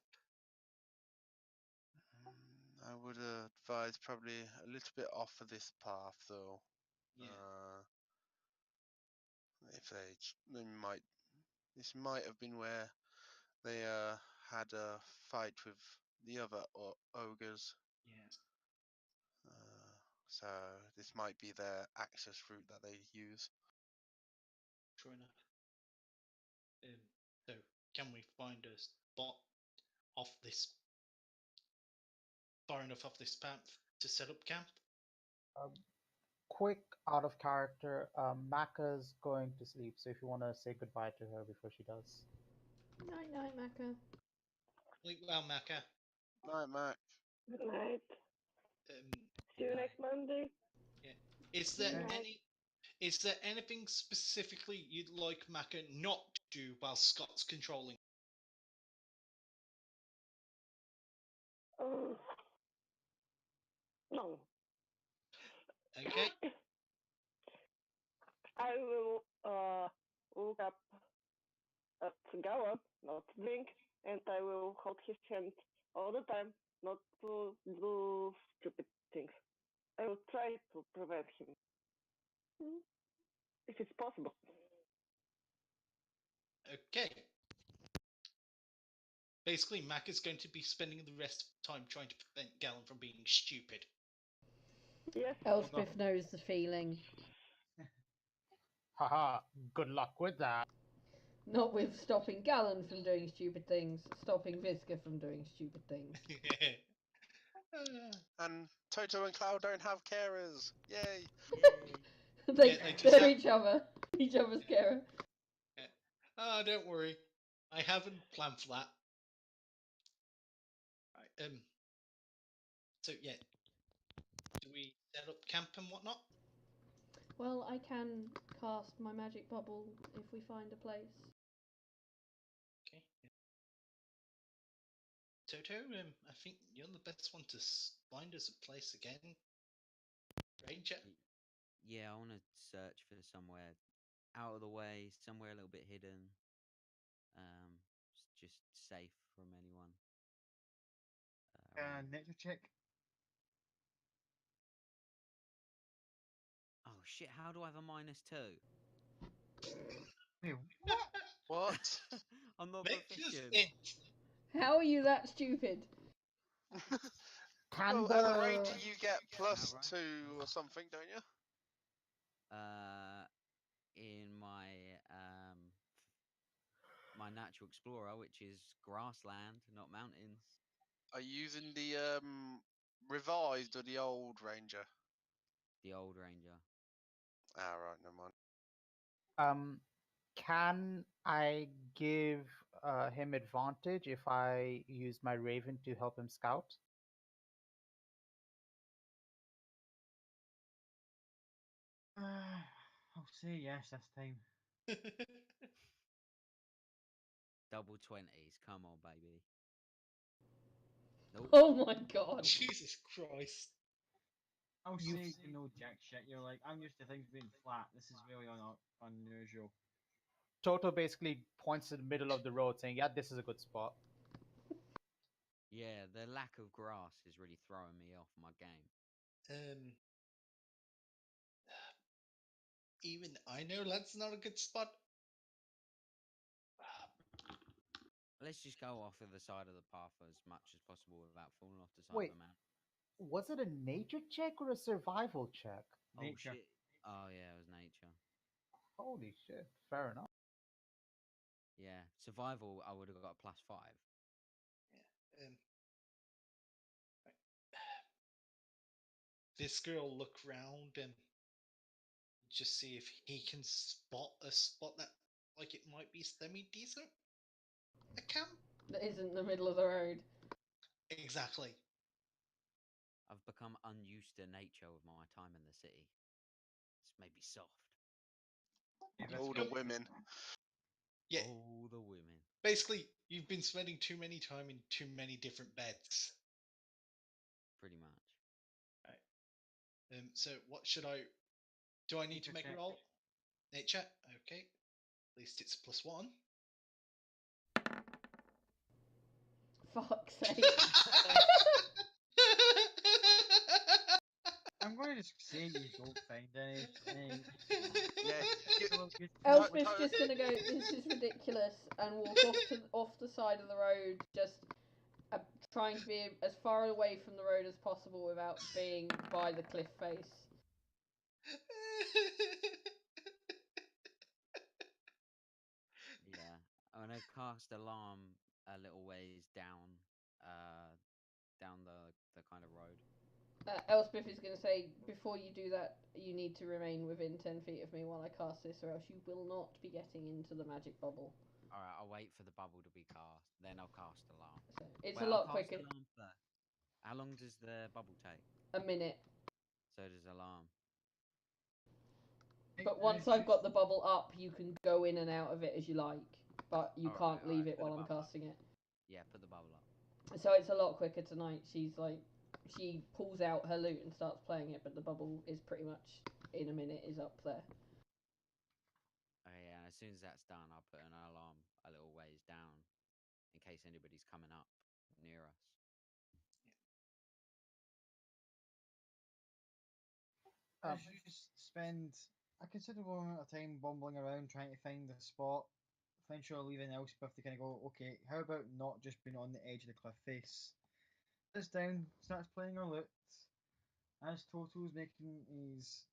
I would advise probably a little bit off of this path, though. Yeah. If they might, this might have been where they had a fight with the other ogres. Yes. So this might be their access route that they use. True enough. So, can we find a spot off this, far enough off this path to set up camp? Quick out of character, Maka's going to sleep, so if you want to say goodbye to her before she does. Night, night, Maka. Sleep well, Maka. Night, Mac. Good night. See you Night. next Monday. Yeah. Is there Night. Is there anything specifically you'd like Maka not to do while Scott's controlling? Oh. No. Okay. I will look up at Gallop, not drink, and I will hold his hand all the time, not to do stupid things. I will try to prevent him. If it's possible. Okay. Basically, Mac is going to be spending the rest of the time trying to prevent Gallon from being stupid. Yes. Elspeth knows the feeling. Haha, good luck with that. Not with stopping Gallon from doing stupid things, stopping Visca from doing stupid things. And Toto and Cloud don't have carers. Yay! They're have... each other's carer. Oh, don't worry. I haven't planned for that. Right, so yeah. Do we set up camp and whatnot? Well, I can cast my magic bubble if we find a place. Okay. Toto, I think you're the best one to find us a place again. Ranger? Yeah, I want to search for somewhere out of the way, somewhere a little bit hidden. Just safe from anyone. Nature check. Oh shit! How do I have a -2? Wait, what? What? I'm not Nature's proficient. it. How are you that stupid? Can Well, as a the ranger, you get plus Outright? 2 or something, don't you? In my natural explorer, which is grassland, not mountains. Are you using the revised or the old Ranger? The old ranger. Ah, right, never mind. Can I give him advantage if I use my Raven to help him scout? I'll say yes this time. Double 20s. Come on, baby. Nope. Oh my god. Jesus Christ. I'll You- say you know jack shit. You're like, I'm used to things being flat. This is really unusual. Toto basically points to the middle of the road, saying, "Yeah, this is a good spot." Yeah, the lack of grass is really throwing me off my game. Even I know that's not a good spot. Let's just go off of the side of the path as much as possible without falling off the side Wait. of the mountain. Was it a nature check or a survival check? Oh Nature. shit. Oh yeah, it was nature. Holy shit! Fair enough. Yeah. Survival, I would have got a +5. Yeah. Right. This girl look round and just see if he can spot a spot that like it might be semi decent. A camp. That isn't the middle of the road. Exactly. I've become unused to nature with my time in the city. It's made me soft. All the women. Yeah. All the women. Basically, you've been spending too many time in too many different beds. Pretty much. So what should I? Do I need Nature to make check. a roll? Nature. Okay. At least it's a +1. Fuck's sake. I'm going to just say you don't find any. Yeah. Elspeth's just gonna go, "This is ridiculous," and walk off the side of the road, just trying to be as far away from the road as possible without being by the cliff face. Yeah. I'm gonna cast alarm a little ways down down the kind of road. Elspeth is going to say, "Before you do that, you need to remain within 10 feet of me while I cast this, or else you will not be getting into the magic bubble." Alright, I'll wait for the bubble to be cast, then I'll cast alarm. So it's Wait, a I'll lot cast quicker. alarm first. How long does the bubble take? A minute. So does alarm. But once I've got the bubble up, you can go in and out of it as you like. But you can't leave it put while the I'm bubble up. casting it. Yeah, put the bubble up. So it's a lot quicker tonight. She pulls out her lute and starts playing it, but the bubble is pretty much in a minute is up there. Okay, yeah, and as soon as that's done, I'll put an alarm a little ways down in case anybody's coming up near us. As you spend a considerable amount of time bumbling around trying to find the spot, eventually leaving Elspeth to kind of go, okay, how about not just being on the edge of the cliff face? Sits down, starts playing her lute, as Toto's making his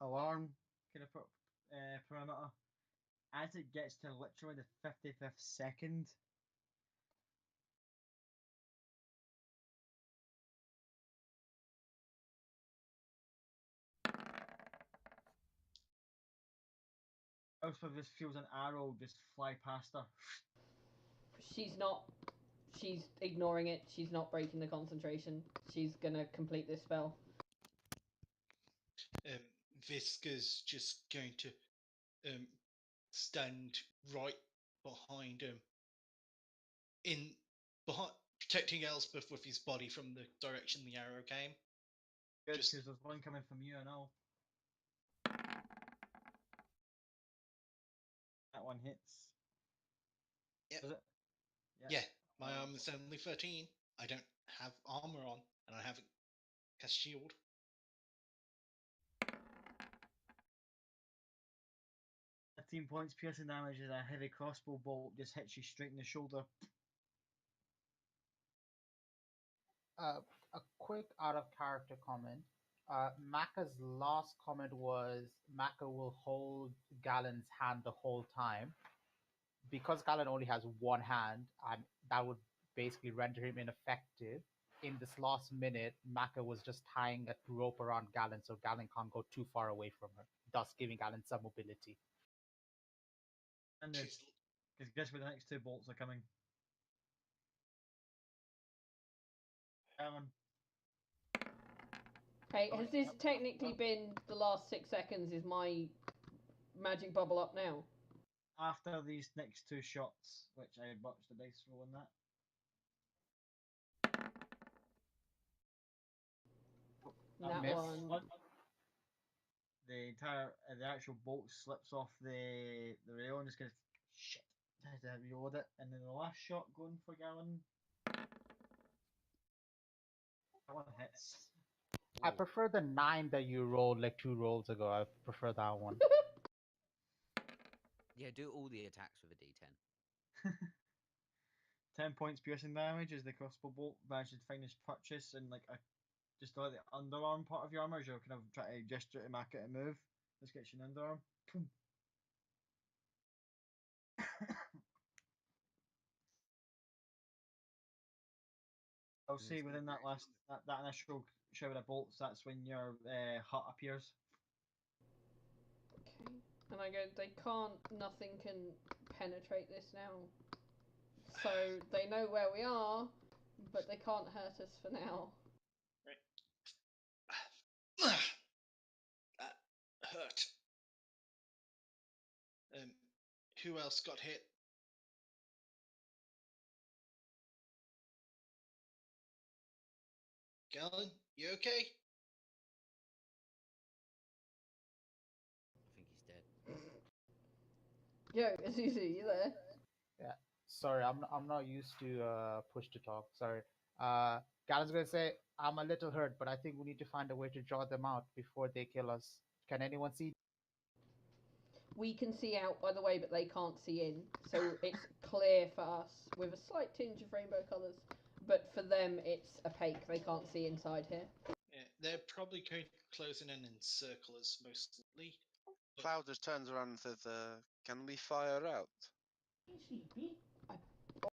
alarm kind of parameter. As it gets to literally the 55th second, Elspeth just feels an arrow just fly past her. She's not. She's ignoring it. She's not breaking the concentration. She's gonna complete this spell. Visca's just going to stand right behind him, behind protecting Elspeth with his body from the direction the arrow came. Good, Just- because there's one coming from you and all. That one hits. Yep. Does it? Yeah, my armor is only 13. I don't have armor on, and I haven't cast shield. £15 piercing damage as a heavy crossbow bolt just hits you straight in the shoulder. A quick out of character comment. Maka's last comment was Maka will hold Galen's hand the whole time. Because Galen only has one hand, and that would basically render him ineffective. In this last minute, Maka was just tying a rope around Galen so Galen can't go too far away from her, thus giving Galen some mobility. And She's guess where the next two bolts are coming? Alan. Hey, Oh, has this yep, technically yep. been the last 6 seconds? Is my magic bubble up now? After these next two shots, which I watched the dice roll on that. That miss. one. The actual bolt slips off the rail and just goes shit. I had to reload it, and then the last shot going for Galen. That one hits. I Whoa. prefer the 9 that you rolled like 2 rolls ago. I prefer that one. Yeah, do all the attacks with a D10. 10 points piercing damage as the crossbow bolt manages to find its purchase and like just like the underarm part of your armor as you're kind of trying to gesture to make it a move. This gets you an underarm. Boom. I'll say within that that initial shower of bolts, that's when your hut appears. Okay. And I go, nothing can penetrate this now. So they know where we are, but they can't hurt us for now. that hurt. Who else got hit? Galen, you okay? I think he's dead. Yo, Azuzu, you there? Yeah. Sorry, I'm not used to push to talk. Sorry. Galen's gonna say I'm a little hurt, but I think we need to find a way to draw them out before they kill us. Can anyone see? We can see out, by the way, but they can't see in. So it's clear for us with a slight tinge of rainbow colours. But for them, it's opaque. They can't see inside here. Yeah, they're probably going to close in and encircle us mostly. Cloud just turns around and says, "Can we fire out?"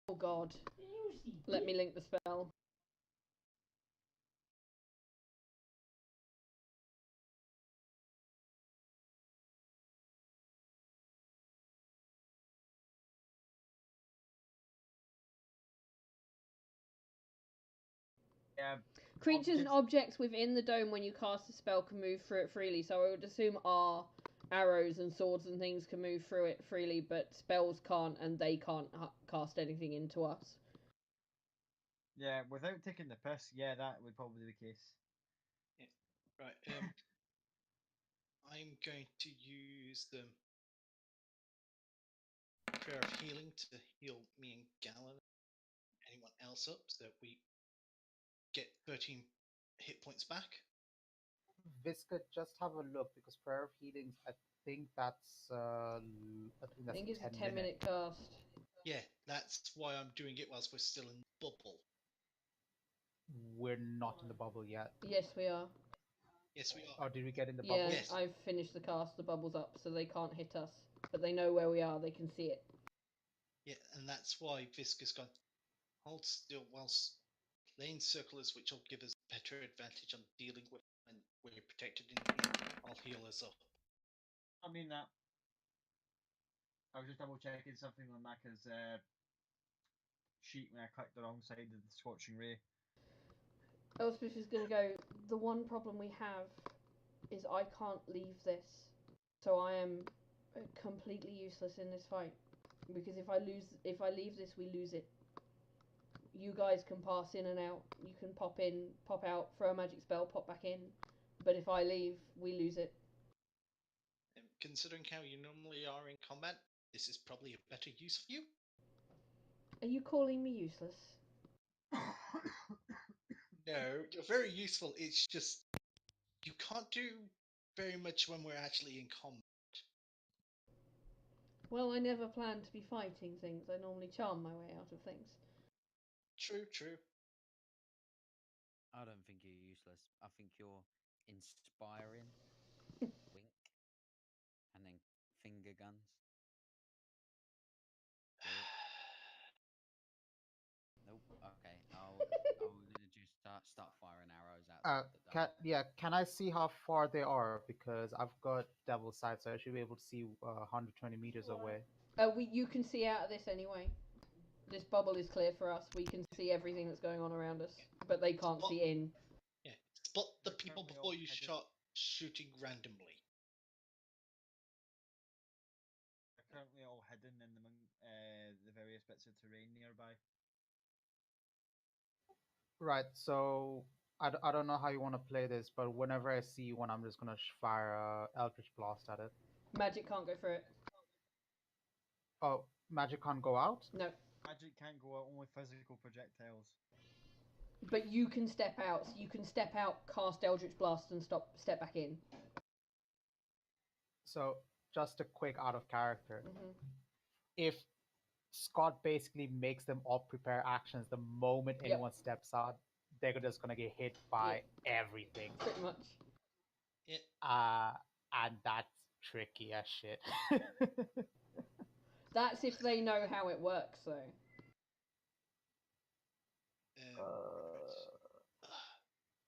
Oh god. Let me link the spell. Yeah. Creatures and objects within the dome when you cast a spell can move through it freely, so I would assume our arrows and swords and things can move through it freely, but spells can't, and they can't cast anything into us. Yeah, without taking the piss, yeah, that would probably be the case. Yeah. Right. I'm going to use the prayer of healing to heal me and Galen, anyone else up, so that we get 13 hit points back. Visca, just have a look because prayer of healings. I think that's I think it's a 10 minute cast. Yeah, that's why I'm doing it whilst we're still in the bubble. We're not in the bubble yet. Yes, we are. Yes, we are. Or did we get in the Yeah, bubble? Yes. I've finished the cast. The bubble's up, so they can't hit us. But they know where we are. They can see it. Yeah, and that's why Visca's gone. Hold still whilst they encircle us, which will give us better advantage on dealing with when we're protected in here. I'll heal us up. I mean that. I was just double checking something on Maka's sheet when I clicked the wrong side of the scorching ray. Elspeth is going to go, the one problem we have is I can't leave this. So I am completely useless in this fight. Because if I leave this, we lose it. You guys can pass in and out. You can pop in, pop out, throw a magic spell, pop back in. But if I leave, we lose it. Considering how you normally are in combat, this is probably a better use for you. Are you calling me useless? No, you're very useful. It's just you can't do very much when we're actually in combat. Well, I never plan to be fighting things. I normally charm my way out of things. True, true. I don't think you're useless. I think you're inspiring. Wink. And then finger guns. Nope. Can I see how far they are? Because I've got Devil's Sight, so I should be able to see 120 meters away. You can see out of this anyway. This bubble is clear for us. We can see everything that's going on around us, but they can't see in. Yeah, spot the They're people currently before all you headed- start shooting randomly. They're currently all hidden in the various bits of terrain nearby. Right, so I don't know how you want to play this, but whenever I see one, I'm just gonna fire Eldritch Blast at it. Magic can't go through it. Oh, magic can't go out? No, Magic can't go out, only physical projectiles. but you can step out. So you can step out, cast Eldritch Blast, and step back in. So just a quick out of character. Mhm. If Scott basically makes them all prepare actions the moment Yep. anyone steps out, they're just gonna get hit by everything. Pretty much. Yeah, And that's tricky as shit. That's if they know how it works, though.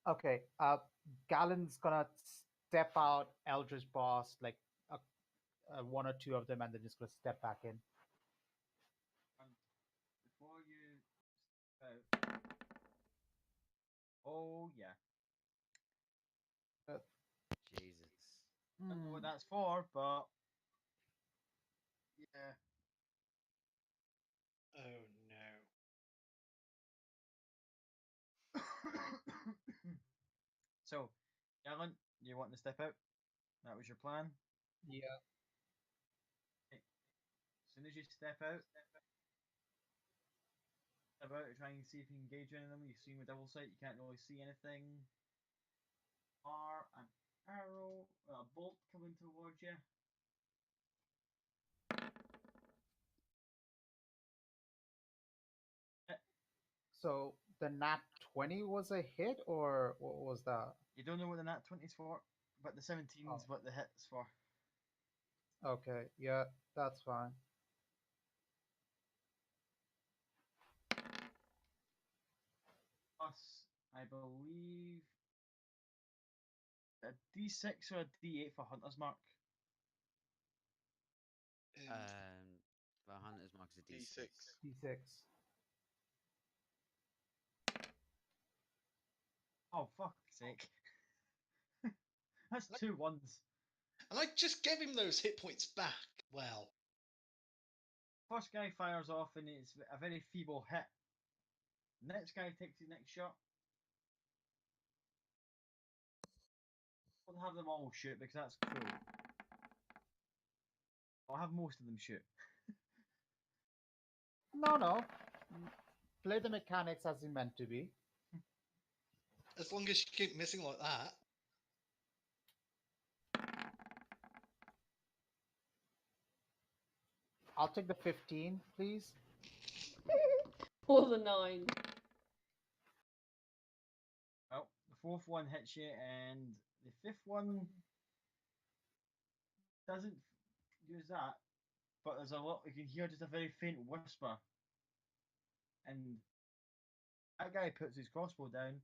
Okay, Galen's gonna step out Eldritch Boss, like one or two of them, and then just gonna step back in. Before you step out. Oh yeah. Jesus. I don't know what that's for, but yeah. oh no. So, Alan, you want to step out? That was your plan. Yeah. As soon as you step out to try and see if you can engage any of them. You see with double sight, you can't really see anything. Or an arrow, a bolt coming towards you. So the nat 20 was a hit, or what was that? You don't know what the nat 20's for, but the 17's what the hit's for. Okay, yeah, that's fine. Plus, I believe a D6 or a D8 for Hunter's Mark. For Hunter's Mark is a D6. D6. Oh, fuck's sake. That's 2 ones. And I just gave him those hit points back. Well, First guy fires off and it's a very feeble hit. Next guy takes his next shot. I'll have them all shoot because that's cool. I'll have most of them shoot. No. Play the mechanics as it meant to be. as long as you keep missing like that. I'll take the 15, please. Or the 9. Well, the fourth one hits you, and the fifth one doesn't use that, but there's a lot. You can hear just a very faint whisper, and that guy puts his crossbow down,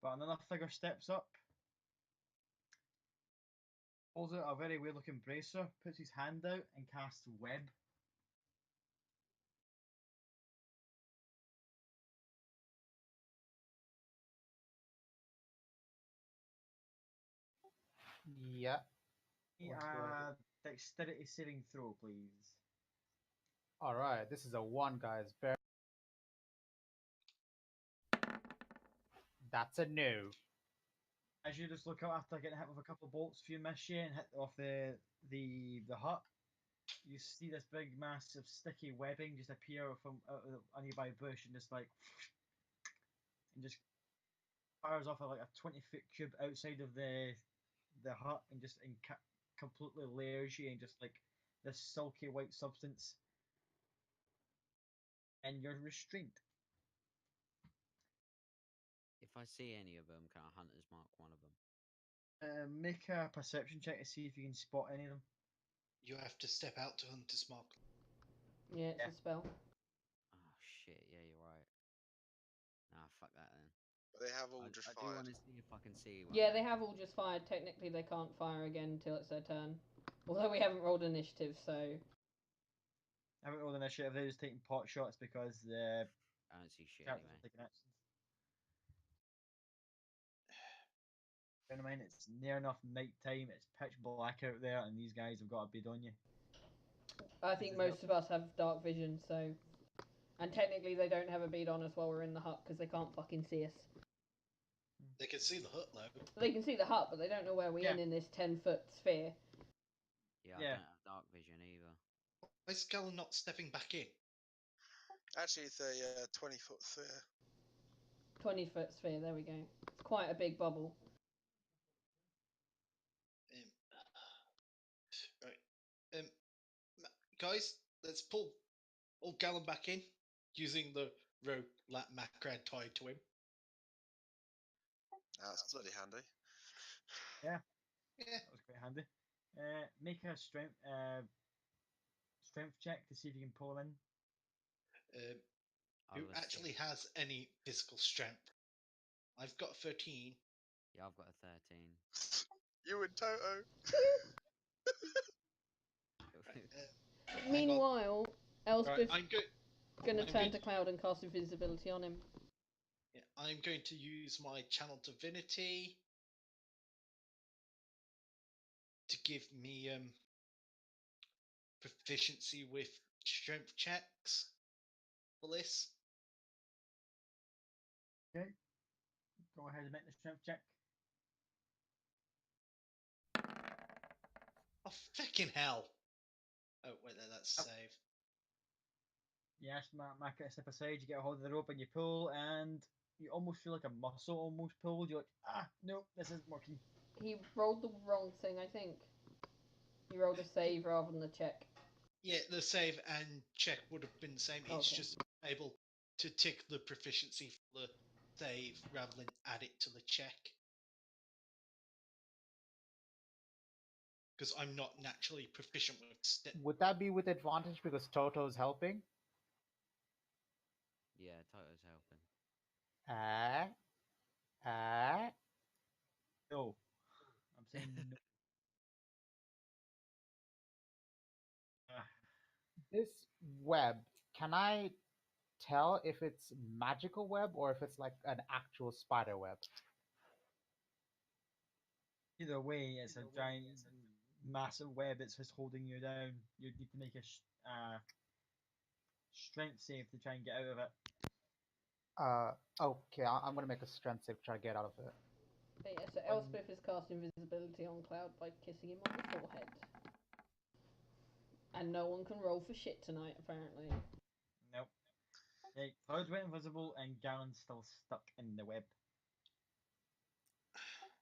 but another figure steps up, pulls out a very weird-looking bracer, puts his hand out, and casts web. Yeah. Dexterity saving throw, please. All right, this is a 1, guys. That's a no. As you just look up after getting hit with a couple of bolts, if you miss you and hit off the hut, you see this big mass of sticky webbing just appear from out of a nearby bush and just fires off like a 20-foot cube outside of the hut and just completely layers you in just like this silky white substance, and you're restrained. If I see any of them, can I Hunter's Mark one of them? Make a perception check to see if you can spot any of them. You have to step out to Hunter's Mark. Yeah, it's Yeah. a spell. Oh shit, yeah, you're right. Nah, fuck that then. They have all just I do fired. want to see if I can see one. Yeah, they have all just fired. Technically, they can't fire again until it's their turn. Although we haven't rolled initiative, so I haven't rolled initiative. They're just taking pot shots because the I don't see shit characters anyway. are taking actions. Bear in mind, it's near enough night time. It's pitch black out there, and these guys have got a bead on you. I think most of us have dark vision. So, and technically, they don't have a bead on us while we're in the hut because they can't fucking see us. They can see the hut though. They can see the hut, but they don't know where we're in this 10-foot sphere. Yeah, I Yeah. don't have dark vision either. Why is Galen not stepping back in? Actually, it's a 20-foot sphere. 20-foot sphere. There we go. It's quite a big bubble. Right. Guys, let's pull old Galen back in using the rope that Macrad tied to him. That's bloody handy. Yeah, Yeah. that was quite handy. Make a strength check to see if you can pull in. Who I've a actually 6. has any physical strength? I've got 13. Yeah, I've got a 13. You and Toto. Right, Meanwhile, Elspeth's I'm good. gonna I'm turn going to Cloud and cast invisibility on him. Yeah, I'm going to use my channel divinity to give me proficiency with strength checks for this. Okay. Go ahead and make the strength check. Oh, fucking hell! Oh, wait, that's save. Yes, Mac, step aside. You get a hold of the rope and you pull, and you almost feel like a muscle almost pulled. You're like, no, this isn't working. He rolled the wrong thing, I think. He rolled a save rather than a check. Yeah, the save and check would have been the same. It's Okay. just able to tick the proficiency for the save rather than add it to the check. Because I'm not naturally proficient with Would that be with advantage because Toto's helping? Yeah, Toto's helping. No, I'm saying no. This web, can I tell if it's magical web or if it's like an actual spider web? Either way, it's a giant, massive web that's just holding you down. You need to make a strength save to try and get out of it. Okay, I'm gonna make a strength save to try to get out of it. But yeah, so Elspeth is casting invisibility on Cloud by kissing him on the forehead. And no one can roll for shit tonight, apparently. Nope. Okay, Cloud went invisible and Galen's still stuck in the web.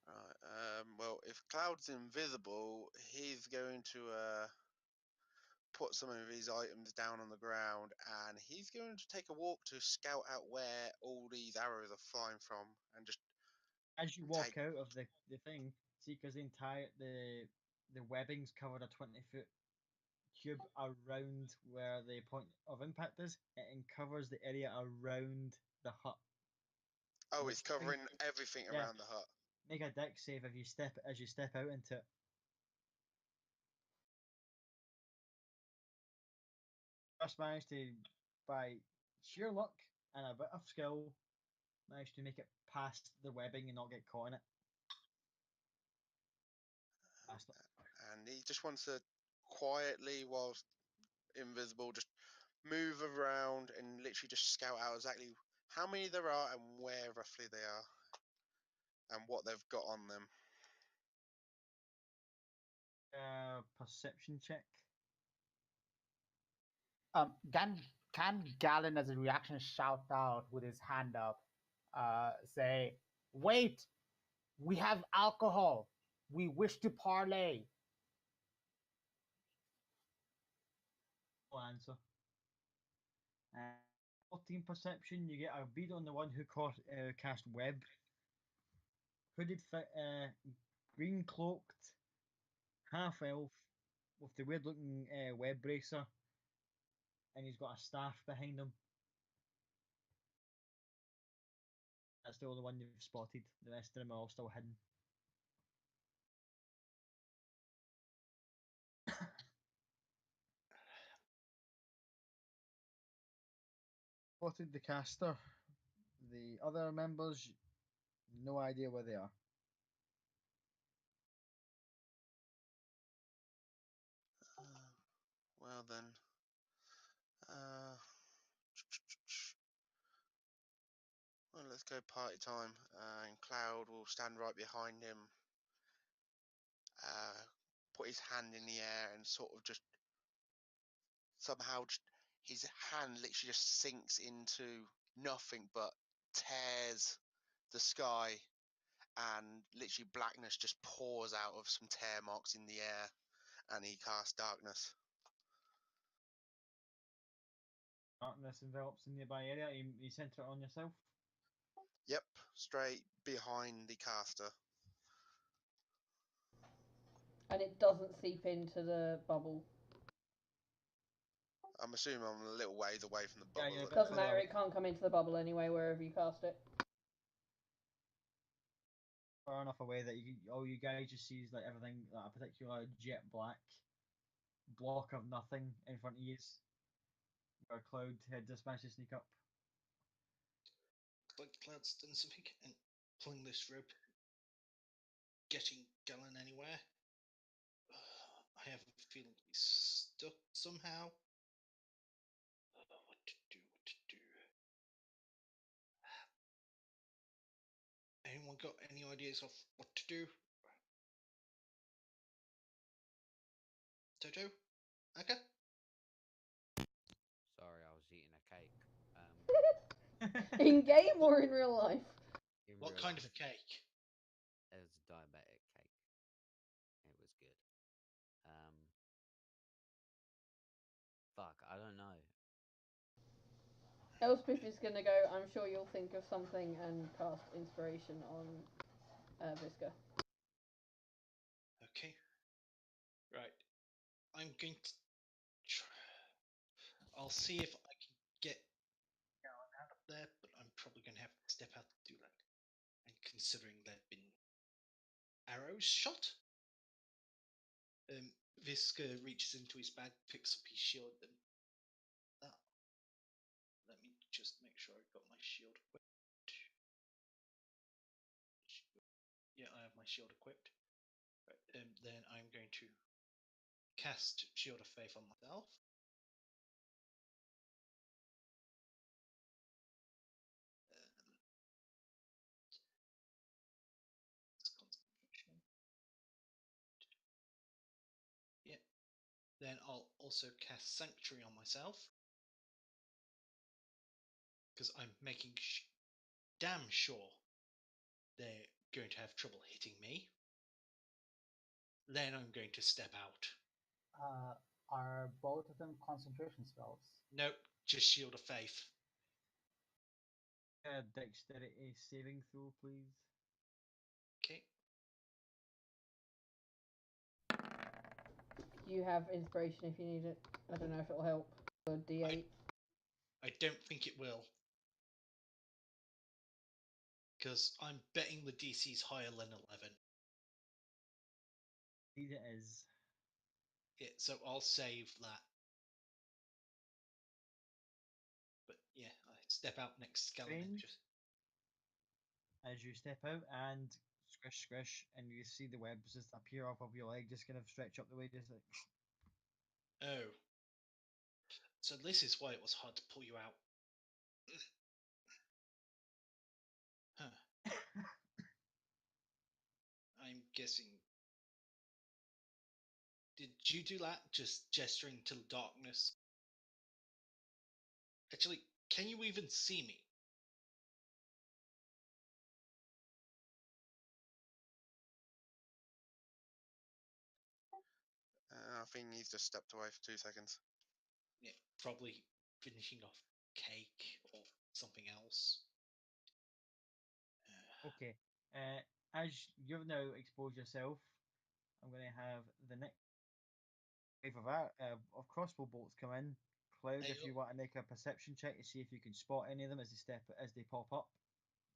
Right. Well, if Cloud's invisible, he's going to put some of his items down on the ground, and he's going to take a walk to scout out where all these arrows are flying from, and just As you walk out of the thing, see, because the webbing's covered a 20-foot cube around where the point of impact is. It covers the area around the hut. oh, Which it's covering thing- everything yeah. around the hut. Make a dex save if you step out into it. Just managed to, by sheer luck and a bit of skill, managed to make it past the webbing and not get caught in it. That's not, And he just wants to quietly, whilst invisible, just move around and literally just scout out exactly how many there are and where roughly they are, and what they've got on them. perception check. Can Galen, as a reaction, shout out with his hand up, say, "Wait, we have alcohol. We wish to parlay." No answer. 14 perception, you get a bead on the one who cast web. Hooded, green cloaked, half elf, with the weird looking web bracer, and he's got a staff behind him. That's the only one you've spotted. The rest of them are all still hidden. Spotted the caster. The other members, no idea where they are. Well then. Well, let's go party time. And Cloud will stand right behind him. Put his hand in the air and sort of just somehow his hand literally just sinks into nothing but tears the sky, and literally blackness just pours out of some tear marks in the air, and he casts darkness. Darkness envelops the nearby area. You center it on yourself. Yep, straight behind the caster. And it doesn't seep into the bubble. I'm assuming I'm a little ways away from the Yeah, bubble. you're a bit Doesn't further matter, away. it can't come into the bubble anyway, wherever you cast it. Far enough away that all you guys just see is like everything, like a particular jet black block of nothing in front of you. Where Cloud had just managed to sneak up. Like Cloud's done something and pulling this rope, getting Galen anywhere. I have a feeling he's stuck somehow. What to do? What to do? Anyone got any ideas of what to do? Toto? Okay. Sorry, I was eating a cake. In game or in real life? In What real kind life. of cake? It was a diabetic cake. It was good. Fuck, I don't know. Elspeth is gonna go, I'm sure you'll think of something, and cast inspiration on Visca. Okay. Right. I'm going to I'll see if I can get Galen out of there, but I'm probably going to have to step out to do that. And considering there have been arrows shot, Visca reaches into his bag, picks up his shield, and that. Let me just make sure I've got my shield equipped. Yeah, I have my shield equipped. Right, then I'm going to cast Shield of Faith on myself. Concentration. Yeah. Then I'll also cast Sanctuary on myself. Because I'm making damn sure they're going to have trouble hitting me. Then I'm going to step out. Are both of them concentration spells? Nope, just Shield of Faith. Dexterity saving throw, please. Okay. You have inspiration if you need it. I don't know if it'll help. Or D8. I don't think it will. Because I'm betting the DC's higher than 11. Indeed it is. Yeah, so I'll save that. But yeah, I step out next to Galen and just. As you step out and squish, squish, and you see the webs just appear off of your leg, just kind of stretch up the way, just like. Oh. So this is why it was hard to pull you out. Huh. I'm guessing. Did you do that? Just gesturing to darkness? Actually, can you even see me? I think he's just stepped away for 2 seconds. Yeah, probably finishing off cake or something else. Okay. As you've now exposed yourself, I'm going to have the next wave of crossbow bolts come in. Cloud, Hey, if you want to make a perception check to see if you can spot any of them as they pop up.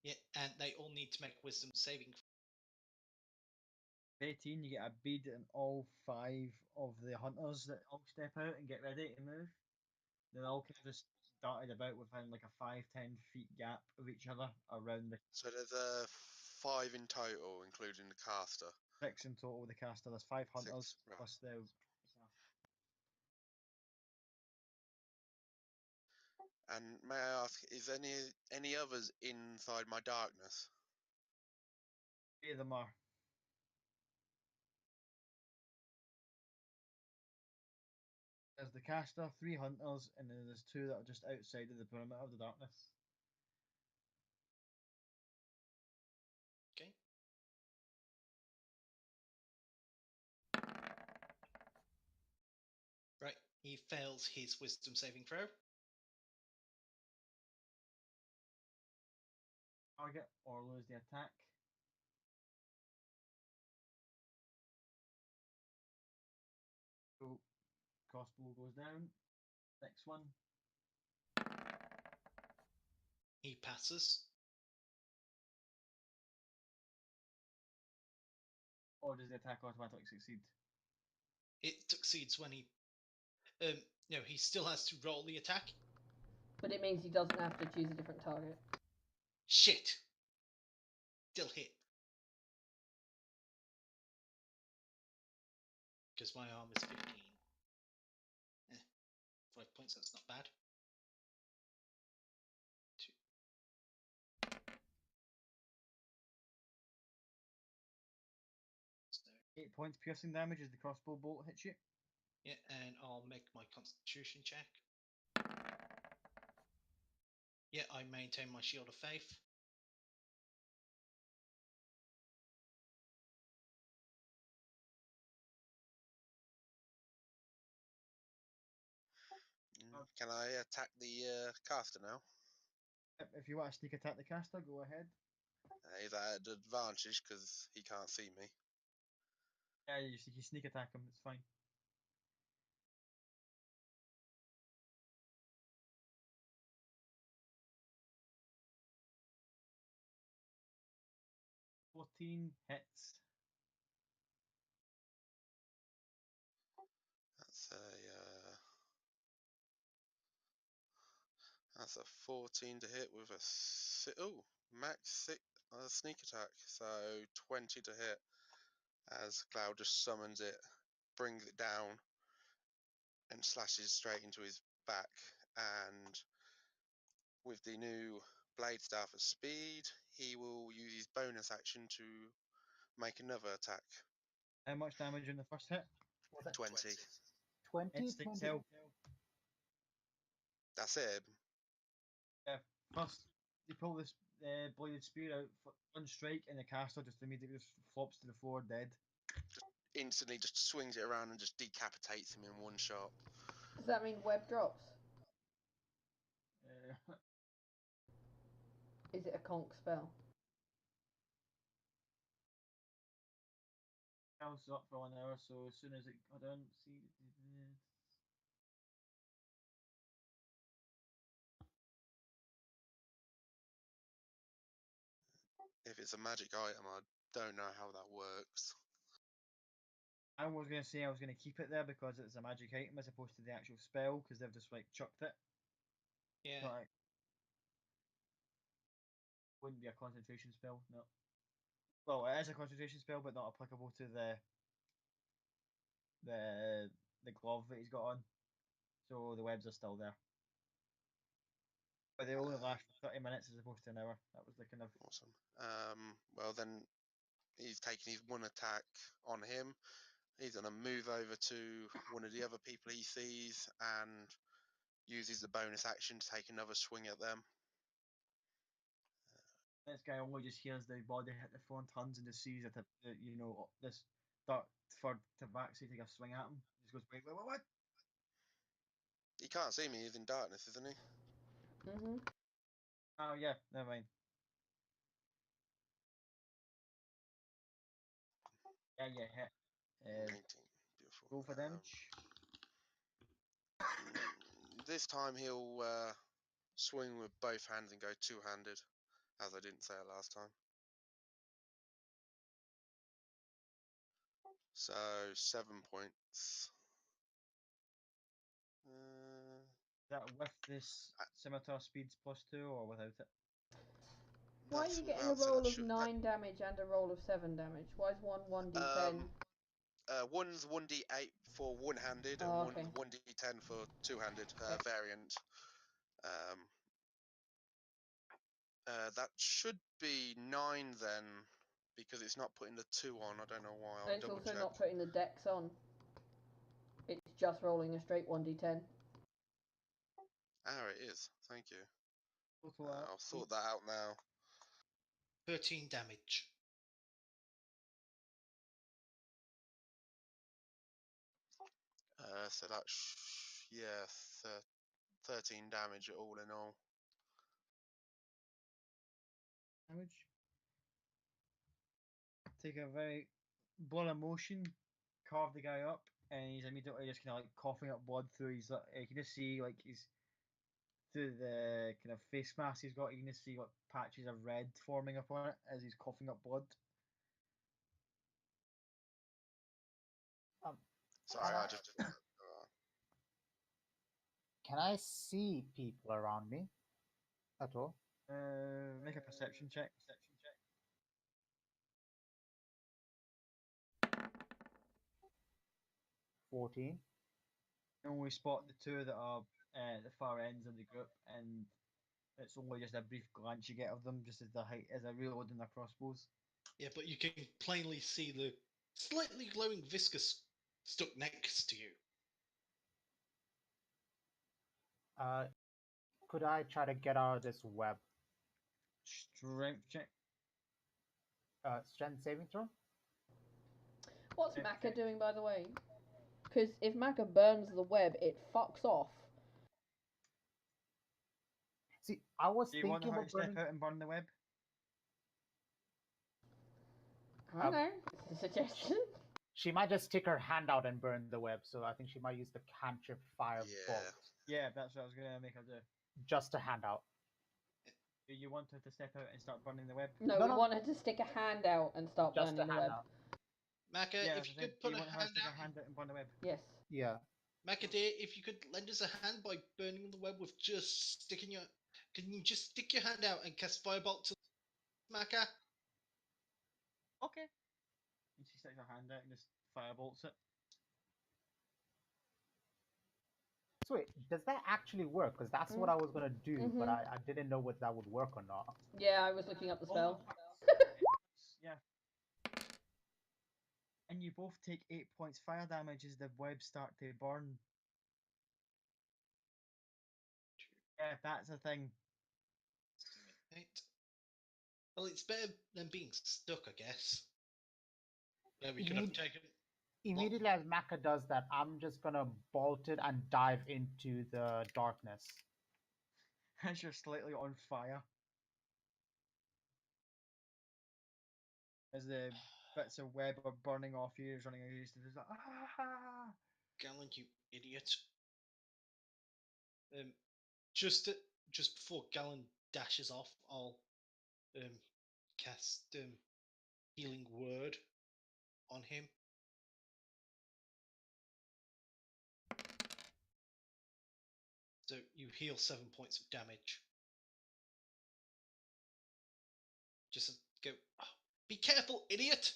Yeah, and they all need to make wisdom saving. 18, you get a bead, and all 5 of the hunters that all step out and get ready to move. They're all kind of just darted about within like a 5-10 feet gap of each other around the So there's 5 in total, including the caster. 6 in total with the caster. There's 5 hunters 6, right. plus the. And may I ask, is any others inside my darkness? 3 of them are. There's the caster, 3 hunters, and then there's 2 that are just outside of the perimeter of the darkness. Okay. Right, he fails his wisdom saving throw. Target or lose the attack. So crossbow goes down. Next one. He passes. Or does the attack automatically succeed? It succeeds when he. No, he still has to roll the attack. But it means he doesn't have to choose a different target. Shit! Still hit. Because my arm is 15. 5 points, that's not bad. 2. So, 8 points piercing damage as the crossbow bolt hits you. yeah, and I'll make my constitution check. Yeah, I maintain my shield of faith. Can I attack the caster now? If you want to sneak attack the caster, go ahead. He's at advantage because he can't see me. Yeah, you sneak attack him, it's fine. $14 hits. That's a 14 to hit with a max sneak attack, so 20 to hit. As Cloud just summons it, brings it down, and slashes straight into his back. And with the new blade staff at speed, he will use his bonus action to make another attack. How much damage in the first hit? Was that 20. 20? Instinct 20? health. That's it. Yeah, first you pull this bladed spear out, one strike, and the caster just immediately just flops to the floor dead. Instantly just swings it around and just decapitates him in one shot. Does that mean web drops? Is it a conk spell? Counts up for 1 hour, so as soon as it got down, see. If it's a magic item, I don't know how that works. I was going to say I was going to keep it there because it's a magic item as opposed to the actual spell, because they've just like chucked it. Yeah. Not like, wouldn't be a concentration spell, no. Well, it is a concentration spell, but not applicable to the glove that he's got on. So the webs are still there. But they only last for 30 minutes as opposed to an hour. That was the kind of. Awesome. Well, then he's taking his one attack on him. He's going to move over to one of the other people he sees and uses the bonus action to take another swing at them. This guy only just hears the body hit the floor and turns and just sees that this start for Tabaxi take a swing at him. He just goes, wait, what? He can't see me, he's in darkness, isn't he? Mm-hmm. Oh yeah, never mind. Yeah, hit. 19. Beautiful. Roll for damage. This time he'll swing with both hands and go two-handed as I didn't say it last time. So 7 points. Is that with this scimitar speeds +2 or without it? Why are That's you getting a without it. roll of 9 damage and a roll of 7 damage? Why is one 1d10? One's 1d8 for one-handed and Oh, okay. 1d10 for two-handed Okay. variant. That should be 9 then, because it's not putting the 2 on. I don't know why. I'll And it's double also check. not putting the dex on. It's just rolling a straight 1d10. Ah, it is. Thank you. Total I'll sort that out now. 13 damage. So that's, yeah, 13 damage all in all. damage. Take a very blood emotion, carve the guy up, and he's immediately just kind of like coughing up blood through his. You can just see like he's through the kind of face mask he's got. You can just see like patches of red forming upon it as he's coughing up blood. Sorry, I just. Can I see people around me at all? Make a perception check. 14. You only spot the two that are at the far ends of the group, and it's only just a brief glance you get of them, just as they're reloading their crossbows. Yeah, but you can plainly see the slightly glowing viscous stuck next to you. Could I try to get out of this web? Strength check. Strength saving throw? What's Okay. Maka doing, by the way? Because if Maka burns the web, it fucks off. See, I was Do you want thinking her to about step burning. out and burn the web? I don't know. It's a suggestion. She might just stick her hand out and burn the web, so I think she might use the cantrip firebolt. Yeah, that's what I was going to make her do. Just a hand out. Do you want her to step out and start burning the web? No, we want her to stick a hand out and start Just burning a the hand web. out. Maka, Yeah, if you do could put you a want her to hand stick out. her hand out and burn the web? Yes. Yeah. Maka, dear, if you could lend us a hand by burning the web with just sticking your. Can you just stick your hand out and cast Firebolt to Maka? Okay. And she sticks her hand out and just firebolts it. So wait, does that actually work? Because that's what I was gonna do, but I didn't know whether that would work or not. Yeah, I was looking up the spell. Yeah. And you both take 8 points fire damage as the webs start to burn. Yeah, that's a thing. 8. Well, it's better than being stuck, I guess. Where we could have taken. Immediately as Maka does that, I'm just gonna bolt it and dive into the darkness. As you're slightly on fire. As the bits of web are burning off you, it's running against you. It's like, ah! Galen, you idiot. Just before Galen dashes off, I'll cast Healing Word on him. So you heal 7 points of damage. Just go, oh, be careful, idiot!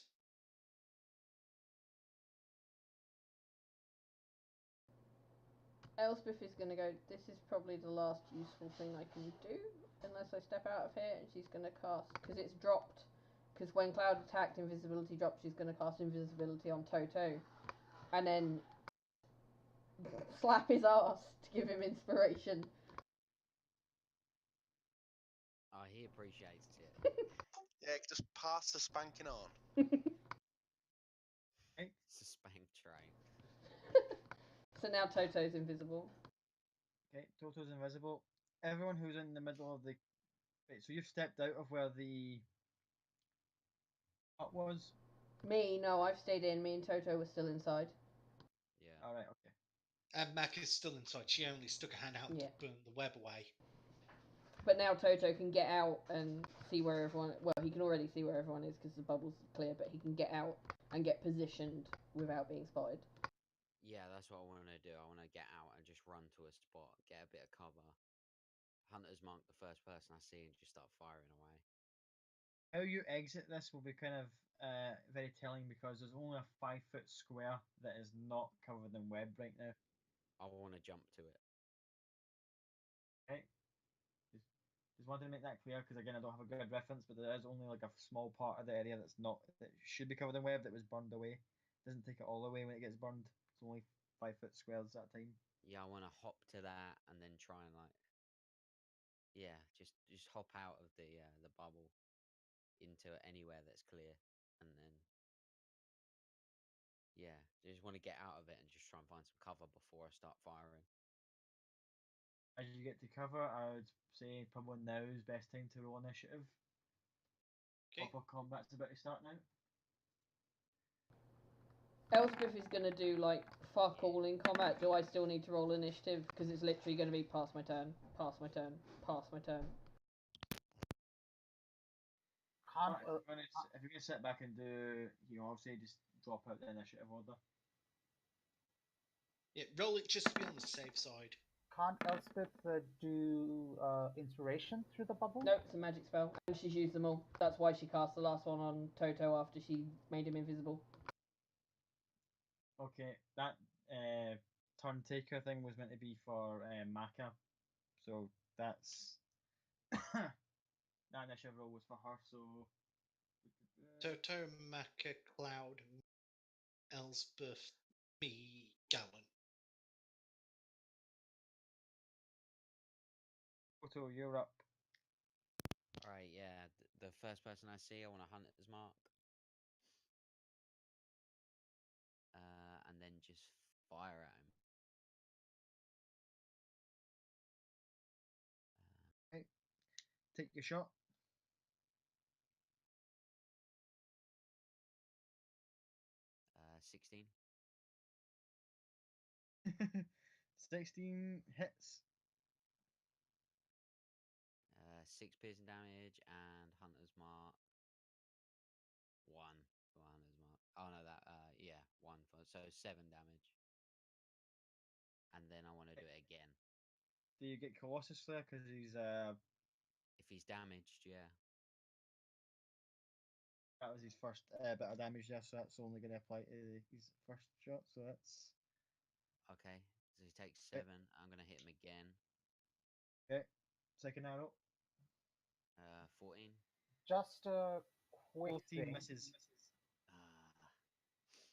Elspeth is going to go, this is probably the last useful thing I can do, unless I step out of here, and she's going to cast, because it's dropped, because when Cloud attacked, invisibility dropped, she's going to cast invisibility on Toto, and then slap his ass to give him inspiration. Oh, he appreciates it. Yeah, just pass the spanking on. It's a spank train. So now Toto's invisible. Okay, Toto's invisible. Everyone who's in the middle of the... Wait, so you've stepped out of where the hut was? Me, no, I've stayed in. Me and Toto were still inside. Yeah. Alright, okay. And Mac is still inside. She only stuck a hand out to burn the web away. But now Toto can get out and see where everyone. Well, he can already see where everyone is because the bubble's clear. But he can get out and get positioned without being spotted. Yeah, that's what I want to do. I want to get out and just run to a spot, get a bit of cover, hunter's mark the first person I see, and just start firing away. How you exit this will be kind of very telling because there's only a 5 foot square that is not covered in web right now. I want to jump to it. Okay. Just wanted to make that clear because again I don't have a good reference, but there is only like a small part of the area that should be covered in web that was burned away. It doesn't take it all away when it gets burned. It's only 5 foot squares at a time. Yeah, I want to hop to that and then try and just hop out of the bubble into anywhere that's clear, and then just want to get out of it and just try and find some cover before I start firing. As you get to cover, I would say probably now is best time to roll initiative. Okay. Proper combat's about to start now. Elspeth is gonna do like fuck all in combat. Do I still need to roll initiative? Because it's literally gonna be pass my turn, pass my turn, pass my turn. Can't, If you're gonna sit back and do, obviously just drop out the initiative order. Yeah, roll it just to be on the safe side. can't Elspeth do inspiration through the bubble? Nope, it's a magic spell, and she's used them all. That's why she cast the last one on Toto after she made him invisible. Okay, that turn taker thing was meant to be for Maka, so that's that initiative roll was for her. So Toto, Maka, Cloud, Elsbeth, me, Gallon. Otto, you're up. All right, yeah. The first person I see, I want to hunter's mark, and then just fire at him. Okay, take your shot. 16. 16 hits. 6 piercing damage and hunter's mark 1 for hunter's mark. Oh no, that 1 for, so 7 damage. And then I want to do it again. Do you get Colossus there because he's If he's damaged, yeah. that was his first bit of damage there, so that's only going to apply to his first shot. So that's Okay, so he takes 7. I'm gonna hit him again. okay. Second arrow. 14. Just a quick 14 thing. misses.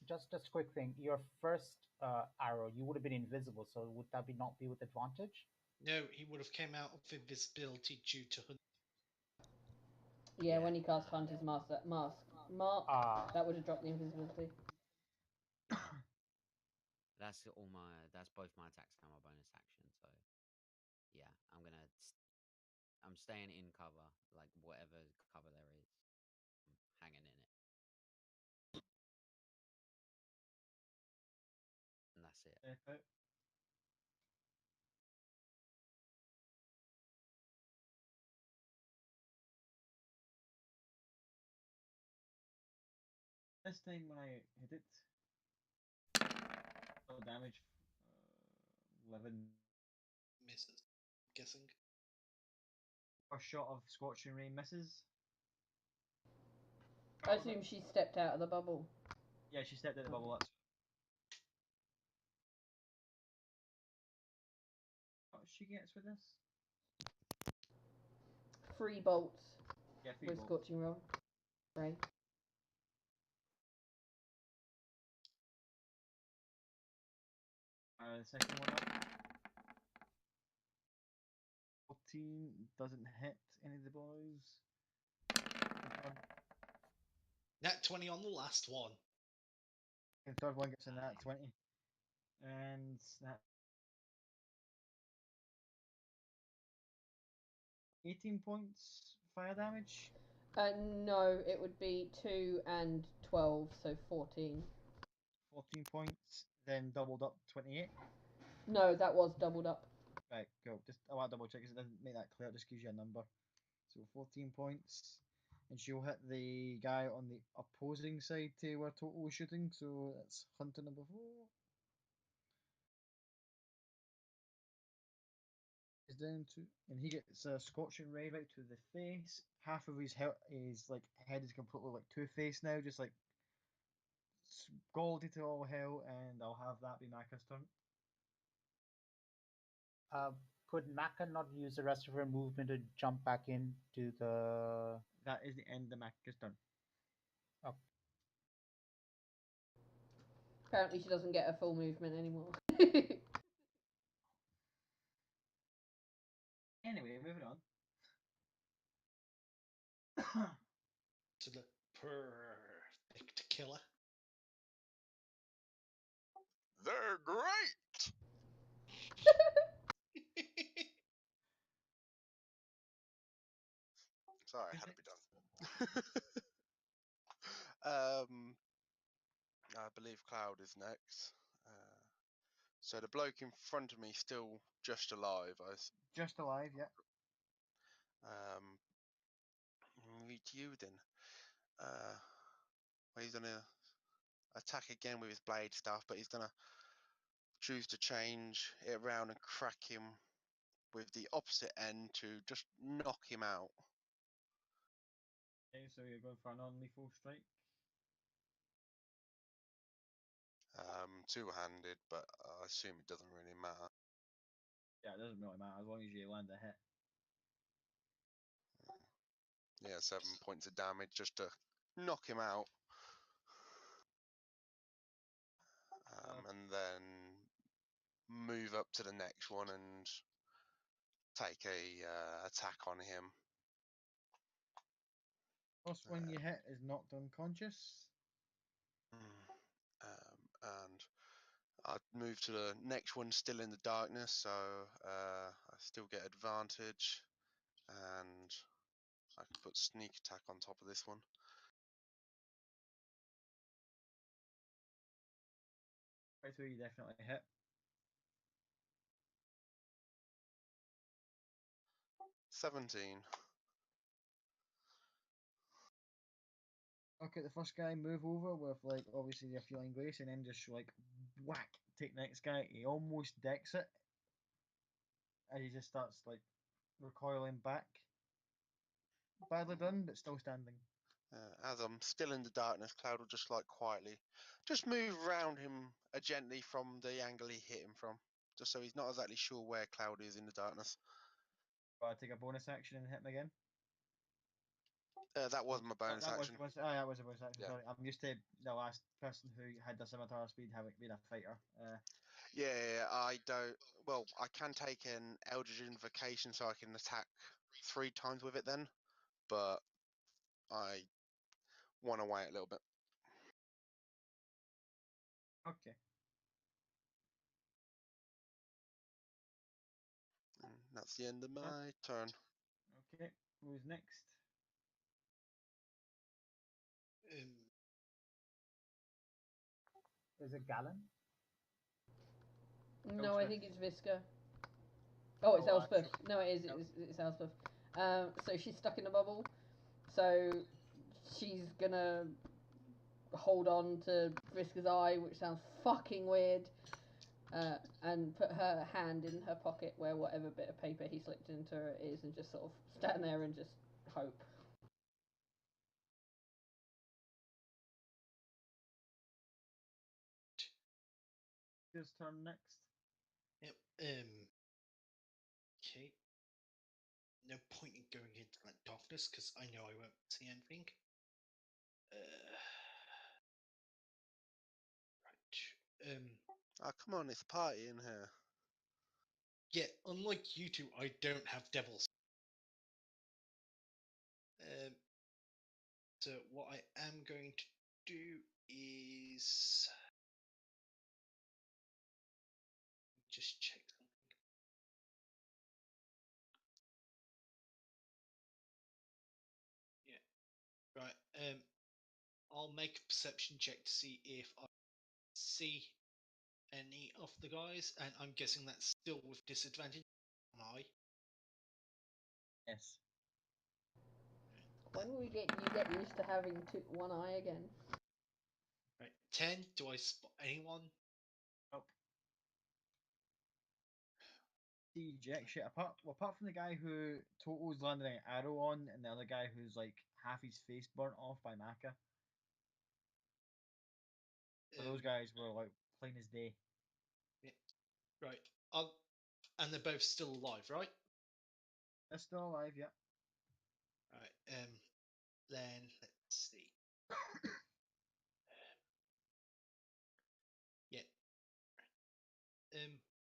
Just a quick thing. Your first arrow, you would have been invisible, so would that be not be with advantage? No, he would have came out of invisibility due to Yeah, Yeah. when he cast Hunter's Mark, that would have dropped the invisibility. That's both my attacks and my bonus action. So yeah, I'm staying in cover, like whatever cover there is. I'm hanging in it. And that's it. This time when I hit it, damage 11. misses. I'm guessing. First shot of Scorching Ray misses. I assume she stepped out of the bubble. Yeah, she stepped out the bubble. That's what she gets with this. 3 bolts Yeah, with Scorching Ray. The second one up. 14 doesn't hit any of the boys. Nat 20 on the last one. And third one gets in that 20. And that 18 points fire damage. No, it would be 2 and 12, so 14. 14 points, then doubled up 28. No, that was doubled up. Right, cool. Just I want to double check because it doesn't make that clear. It just gives you a number. So 14 points, and she'll hit the guy on the opposing side to where Total was shooting. So that's hunter number 4. Is down to, and he gets a scorching ray right to the face. Half of his head is completely like Two-Face now, just like scalded to all hell, and I'll have that be Maka's turn. Could Maka not use the rest of her movement to jump back into the? That is the end of Maka's turn. Oh, Apparently, she doesn't get a full movement anymore. Anyway, moving on. To the perfect killer. They're great. Sorry, had to be done. I believe Cloud is next. So the bloke in front of me still just alive. Just alive, yeah. Meet you then. He's gonna attack again with his blade stuff, but he's gonna choose to change it around and crack him with the opposite end to just knock him out. Okay, so you're going for a non-lethal strike. Two-handed, but I assume it doesn't really matter. Yeah, it doesn't really matter as long as you land a hit. Yeah, 7 points of damage just to knock him out. And then move up to the next one and take a attack on him. First one you hit is knocked unconscious. And I move to the next one, still in the darkness, so I still get advantage, and I can put sneak attack on top of this one. Right, so you definitely hit. $17. Okay, the first guy move over with like obviously the feeling grace, and then just like whack take the next guy. He almost decks it, and he just starts like recoiling back. Badly done, but still standing. As I'm still in the darkness, Cloud will just like quietly just move around him gently from the angle he hit him from, just so he's not exactly sure where Cloud is in the darkness. But I take a bonus action and hit him again. That was my bonus that action. That was a bonus action. Yeah. Sorry, I'm used to the last person who had the scimitar speed having been a fighter. Yeah, I don't. Well, I can take an Eldritch Invocation so I can attack 3 times with it then, but I want to wait a little bit. Okay. And that's the end of my turn. Okay. Who's next? is it Galen? No, I Elspeth. think it's Visca. Oh, it's Oh, Elspeth. actually- No, it is. It's Elspeth. So she's stuck in the bubble. So she's gonna hold on to Visca's eye, which sounds fucking weird, and put her hand in her pocket where whatever bit of paper he slipped into her is, and just sort of stand there and just hope. His turn next. Yep. Okay. No point in going into that darkness because I know I won't see anything. Right. Oh, come on, it's a party in here. Yeah, unlike you two, I don't have devils. So what I am going to do is just check something. Yeah. Right. I'll make a perception check to see if I see any of the guys, and I'm guessing that's still with disadvantage. one eye. Yes. When will you get used to having one eye again? Right. 10. Do I spot anyone? Nope. See jack shit. Apart from the guy who Toto's landed an arrow on, and the other guy who's like half his face burnt off by Maka. So those guys were like plain as day. Yeah. Right. And they're both still alive, right? They're still alive, yeah. Right. Then let's see. Yeah.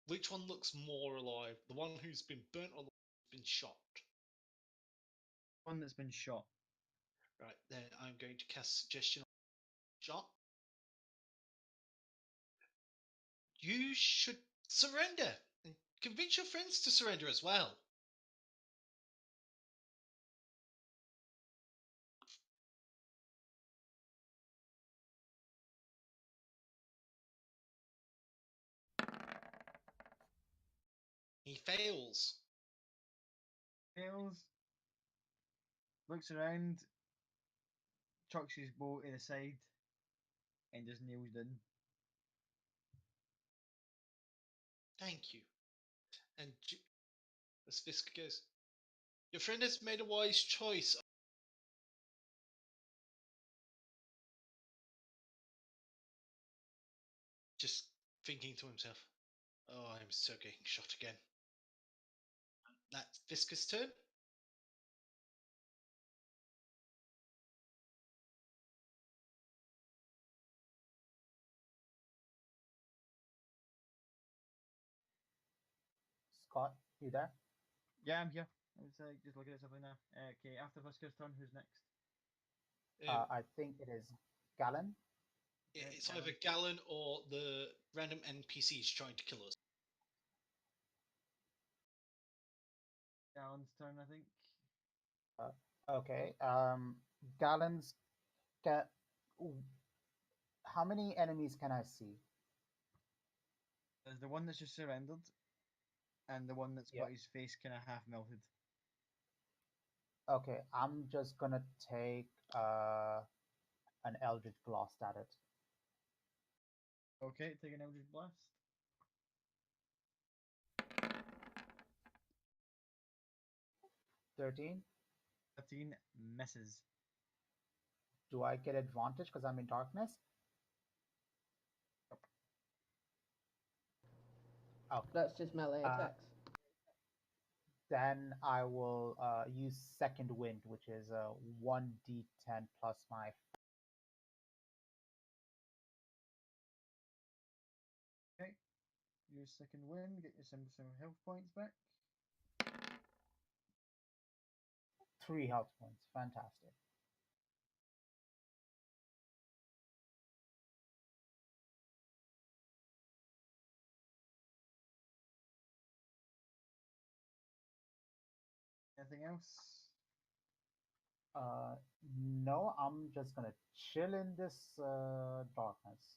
Which one looks more alive? The one who's been burnt or the one who's been shot? One that's been shot. Right. Then I'm going to cast suggestion on shot. You should surrender and convince your friends to surrender as well. He fails. Fails. Looks around. Chucks his bow to the side. And just kneels down. Thank you. And as Fisk goes, your friend has made a wise choice. Just thinking to himself, oh, I'm so getting shot again. That's Fisk's turn. Scott, you there? Yeah, I'm here. I was just looking at something now. Okay, after Visca's turn, who's next? I think it is Galen. It's either Galen or the random NPCs trying to kill us. Galen's turn, I think. Okay. Galen's. How many enemies can I see? There's the one that's just surrendered, and the one that's Yeah. got his face kind of half melted. Okay, I'm just gonna take an Eldritch Blast at it. Okay, take an Eldritch Blast. 13. 13 misses. Do I get advantage because I'm in darkness? Okay. That's just melee attacks. Then I will use Second Wind, which is 1d10 plus my. Okay. Use second wind, get you some health points back. 3 health points. Fantastic. Anything else? No, I'm just gonna chill in this darkness.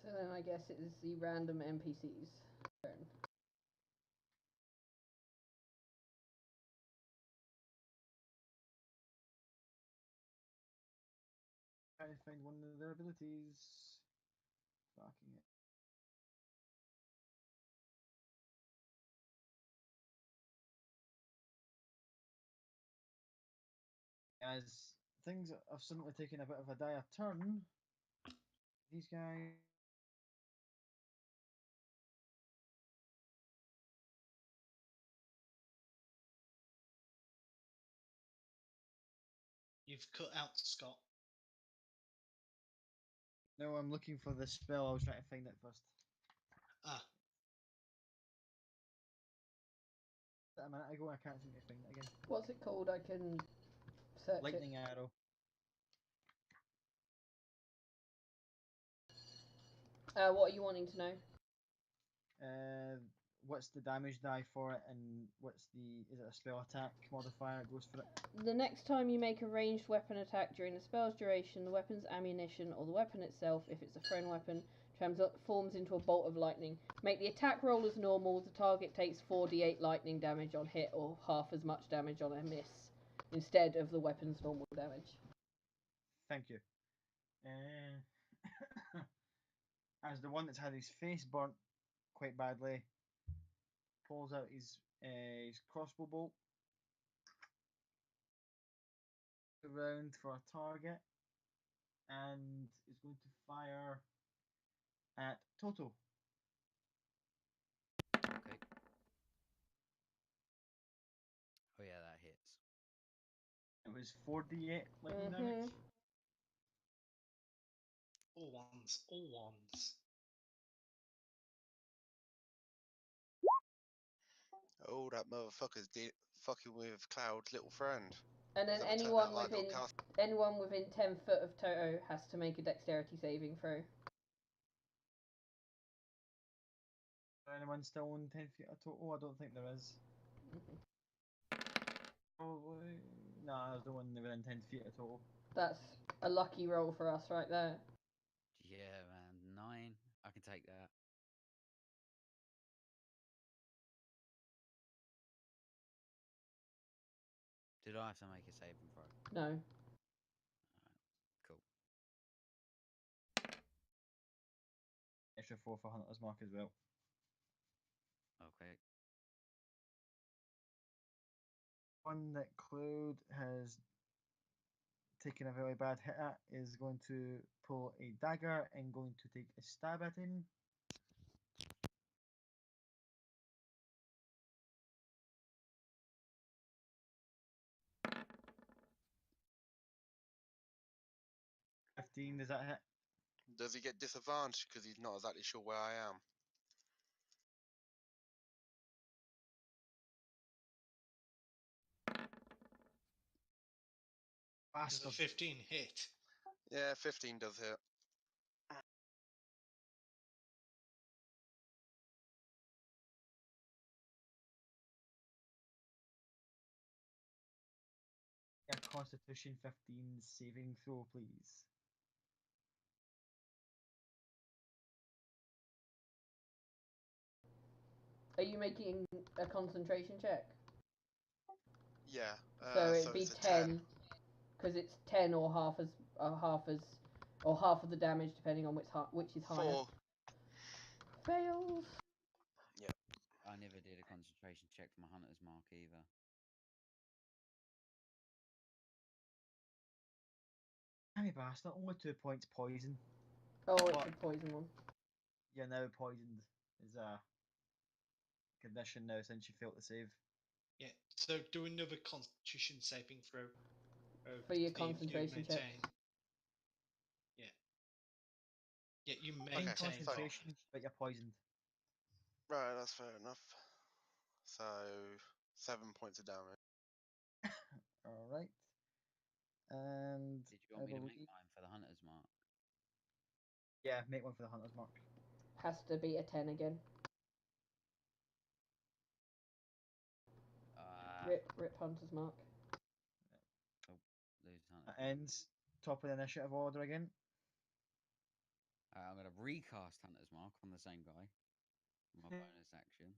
So then I guess it is the random NPC's turn. Try to find one of their abilities. Barking it. As things have suddenly taken a bit of a dire turn, these guys. You've cut out Scott. No, I'm looking for the spell. I was trying to find it first. Ah, A minute ago, I can't seem to find it again. What's it called? I can search Lightning arrow. it. What are you wanting to know? what's the damage die for it, and what's the is it a spell attack modifier that goes for it? The next time you make a ranged weapon attack during the spell's duration, the weapon's ammunition or the weapon itself, if it's a thrown weapon, transforms into a bolt of lightning. Make the attack roll as normal. The target takes 4d8 lightning damage on hit or half as much damage on a miss, instead of the weapon's normal damage. Thank you. As the one that's had his face burnt quite badly, pulls out his crossbow bolt around for a target and is going to fire at Toto. Okay. Oh yeah, that hits. It was 4d8 lightning Mhm. damage. All ones, all ones. Oh, that motherfucker's fucking with Cloud's little friend. And then He's having turned anyone out like within little cast. anyone within 10 foot of Toto has to make a dexterity saving throw. Anyone still on 10 feet of Toto? I don't think there is. Probably. Nah, there's no one within 10 feet of Toto. That's a lucky roll for us right there. Yeah, man. 9. I can take that. Did I have to make a saving throw? No. Cool. Extra 4 for Hunter's Mark as well. Okay. One that Cloud has taken a very bad hit at is going to pull a dagger and going to take a stab at him. $15, does that hit? Does he get disadvantaged because he's not exactly sure where I am? Does a Bastard. 15 hit? Yeah, 15 does hit. A Constitution 15 saving throw, please. Are you making a concentration check? Yeah. So it'd So be it's a 10, because it's 10 or half of the damage, depending on which is higher. 4. Fails. Yep. I never did a concentration check for my Hunter's Mark either. Damn you bastard, only 2 points poison. Oh, it's What? a poison one. You're now poisoned is a condition now since you failed to save. Yeah. So do another Constitution saving throw. For your to see if you concentration check. maintain. Yeah. Yeah, you In maintain. concentration, but you're poisoned. Right, that's fair enough. So 7 points of damage. Alright. And Did you want me to make believe... mine for the Hunter's Mark? Yeah, make one for the Hunter's Mark. Has to be a 10 again. Rip Hunter's Mark. Oh, lose Hunter's That Mark. ends top of the initiative order again. I'm going to recast Hunter's Mark on the same guy. My bonus action.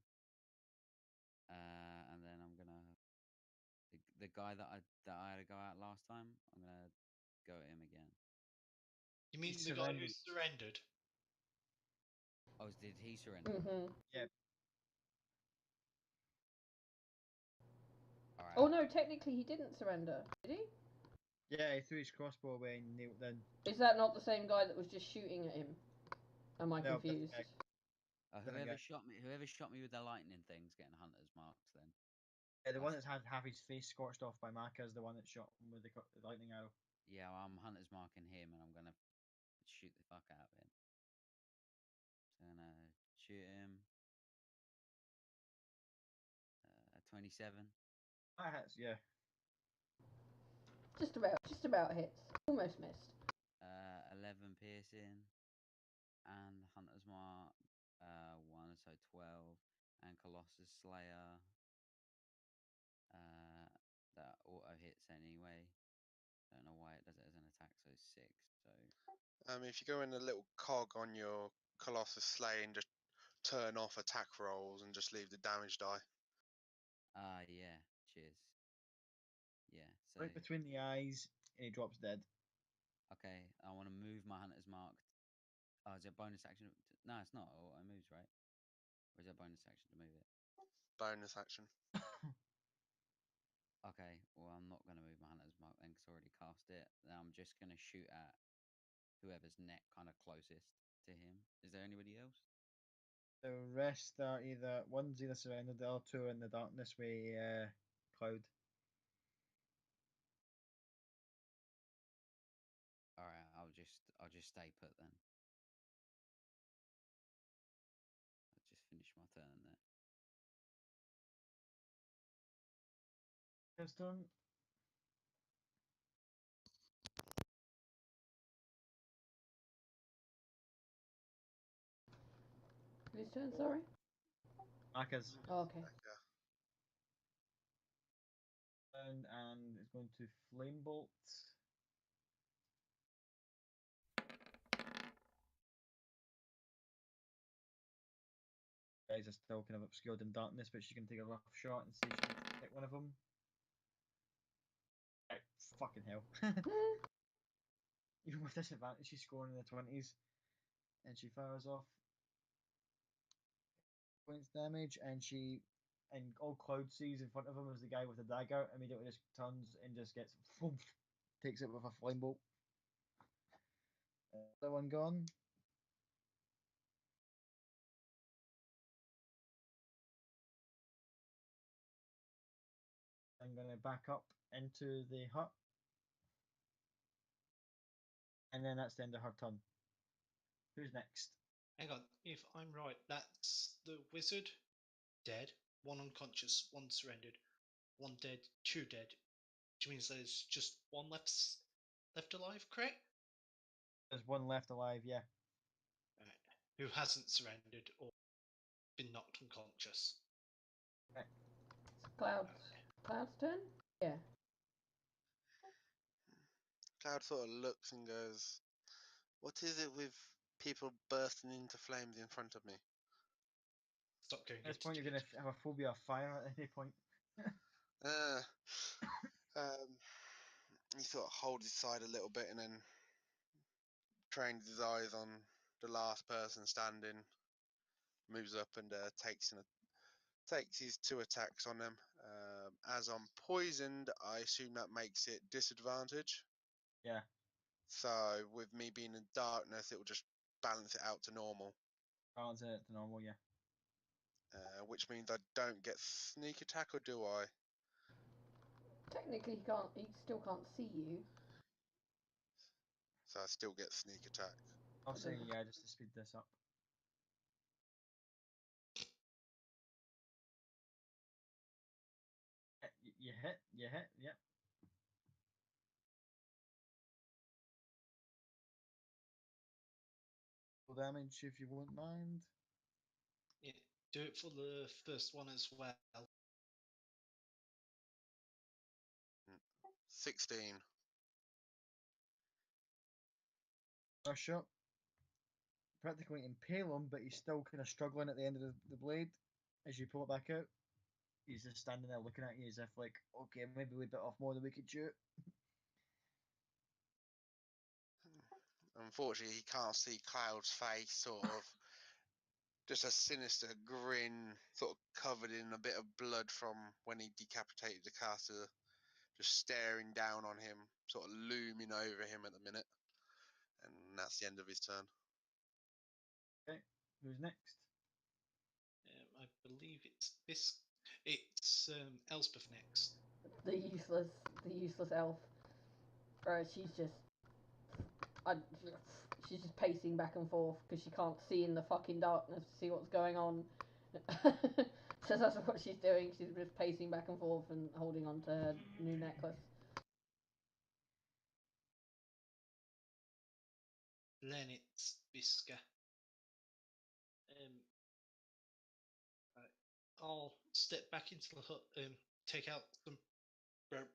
And then I'm going to... The guy that I had to go out last time, I'm going to go at him again. You mean He the guy who surrendered. surrendered? Oh, did he surrender? Mm-hmm. Yep. Alright. Oh no, technically he didn't surrender, did he? Yeah, he threw his crossbow away and nailed in. Is that not the same guy that was just shooting at him? Am I No, confused? different Whoever guy. shot me with the lightning thing's getting Hunter's Marks then. Yeah, the one that's had half his face scorched off by Maka is the one that shot him with the lightning arrow. Yeah, well, I'm Hunter's Marking him and I'm going to shoot the fuck out of him. So I'm going to shoot him. 27. That hits, yeah. Just about hits. Almost missed. 11 piercing. And Hunter's Mark 1, so 12. and Colossus Slayer. That auto hits anyway. Don't know why it does it as an attack, so 6. So If you go in a little cog on your Colossus Slay and just turn off attack rolls and just leave the damage die. yeah, cheers. Yeah, so Right between the eyes, and he drops dead. okay, I want to move my Hunter's Mark. Oh, is it bonus action? No, it's not. Auto moves, right? Or is it bonus action to move it? Bonus action. Okay, well, I'm not going to move my Hunter's Mark then because I already cast it. Then I'm just going to shoot at whoever's neck kind of closest to him. Is there anybody else? The rest are one's either surrounded, the other two are in the darkness with Cloud. All right, I'll just stay put then. I'll just finish my turn there. His turn. Whose turn, sorry? Aka's Oh, okay. Yeah. turn, and it's going to Flame Bolt. Guys are still kind of obscured in darkness, but she can take a rough shot and see if she can hit one of them. Right, fucking hell. Even with disadvantage, she's scoring in the 20s. And she fires off points damage, and all Cloud sees in front of him is the guy with the dagger, immediately just turns and just gets takes it with a flame bolt. Other one gone. I'm gonna back up into the hut. And then that's the end of her turn. Who's next? Hang on, if I'm right, that's the wizard, dead, one unconscious, one surrendered, one dead, two dead, which means there's just one left alive, correct? There's one left alive, yeah. Right. Who hasn't surrendered or been knocked unconscious. Right. Cloud's turn? Yeah. Cloud sort of looks and goes, "What is it with people bursting into flames in front of me?" Stop going At this into point, you're going to have a phobia of fire at any point. Uh, um, he sort of holds his side a little bit and then trains his eyes on the last person standing, moves up and takes his 2 attacks on them. As I'm poisoned, I assume that makes it disadvantage. Yeah. So with me being in darkness, it will just balance it out to normal. Balancing it to normal, yeah. Which means I don't get sneak attack, or do I? Technically, he still can't see you. So I still get sneak attack. I'll say yeah, just to speed this up. You hit, yep. Full damage if you wouldn't mind. Yeah, do it for the first one as well. 16. Rush shot. Practically impale him, but he's still kind of struggling at the end of the blade. As you pull it back out, he's just standing there looking at you as if like, okay, maybe we bit off more than we could chew. Unfortunately, he can't see Cloud's face, sort of just a sinister grin, sort of covered in a bit of blood from when he decapitated the caster, just staring down on him, sort of looming over him at the minute. And that's the end of his turn. Okay, who's next? I believe it's Elspeth next. The useless elf. Right, she's just pacing back and forth because she can't see in the fucking darkness to see what's going on. So that's what she's doing. She's just pacing back and forth and holding on to her new necklace. Then it's Biska. I'll step back into the hut and take out some rope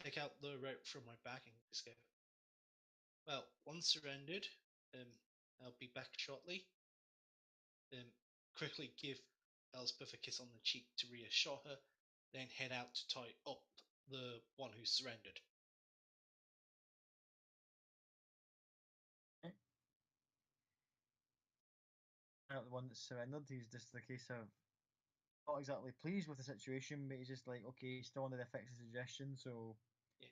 take out the rope from my bag and just go. Well, once surrendered, I'll be back shortly. Quickly give Elspeth a kiss on the cheek to reassure her, then head out to tie up the one who surrendered. Not the one that's surrendered. He's just the case of not exactly pleased with the situation, but he's just like, okay, he's still under the effects of suggestion, so Yeah.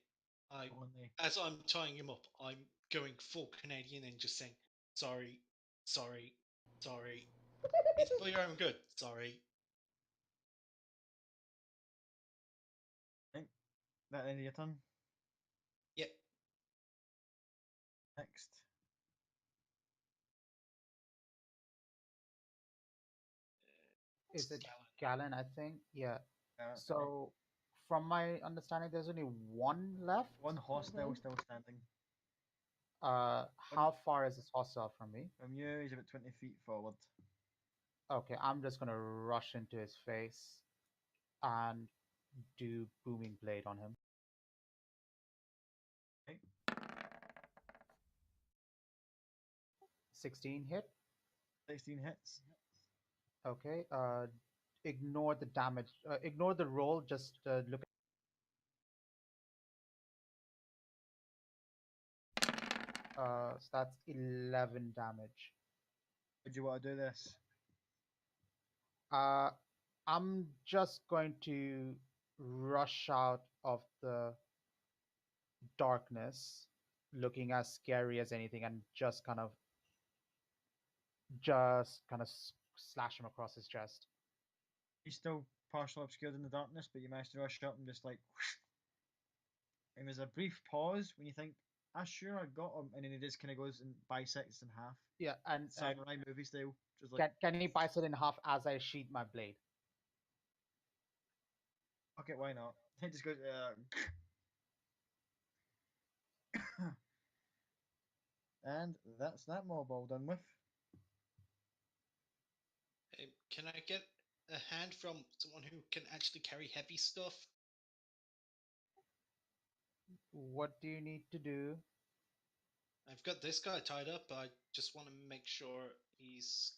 only As I'm tying him up, I'm going full Canadian and just saying, sorry, sorry, sorry. It's for your own good, sorry. that end of your turn. Yep. Next. Is it Gallon. Galen? I think. Yeah. Okay. So, from my understanding, there's only one left. One hostile Mhm. still standing. How far is this hostile from me? From you, he's about 20 feet forward. Okay, I'm just gonna rush into his face and do booming blade on him. Okay. 16 hit. 16 hits. Okay. Ignore the damage. Ignore the roll. Just look. So that's 11 damage. Would you want to do this? I'm just going to rush out of the darkness, looking as scary as anything, and just kind of slash him across his chest. He's still partially obscured in the darkness, but you managed to rush up and just like. Whoosh. And there's a brief pause when you think, "Ah, sure, I got him," and then he just kind of goes and bisects in half. Yeah, and Samurai movie style, just like. can he bisect in half as I sheath my blade? Okay, why not? He just goes. And that's that mob all done with. Can I get a hand from someone who can actually carry heavy stuff? What do you need to do? I've got this guy tied up. I just want to make sure he's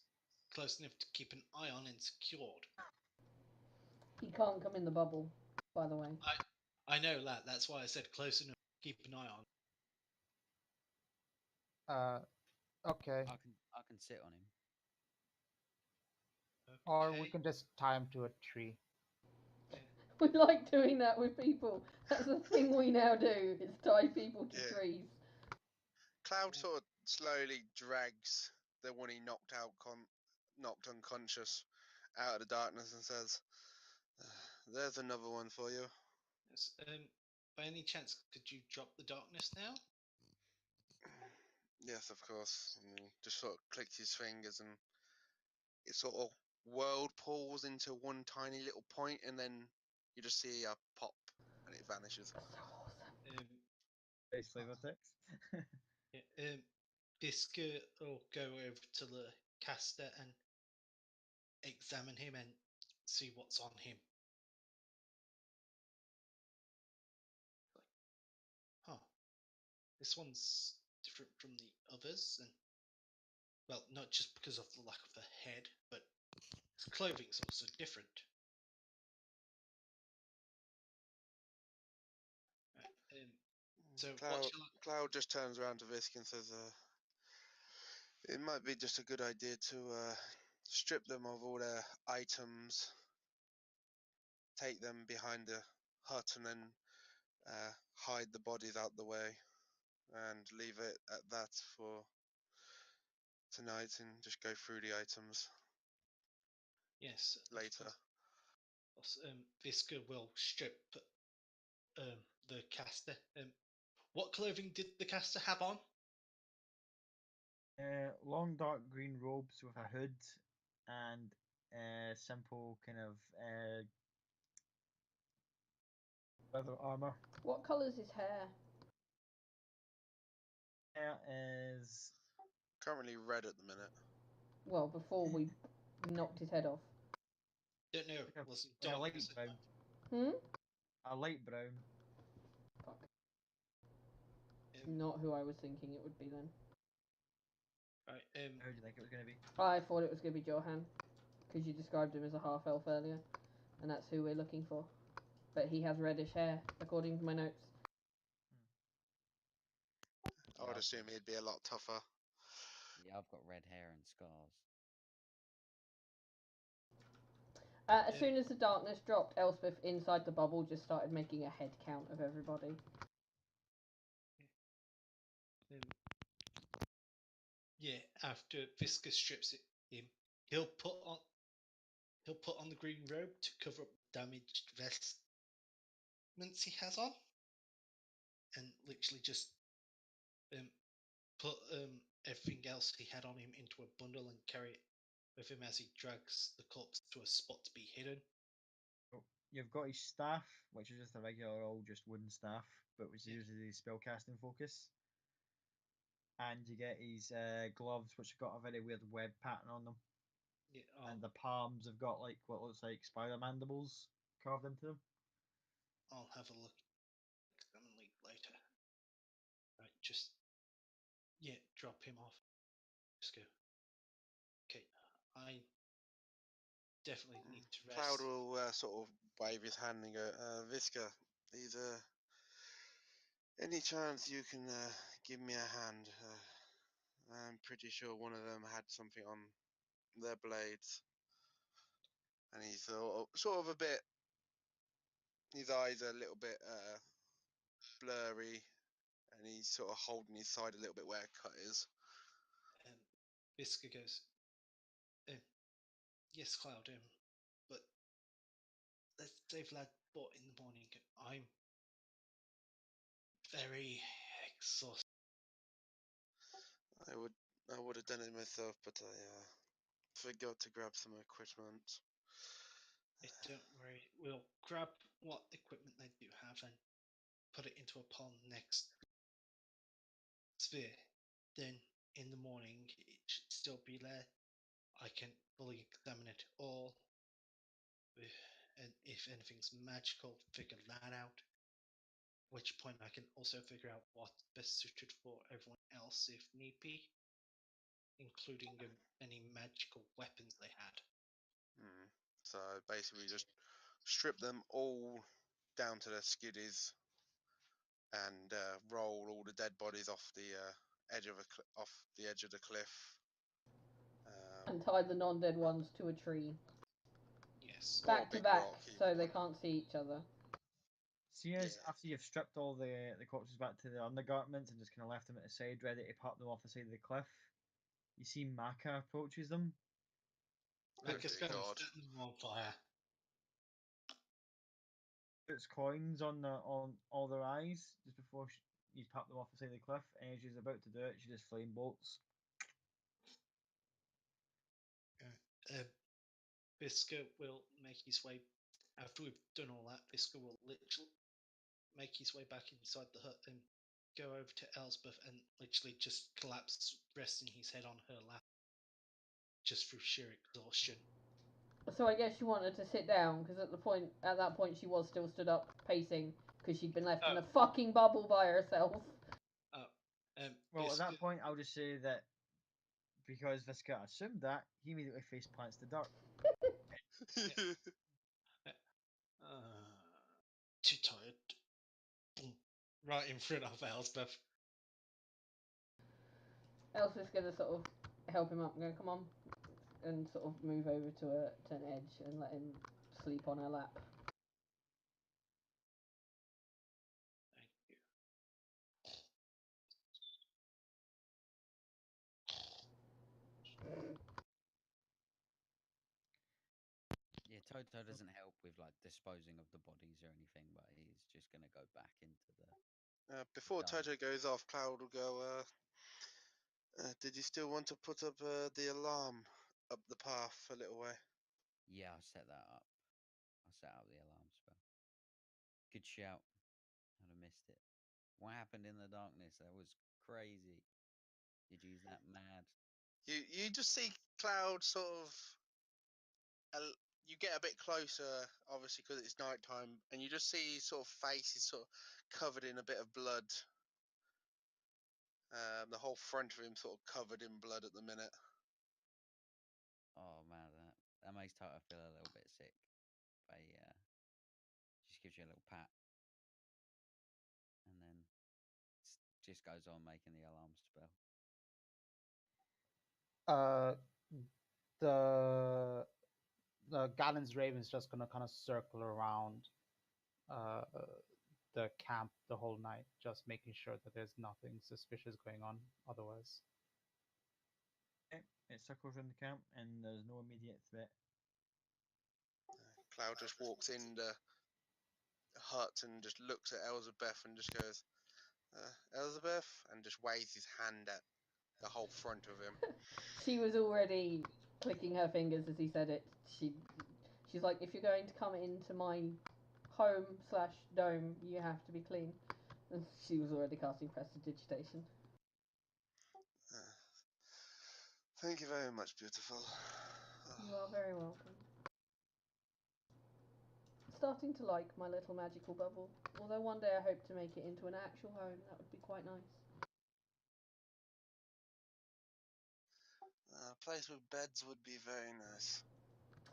close enough to keep an eye on and secured. He can't come in the bubble, by the way. I know that. That's why I said close enough to keep an eye on. Okay. I can sit on him. Or we Okay. can just tie him to a tree. We like doing that with people. That's the thing we now do, is tie people to Yeah. trees. Cloud sort of slowly drags the one he knocked unconscious out of the darkness and says, "There's another one for you." Yes, by any chance, could you drop the darkness now? Yes, of course. And he just sort of clicks his fingers and it sort of whirlpools into one tiny little point, and then you just see a pop and it vanishes. That's so awesome. Very flavor text. Yeah, Diska will go over to the caster and examine him and see what's on him. Huh. This one's different from the others, and well, not just because of the lack of the head, but his clothing's also different. Right, so Cloud just turns around to Visk and says, "It might be just a good idea to strip them of all their items, take them behind the hut, and then hide the bodies out the way, and leave it at that for tonight, and just go through the items yes, later." Visca will strip the caster. What clothing did the caster have on? Long dark green robes with a hood and simple kind of leather armor. What colour's his hair? Hair is Currently red at the minute. Well, before we knocked his head off. Don't know. Like a, Wasn't like a light darkness at brown. Hmm? A light brown. Fuck. night. Not who I was thinking it would be then. Right. How do you think it was going to be? I thought it was going to be Johan, because you described him as a half elf earlier, and that's who we're looking for. But he has reddish hair, according to my notes. I would Yeah, assume he'd be a lot tougher. yeah, I've got red hair and scars. As soon as the darkness dropped, Elspeth inside the bubble just started making a head count of everybody. Yeah. After Viscus strips him, he'll put on the green robe to cover up damaged vestments he has on, and literally just put everything else he had on him into a bundle and carry it with him as he drags the corpse to a spot to be hidden. So you've got his staff, which is just a regular old just wooden staff, but which Yeah. uses his spellcasting focus. And you get his gloves, which have got a very weird web pattern on them. Yeah, And the palms have got like what looks like spider mandibles carved into them. I'll have a look. Examine later. Right, just drop him off. Just go. Okay, I definitely need to rest. Cloud will sort of wave his hand and go, Visca, these any chance you can give me a hand? I'm pretty sure one of them had something on their blades. And he's sort of a bit, his eyes are a little bit blurry, and he's sort of holding his side a little bit where a cut is. Visca goes, yes, Cloud, but let's save lad bought in the morning. I'm very exhausted. I would have done it myself, but I forgot to grab some equipment. Don't worry, we'll grab what equipment they do have and put it into a pond next sphere. Then in the morning, it should still be there. I can fully examine it all. And if anything's magical, figure that out. At which point I can also figure out what's best suited for everyone else if need be, including any magical weapons they had. So basically, just strip them all down to their skiddies and roll all the dead bodies off the edge of the cliff. And tie the non-dead ones to a tree. Yes. Back to big back, rock, so they can't see each other. See as Yeah. after you've stripped all the corpses back to the undergarments and just kind of left them at the side, ready to pop them off the side of the cliff, you see Maka approaches them. Lucas dear goes, God. set them on fire. Puts coins on all their eyes just before you pop them off the side of the cliff, and as she's about to do it, she just flame bolts. Visca will make his way, after we've done all that, Visca will literally make his way back inside the hut and go over to Elspeth and literally just collapse, resting his head on her lap, just through sheer exhaustion. So I guess she wanted to sit down because at that point she was still stood up pacing because she'd been left in a fucking bubble by herself. Well, Visca, at that point, I'll just say that because Visca assumed that, he immediately face plants the dirt. too tired. Boom. Right in front of Elspeth. Elspeth's gonna sort of help him up and go, come on, and sort of move over to an edge and let him sleep on her lap. Thank you. Yeah, Toto doesn't help with like disposing of the bodies or anything, but he's just gonna go back into the Before dark. Toto goes off, Cloud will go, did you still want to put up the alarm up the path a little way? Yeah, I set that up. I set up the alarm spell. Good shout. I'd have missed it. What happened in the darkness? That was crazy. Did you use that mad? You just see Cloud sort of you get a bit closer, obviously, because it's nighttime, and you just see his sort of face is sort of covered in a bit of blood. The whole front of him sort of covered in blood at the minute. Oh man, that makes Toto feel a little bit sick. But just gives you a little pat, and then just goes on making the alarm spell. The Galen's Raven's just gonna kind of circle around the camp the whole night, just making sure that there's nothing suspicious going on otherwise. Okay, it circles around the camp, and there's no immediate threat. Cloud just walks in the hut and just looks at Elizabeth and just goes, Elizabeth, and just waves his hand at the whole front of him. She was already clicking her fingers as he said it. She's like, if you're going to come into my home/dome, you have to be clean. And she was already casting prestidigitation. Thank you very much, beautiful. You are very welcome. Starting to like my little magical bubble. Although one day I hope to make it into an actual home. That would be quite nice. A place with beds would be very nice.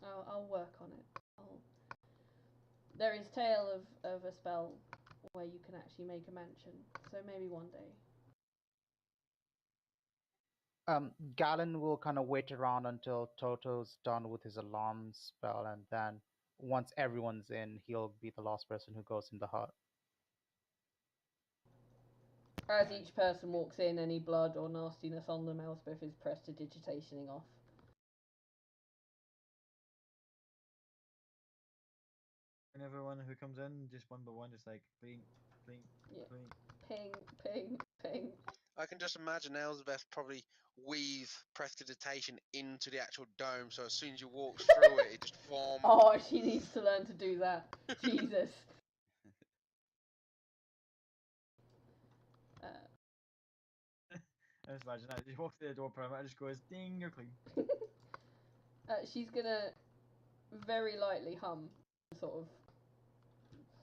I'll work on it. There is tale of a spell where you can actually make a mansion. So maybe one day. Galen will kind of wait around until Toto's done with his alarm spell, and then once everyone's in, he'll be the last person who goes in the hut. As each person walks in, any blood or nastiness on them, Elspeth is prestidigitationing off. And everyone who comes in, just one by one, just like clean, clean, Yeah. clean. Ping, ping, ping. I can just imagine Elizabeth probably weave prestidigitation into the actual dome, so as soon as you walk through it, it just forms. Oh, she needs to learn to do that. Jesus. I just imagine that. You walk through the door perimeter, just goes ding, you're clean. She's gonna very lightly hum, sort of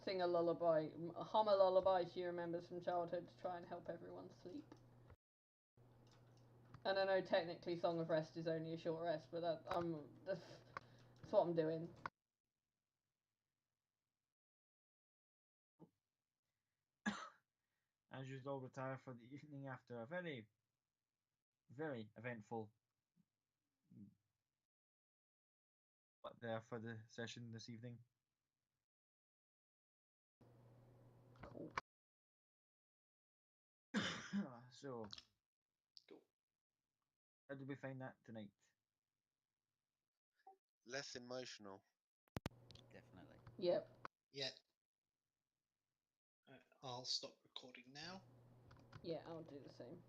sing a lullaby, hum a lullaby she remembers from childhood to try and help everyone sleep. And I know technically Song of Rest is only a short rest, but that's what I'm doing. As you all retire for the evening after a very, very eventful there for the session this evening. Cool. So, Cool. how did we find that tonight? Less emotional. Definitely. Yep. Yeah. I'll stop recording now. Yeah, I'll do the same.